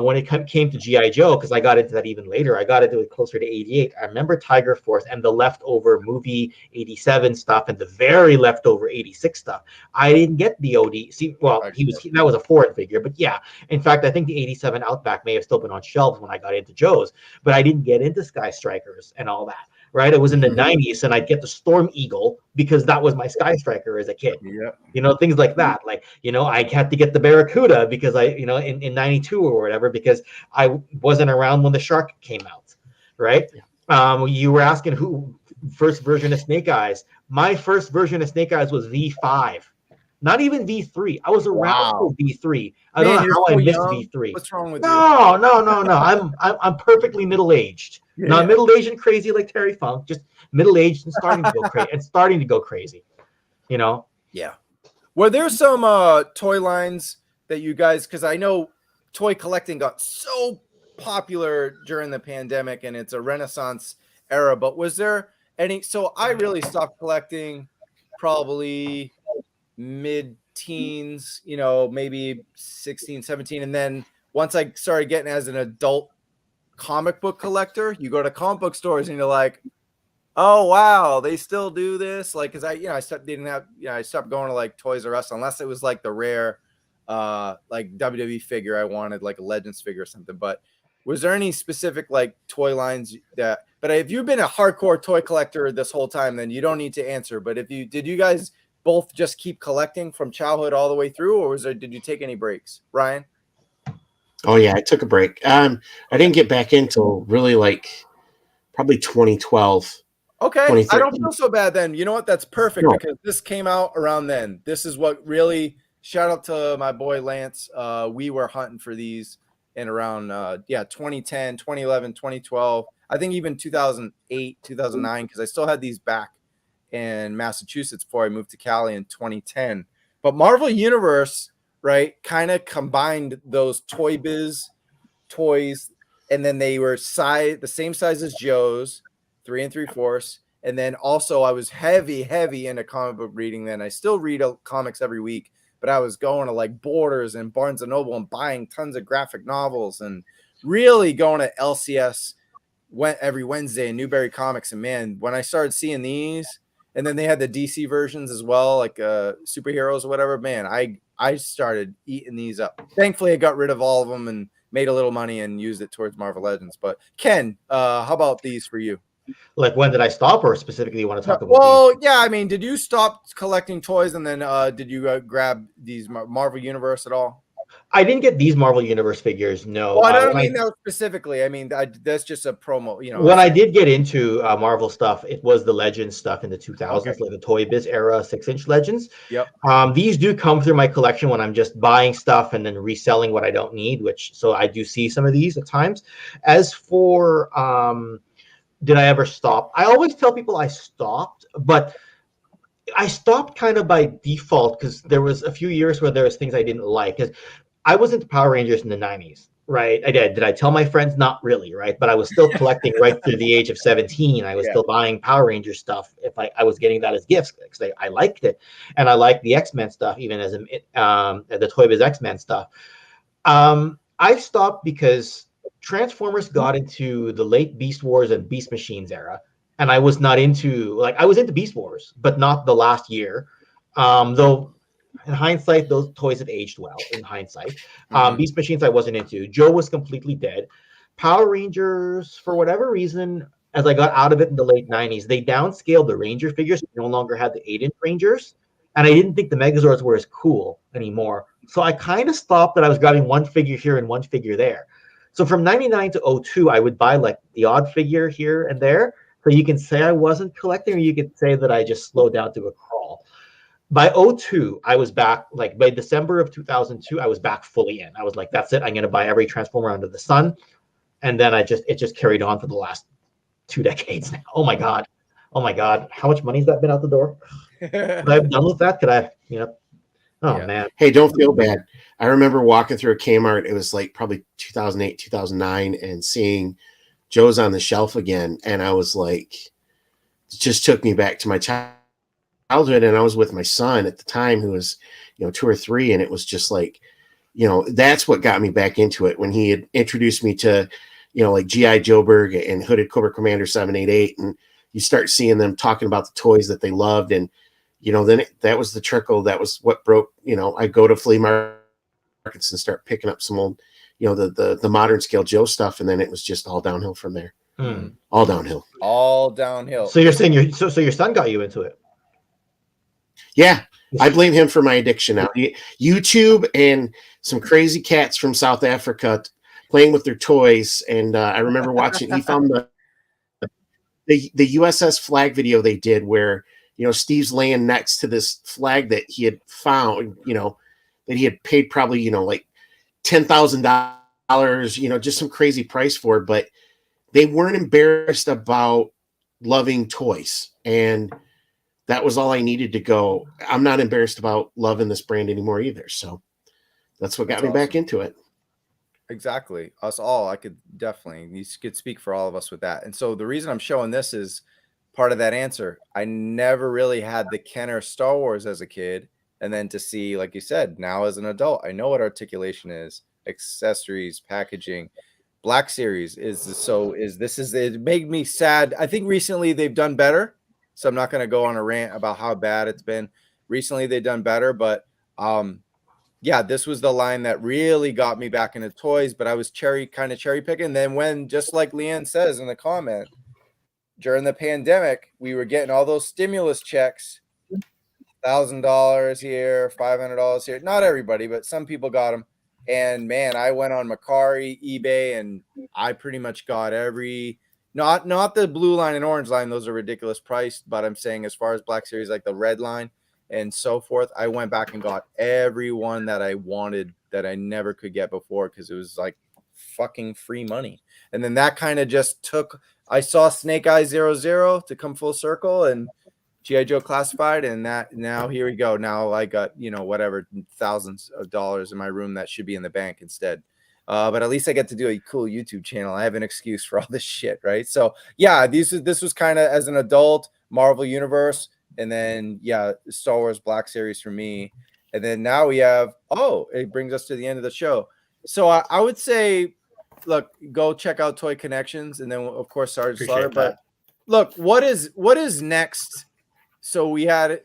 When it came to G.I. Joe, because I got into that even later, I got into it closer to 88. I remember Tiger Force and the leftover movie 87 stuff and the very leftover 86 stuff. I didn't get the OD. See, well, that was a foreign figure, but yeah. In fact, I think the 87 Outback may have still been on shelves when I got into Joe's, but I didn't get into Sky Strikers and all that. Right, it was in the 90s, and I'd get the Storm Eagle because that was my Sky Striker as a kid. Yeah, things like that. Like, I had to get the Barracuda because in 92 or whatever, because I wasn't around when the Shark came out. Right? You were asking who first version of Snake Eyes. My first version of Snake Eyes was V5. Not even V3. I was around for V3. I don't know how I missed V3. What's wrong with you? No. I'm perfectly middle aged. Not middle aged and crazy like Terry Funk. Just middle aged and starting to go crazy. Yeah. Were there some toy lines that you guys? Because I know toy collecting got so popular during the pandemic, and it's a Renaissance era. But was there any? So I really stopped collecting probably mid-teens, maybe 16, 17. And then once I started getting as an adult comic book collector, you go to comic book stores and you're like, oh, wow, they still do this. Like, cause I stopped going to like Toys R Us unless it was like the rare, like WWE figure I wanted, like a Legends figure or something. But was there any specific like toy lines but if you've been a hardcore toy collector this whole time, then you don't need to answer. But did you guys both just keep collecting from childhood all the way through, or did you take any breaks, Ryan? Oh yeah, I took a break. I didn't get back into really like probably 2012. Okay, I don't feel so bad then. You know what? That's perfect because this came out around then. This is what really shout out to my boy Lance. We were hunting for these in around 2010, 2011, 2012. I think even 2008, 2009 because I still had these back in Massachusetts before I moved to Cali in 2010. But Marvel Universe, right, kind of combined those Toy Biz toys, and then they were the same size as Joe's, 3 3/4. And then also I was heavy into comic book reading then. I still read comics every week, but I was going to like Borders and Barnes & Noble and buying tons of graphic novels and really going to LCS every Wednesday in Newberry Comics. And man, when I started seeing these, and then they had the DC versions as well, like superheroes or whatever. Man, I started eating these up. Thankfully, I got rid of all of them and made a little money and used it towards Marvel Legends. But Ken, how about these for you? Like when did I stop, or specifically you want to talk about? Well, yeah, I mean, did you stop collecting toys and then did you grab these Marvel Universe at all? I didn't get these Marvel Universe figures. No, well, I don't mean that specifically. I mean that's just a promo. When I did get into Marvel stuff, it was the Legends stuff in the 2000s, like the Toy Biz era 6-inch Legends. Yep. These do come through my collection when I'm just buying stuff and then reselling what I don't need. So I do see some of these at times. As for did I ever stop? I always tell people I stopped, but I stopped kind of by default because there was a few years where there was things I didn't like. Because I was into Power Rangers in the 90s, right? I did. Did I tell my friends? Not really, right? But I was still collecting right through the age of 17. I was still buying Power Ranger stuff if I was getting that as gifts because I liked it. And I liked the X-Men stuff, even as the Toy Biz X-Men stuff. I stopped because Transformers got into the late Beast Wars and Beast Machines era. And I was not into, I was into Beast Wars, but not the last year. Though in hindsight, those toys have aged well in hindsight. Beast Machines I wasn't into. Joe was completely dead. Power Rangers, for whatever reason, as I got out of it in the late 90s, they downscaled the Ranger figures. We no longer had the 8-inch Rangers. And I didn't think the Megazords were as cool anymore. So I kind of stopped that I was grabbing one figure here and one figure there. So from 99 to 02, I would buy like the odd figure here and there. So you can say I wasn't collecting, or you could say that I just slowed down to a crawl. By 02, I was back, like by December of 2002, I was back fully in. I was like, that's it. I'm going to buy every Transformer under the sun. And then it just carried on for the last 2 decades now. Oh my God. How much money has that been out the door? Could I have done with that? Could I, man. Hey, don't feel bad. I remember walking through a Kmart. It was like probably 2008, 2009, and seeing Joe's on the shelf again. And I was like, it just took me back to my childhood. And I was with my son at the time, who was, 2 or 3. And it was just like, that's what got me back into it, when he had introduced me to, like G.I. Joeberg and Hooded Cobra Commander 788. And you start seeing them talking about the toys that they loved. And, then that was the trickle. That was what broke, I go to flea markets and start picking up some old, the modern scale Joe stuff. And then it was just all downhill from there. All downhill. All downhill. So you're saying your son got you into it? Yeah. I blame him for my addiction now. YouTube and some crazy cats from South Africa playing with their toys. And I remember watching, he found the USS flag video they did where, Steve's laying next to this flag that he had found, that he had paid probably, like $10,000, just some crazy price for, but they weren't embarrassed about loving toys. And that was all I needed to go, I'm not embarrassed about loving this brand anymore either. So that's what got me back into it. Exactly. Us all. I could definitely, you could speak for all of us with that. And so the reason I'm showing this is part of that answer. I never really had the Kenner Star Wars as a kid. And then to see, like you said, now as an adult, I know what articulation is, accessories, packaging. Black Series it made me sad. I think recently they've done better. So I'm not going to go on a rant about how bad it's been. Recently they've done better, but yeah, this was the line that really got me back into toys, but I was cherry picking. Then when, just like Leanne says in the comment, during the pandemic, we were getting all those stimulus checks, $1,000 here, $500 here. Not everybody, but some people got them. And man, I went on Mercari, eBay, and I pretty much got every, not the blue line and orange line. Those are ridiculous priced, but I'm saying as far as Black Series, like the red line and so forth, I went back and got every one that I wanted that I never could get before, because it was like fucking free money. And then that kind of just took, I saw Snake Eye 00 to come full circle, and G.I. Joe Classified, and that, now here we go. Now I got, whatever, thousands of dollars in my room that should be in the bank instead. But at least I get to do a cool YouTube channel. I have an excuse for all this shit, right? So yeah, this was kind of as an adult, Marvel Universe, and then yeah, Star Wars Black Series for me. And then now we have, it brings us to the end of the show. So I would say, look, go check out Toy Kennections, and then of course Sergeant Slaughter. But look, what is next? So we had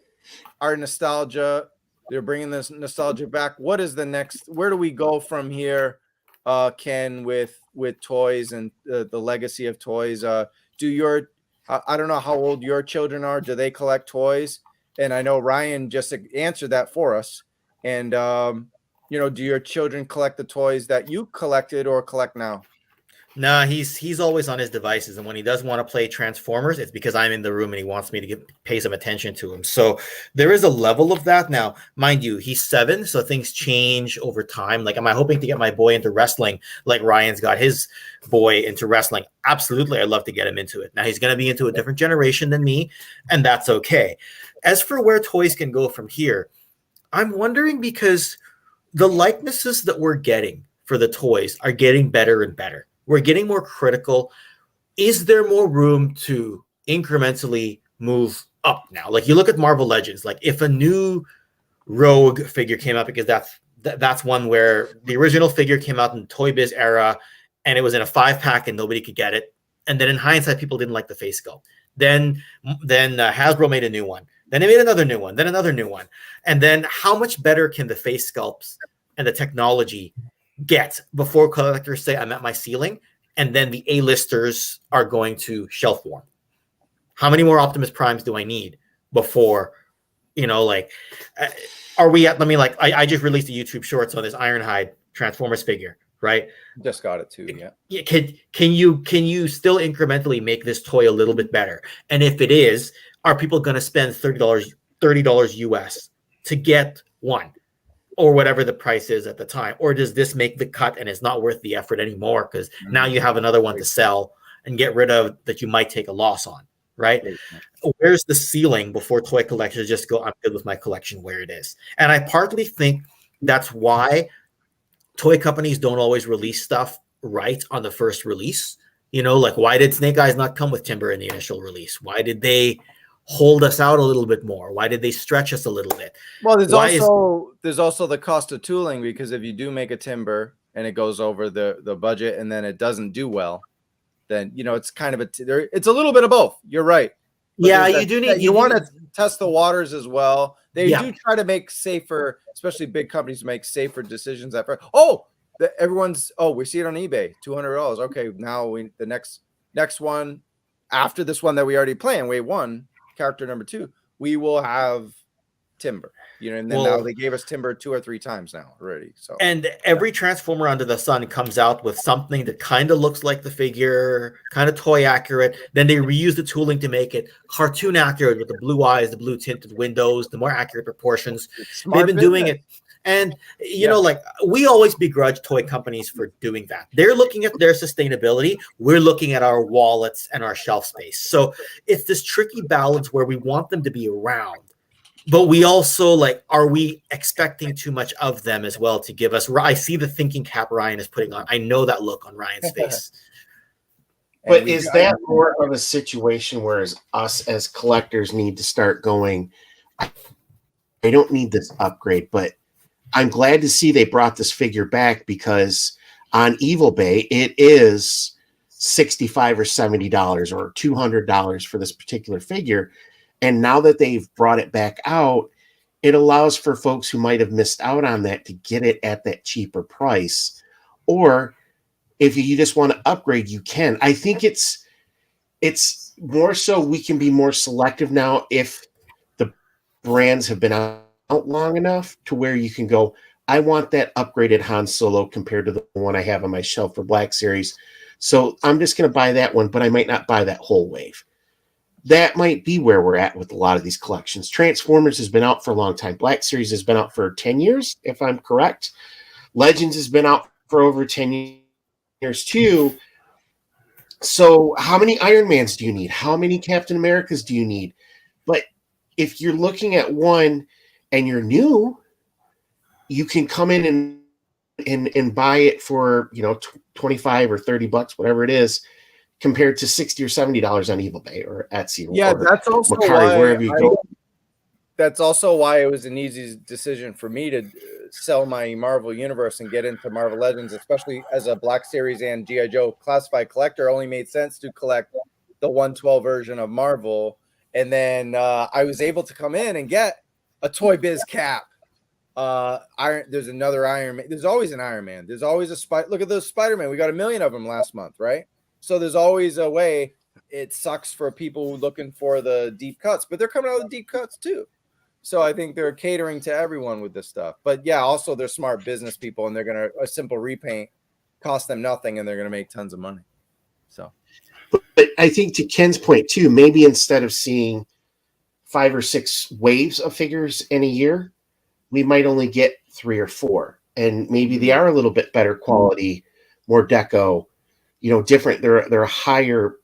our nostalgia. They're bringing this nostalgia back. What is the next? Where do we go from here, Ken, with toys and the legacy of toys? I don't know how old your children are. Do they collect toys? And I know Ryan just answered that for us. And do your children collect the toys that you collected or collect now? Nah, he's always on his devices, and when he does want to play Transformers, it's because I'm in the room and he wants me to pay some attention to him. So there is a level of that. Now, mind you, he's 7, so things change over time. Like, am I hoping to get my boy into wrestling like Ryan's got his boy into wrestling? Absolutely, I'd love to get him into it. Now, he's going to be into a different generation than me, and that's okay. As for where toys can go from here, I'm wondering, because the likenesses that we're getting for the toys are getting better and better. We're getting more critical. Is there more room to incrementally move up now? Like, you look at Marvel Legends, like if a new Rogue figure came out, because that's one where the original figure came out in the Toy Biz era, and it was in a 5-pack and nobody could get it. And then in hindsight, people didn't like the face sculpt. Then Hasbro made a new one. Then they made another new one, then another new one. And then how much better can the face sculpts and the technology get before collectors say I'm at my ceiling? and then the A-listers are going to shelf warm. How many more Optimus Primes do I need before, are we at, I just released a YouTube shorts on this Ironhide Transformers figure, right? Just got it too, yeah. Can you still incrementally make this toy a little bit better? And if it is, are people going to spend $30 US to get one, or whatever the price is at the time? Or does this make the cut and it's not worth the effort anymore because now you have another one to sell and get rid of that you might take a loss on, right? Where's the ceiling before toy collectors just go, I'm good with my collection where it is? And I partly think that's why toy companies don't always release stuff right on the first release. Why did Snake Eyes not come with Timber in the initial release? Why did they hold us out a little bit more? Why did they stretch us a little bit? Well, there's also the cost of tooling, because if you do make a Timber and it goes over the budget and then it doesn't do well, then it's kind of it's a little bit of both. You're right. But you want to test the waters as well. They do try to make safer, especially big companies, make safer decisions at first. We see it on eBay, $200. Okay, now the next one after this one that we already play in Wave 1, character number 2, we will have Timber. And then now they gave us Timber 2 or 3 times now already. So, and every Transformer under the sun comes out with something that kind of looks like the figure, kind of toy accurate. Then they reuse the tooling to make it cartoon accurate with the blue eyes, the blue tinted windows, the more accurate proportions. They've been doing it. And, we always begrudge toy companies for doing that. They're looking at their sustainability. We're looking at our wallets and our shelf space. So it's this tricky balance where we want them to be around, but we also are we expecting too much of them as well to give us? I see the thinking cap Ryan is putting on. I know that look on Ryan's face. But is that more of a situation where us as collectors need to start going, I don't need this upgrade, but I'm glad to see they brought this figure back, because on Evil Bay, it is $65 or $70 or $200 for this particular figure. And now that they've brought it back out, it allows for folks who might have missed out on that to get it at that cheaper price. Or if you just want to upgrade, you can. I think it's more so we can be more selective now if the brands have been out long enough to where you can go, I want that upgraded Han Solo compared to the one I have on my shelf for Black Series. So I'm just going to buy that one, but I might not buy that whole wave. That might be where we're at with a lot of these collections. Transformers has been out for a long time. Black Series has been out for 10 years, if I'm correct. Legends has been out for over 10 years too. So how many Iron Mans do you need? How many Captain Americas do you need? But if you're looking at one and you're new, you can come in and buy it for 25 or $30, whatever it is, compared to $60 or $70 on Evil Bay or Etsy. Yeah, or that's also Mercari, wherever you go. That's also why it was an easy decision for me to sell my Marvel Universe and get into Marvel Legends, especially as a Black Series and G.I. Joe classified collector. It only made sense to collect the 112 version of Marvel. And then I was able to come in and get a Toy Biz cap. There's another Iron Man. There's always an Iron Man. There's always a Spider. Look at those Spider-Man. We got 1 million of them last month, right? So there's always a way. It sucks for people looking for the deep cuts, but they're coming out with deep cuts too. So I think they're catering to everyone with this stuff. But yeah, also they're smart business people, and a simple repaint cost them nothing, and they're gonna make tons of money. So, but I think to Ken's point too, maybe instead of seeing 5 or 6 waves of figures in a year, we might only get 3 or 4, and maybe they are a little bit better quality, more deco, different. They're higher.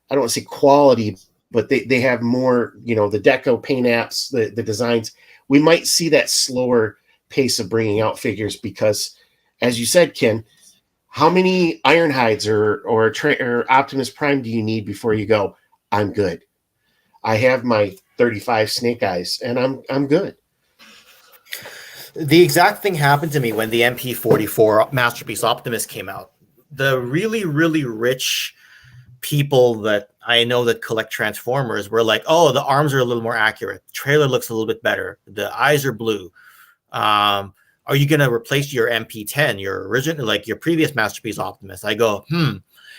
I don't want to say quality, but they have more, the deco paint apps, the designs. We might see that slower pace of bringing out figures because, as you said, Ken, how many Ironhides or Optimus Prime do you need before you go, I'm good? I have my 35 Snake Eyes, and I'm good. The exact thing happened to me when the MP44 Masterpiece Optimus came out. The really, really rich people that I know that collect Transformers were like, oh, the arms are a little more accurate. The trailer looks a little bit better. The eyes are blue. are you going to replace your MP10, your original, like your previous Masterpiece Optimus? I go,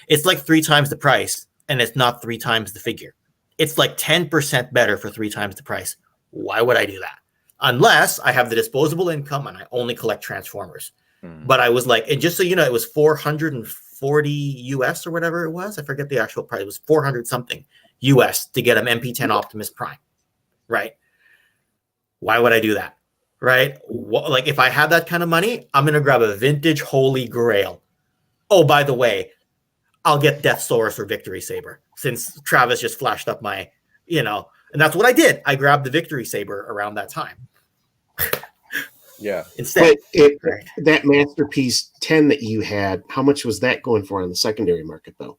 it's like 3 times the price, and it's not 3 times the figure. It's like 10% better for 3 times the price. Why would I do that? Unless I have the disposable income and I only collect Transformers. But I was like, and just so you know, it was 440 US or whatever it was. I forget the actual price. It was 400 something US to get an MP10 Optimus Prime, right? Why would I do that, right? Like if I had that kind of money, I'm gonna grab a vintage Holy Grail. Oh, by the way, I'll get Deathsaurus or Victory Saber since Travis just flashed up my, and that's what I did. I grabbed the Victory Saber around that time. Yeah. Instead, that Masterpiece 10 that you had, how much was that going for on the secondary market though?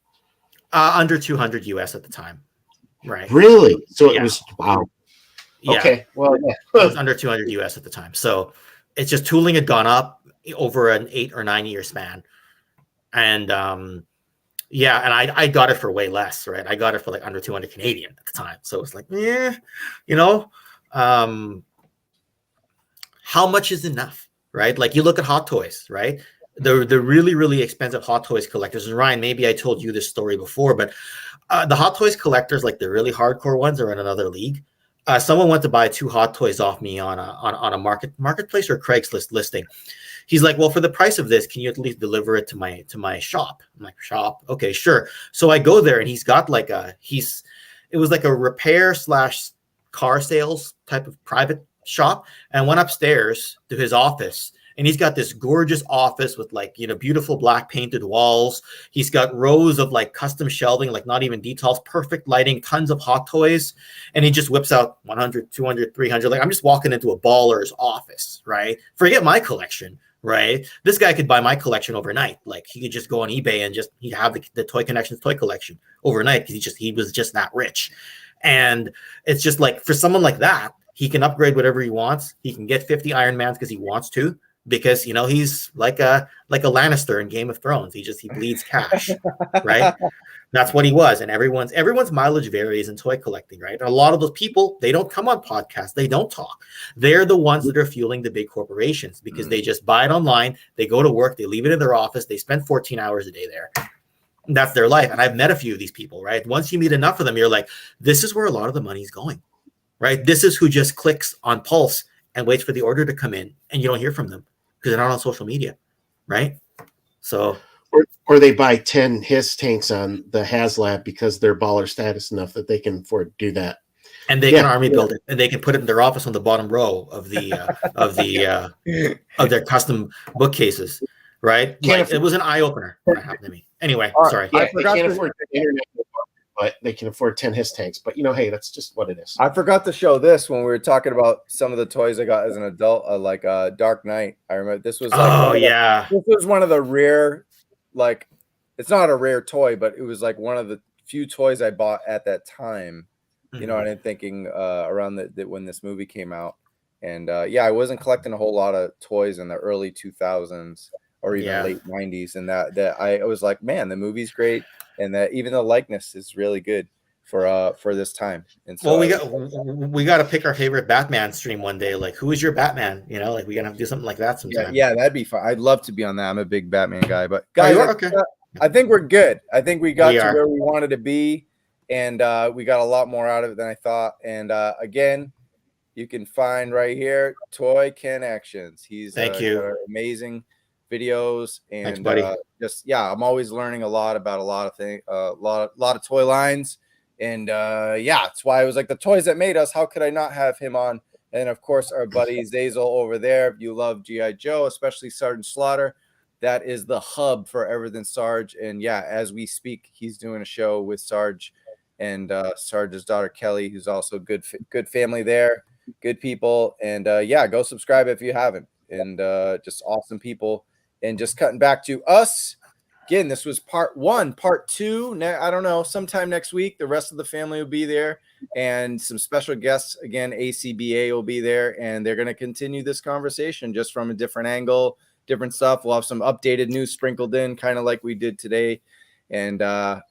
Under 200 US at the time. Right. Really? So it was, wow. Yeah. Okay. Well, it was under 200 US at the time. So it's just tooling had gone up over an 8 or 9 year span. And and I got it for way less, right? I got it for like under 200 Canadian at the time. So it's like, how much is enough, right? Like you look at Hot Toys, right? The really, really expensive Hot Toys collectors. And Ryan, maybe I told you this story before, but the Hot Toys collectors, like the really hardcore ones, are in another league. Someone went to buy 2 Hot Toys off me on a marketplace or Craigslist listing. He's like, well, for the price of this, can you at least deliver it to my shop? I'm like, shop? Okay, sure. So I go there and he's got like it was like a repair / car sales type of private shop, and went upstairs to his office. And he's got this gorgeous office with like, beautiful black painted walls. He's got rows of like custom shelving, like not even details, perfect lighting, tons of Hot Toys. And he just whips out 100, 200, 300. Like I'm just walking into a baller's office, right? Forget my collection, right? This guy could buy my collection overnight. Like he could just go on eBay and he'd have the Toy Kennections toy collection overnight because he was just that rich. And it's just like, for someone like that, he can upgrade whatever he wants. He can get 50 Iron Mans because he wants to. Because he's like a Lannister in Game of Thrones. He bleeds cash, right? That's what he was. And everyone's mileage varies in toy collecting, right? And a lot of those people, they don't come on podcasts, they don't talk. They're the ones that are fueling the big corporations because they just buy it online, they go to work, they leave it in their office, they spend 14 hours a day there. And that's their life. And I've met a few of these people, right? Once you meet enough of them, you're like, this is where a lot of the money's going, right? This is who just clicks on Pulse and waits for the order to come in, and you don't hear from them because they're not on social media, right? So, or they buy 10 HISS tanks on the HasLab because they're baller status enough that they can afford to do that, and they can army build it, and they can put it in their office on the bottom row of the of their custom bookcases, right? Like, it was an eye opener when it happened to me. Anyway, sorry. Yeah, they can't afford the internet, but they can afford 10 HISS tanks. But hey, that's just what it is. I forgot to show this when we were talking about some of the toys I got as an adult, like Dark Knight. I remember this was this was one of the rare, like, it's not a rare toy, but it was like one of the few toys I bought at that time. And I'm thinking around when this movie came out. And I wasn't collecting a whole lot of toys in the early 2000s or even late 90s, and that I was like, man, the movie's great. And that even the likeness is really good for this time. And so we got to pick our favorite Batman stream one day. Like, who is your Batman? Like, we gotta have to do something like that sometime. Yeah, that'd be fun. I'd love to be on that. I'm a big Batman guy, but guys, okay. I think we're good. I think we got to where we wanted to be, and we got a lot more out of it than I thought. And again, you can find right here Toy Kennections. He's thank you. Amazing videos, and thanks, I'm always learning a lot about a lot of things, a lot of toy lines, and that's why I was like, the toys that made us, how could I not have him on? And of course our buddy Xazyl over there. If you love G.I. Joe, especially Sergeant Slaughter, that is the hub for everything Sarge. And as we speak, he's doing a show with Sarge and Sarge's daughter Kelly, who's also good family there, good people. And go subscribe if you haven't. And just awesome people. And just cutting back to us again, this was part 1. Part 2, I don't know, sometime next week. The rest of the family will be there, and some special guests. Again, ACBA will be there, and they're going to continue this conversation just from a different angle, different stuff. We'll have some updated news sprinkled in, kind of like we did today. And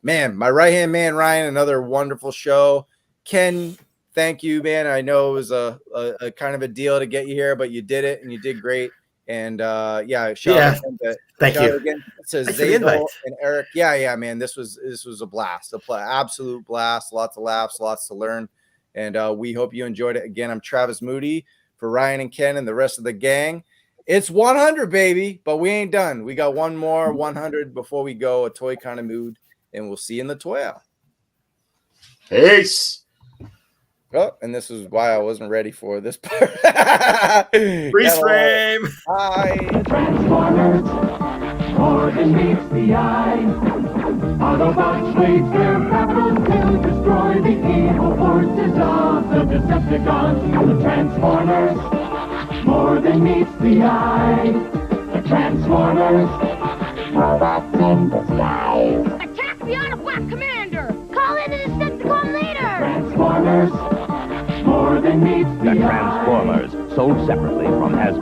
man, my right hand man Ryan, another wonderful show. Ken, thank you, man. I know it was a kind of a deal to get you here, but you did it, and you did great. And shout out again Thank you. again to Thanks for the invite. Xazyl and Erick. Yeah, man, this was a blast, absolute blast. Lots of laughs, lots to learn, and we hope you enjoyed it. Again, I'm Travis Moody for Ryan and Ken and the rest of the gang. It's 100, baby, but we ain't done. We got one more 100 before we go. A toy kind of mood, and we'll see you in the toy aisle. Peace. Oh, and this is why I wasn't ready for this part. Freeze frame. Hi. Transformers, more than meets the eye. Autobots wage their battle to destroy the evil forces of the Decepticons. The Transformers, more than meets the eye. The Transformers, robots in disguise. Attack the Autobot commander! Call in the Decepticon leader! Transformers, more than meets the eye. The Transformers, sold separately from Hasbro.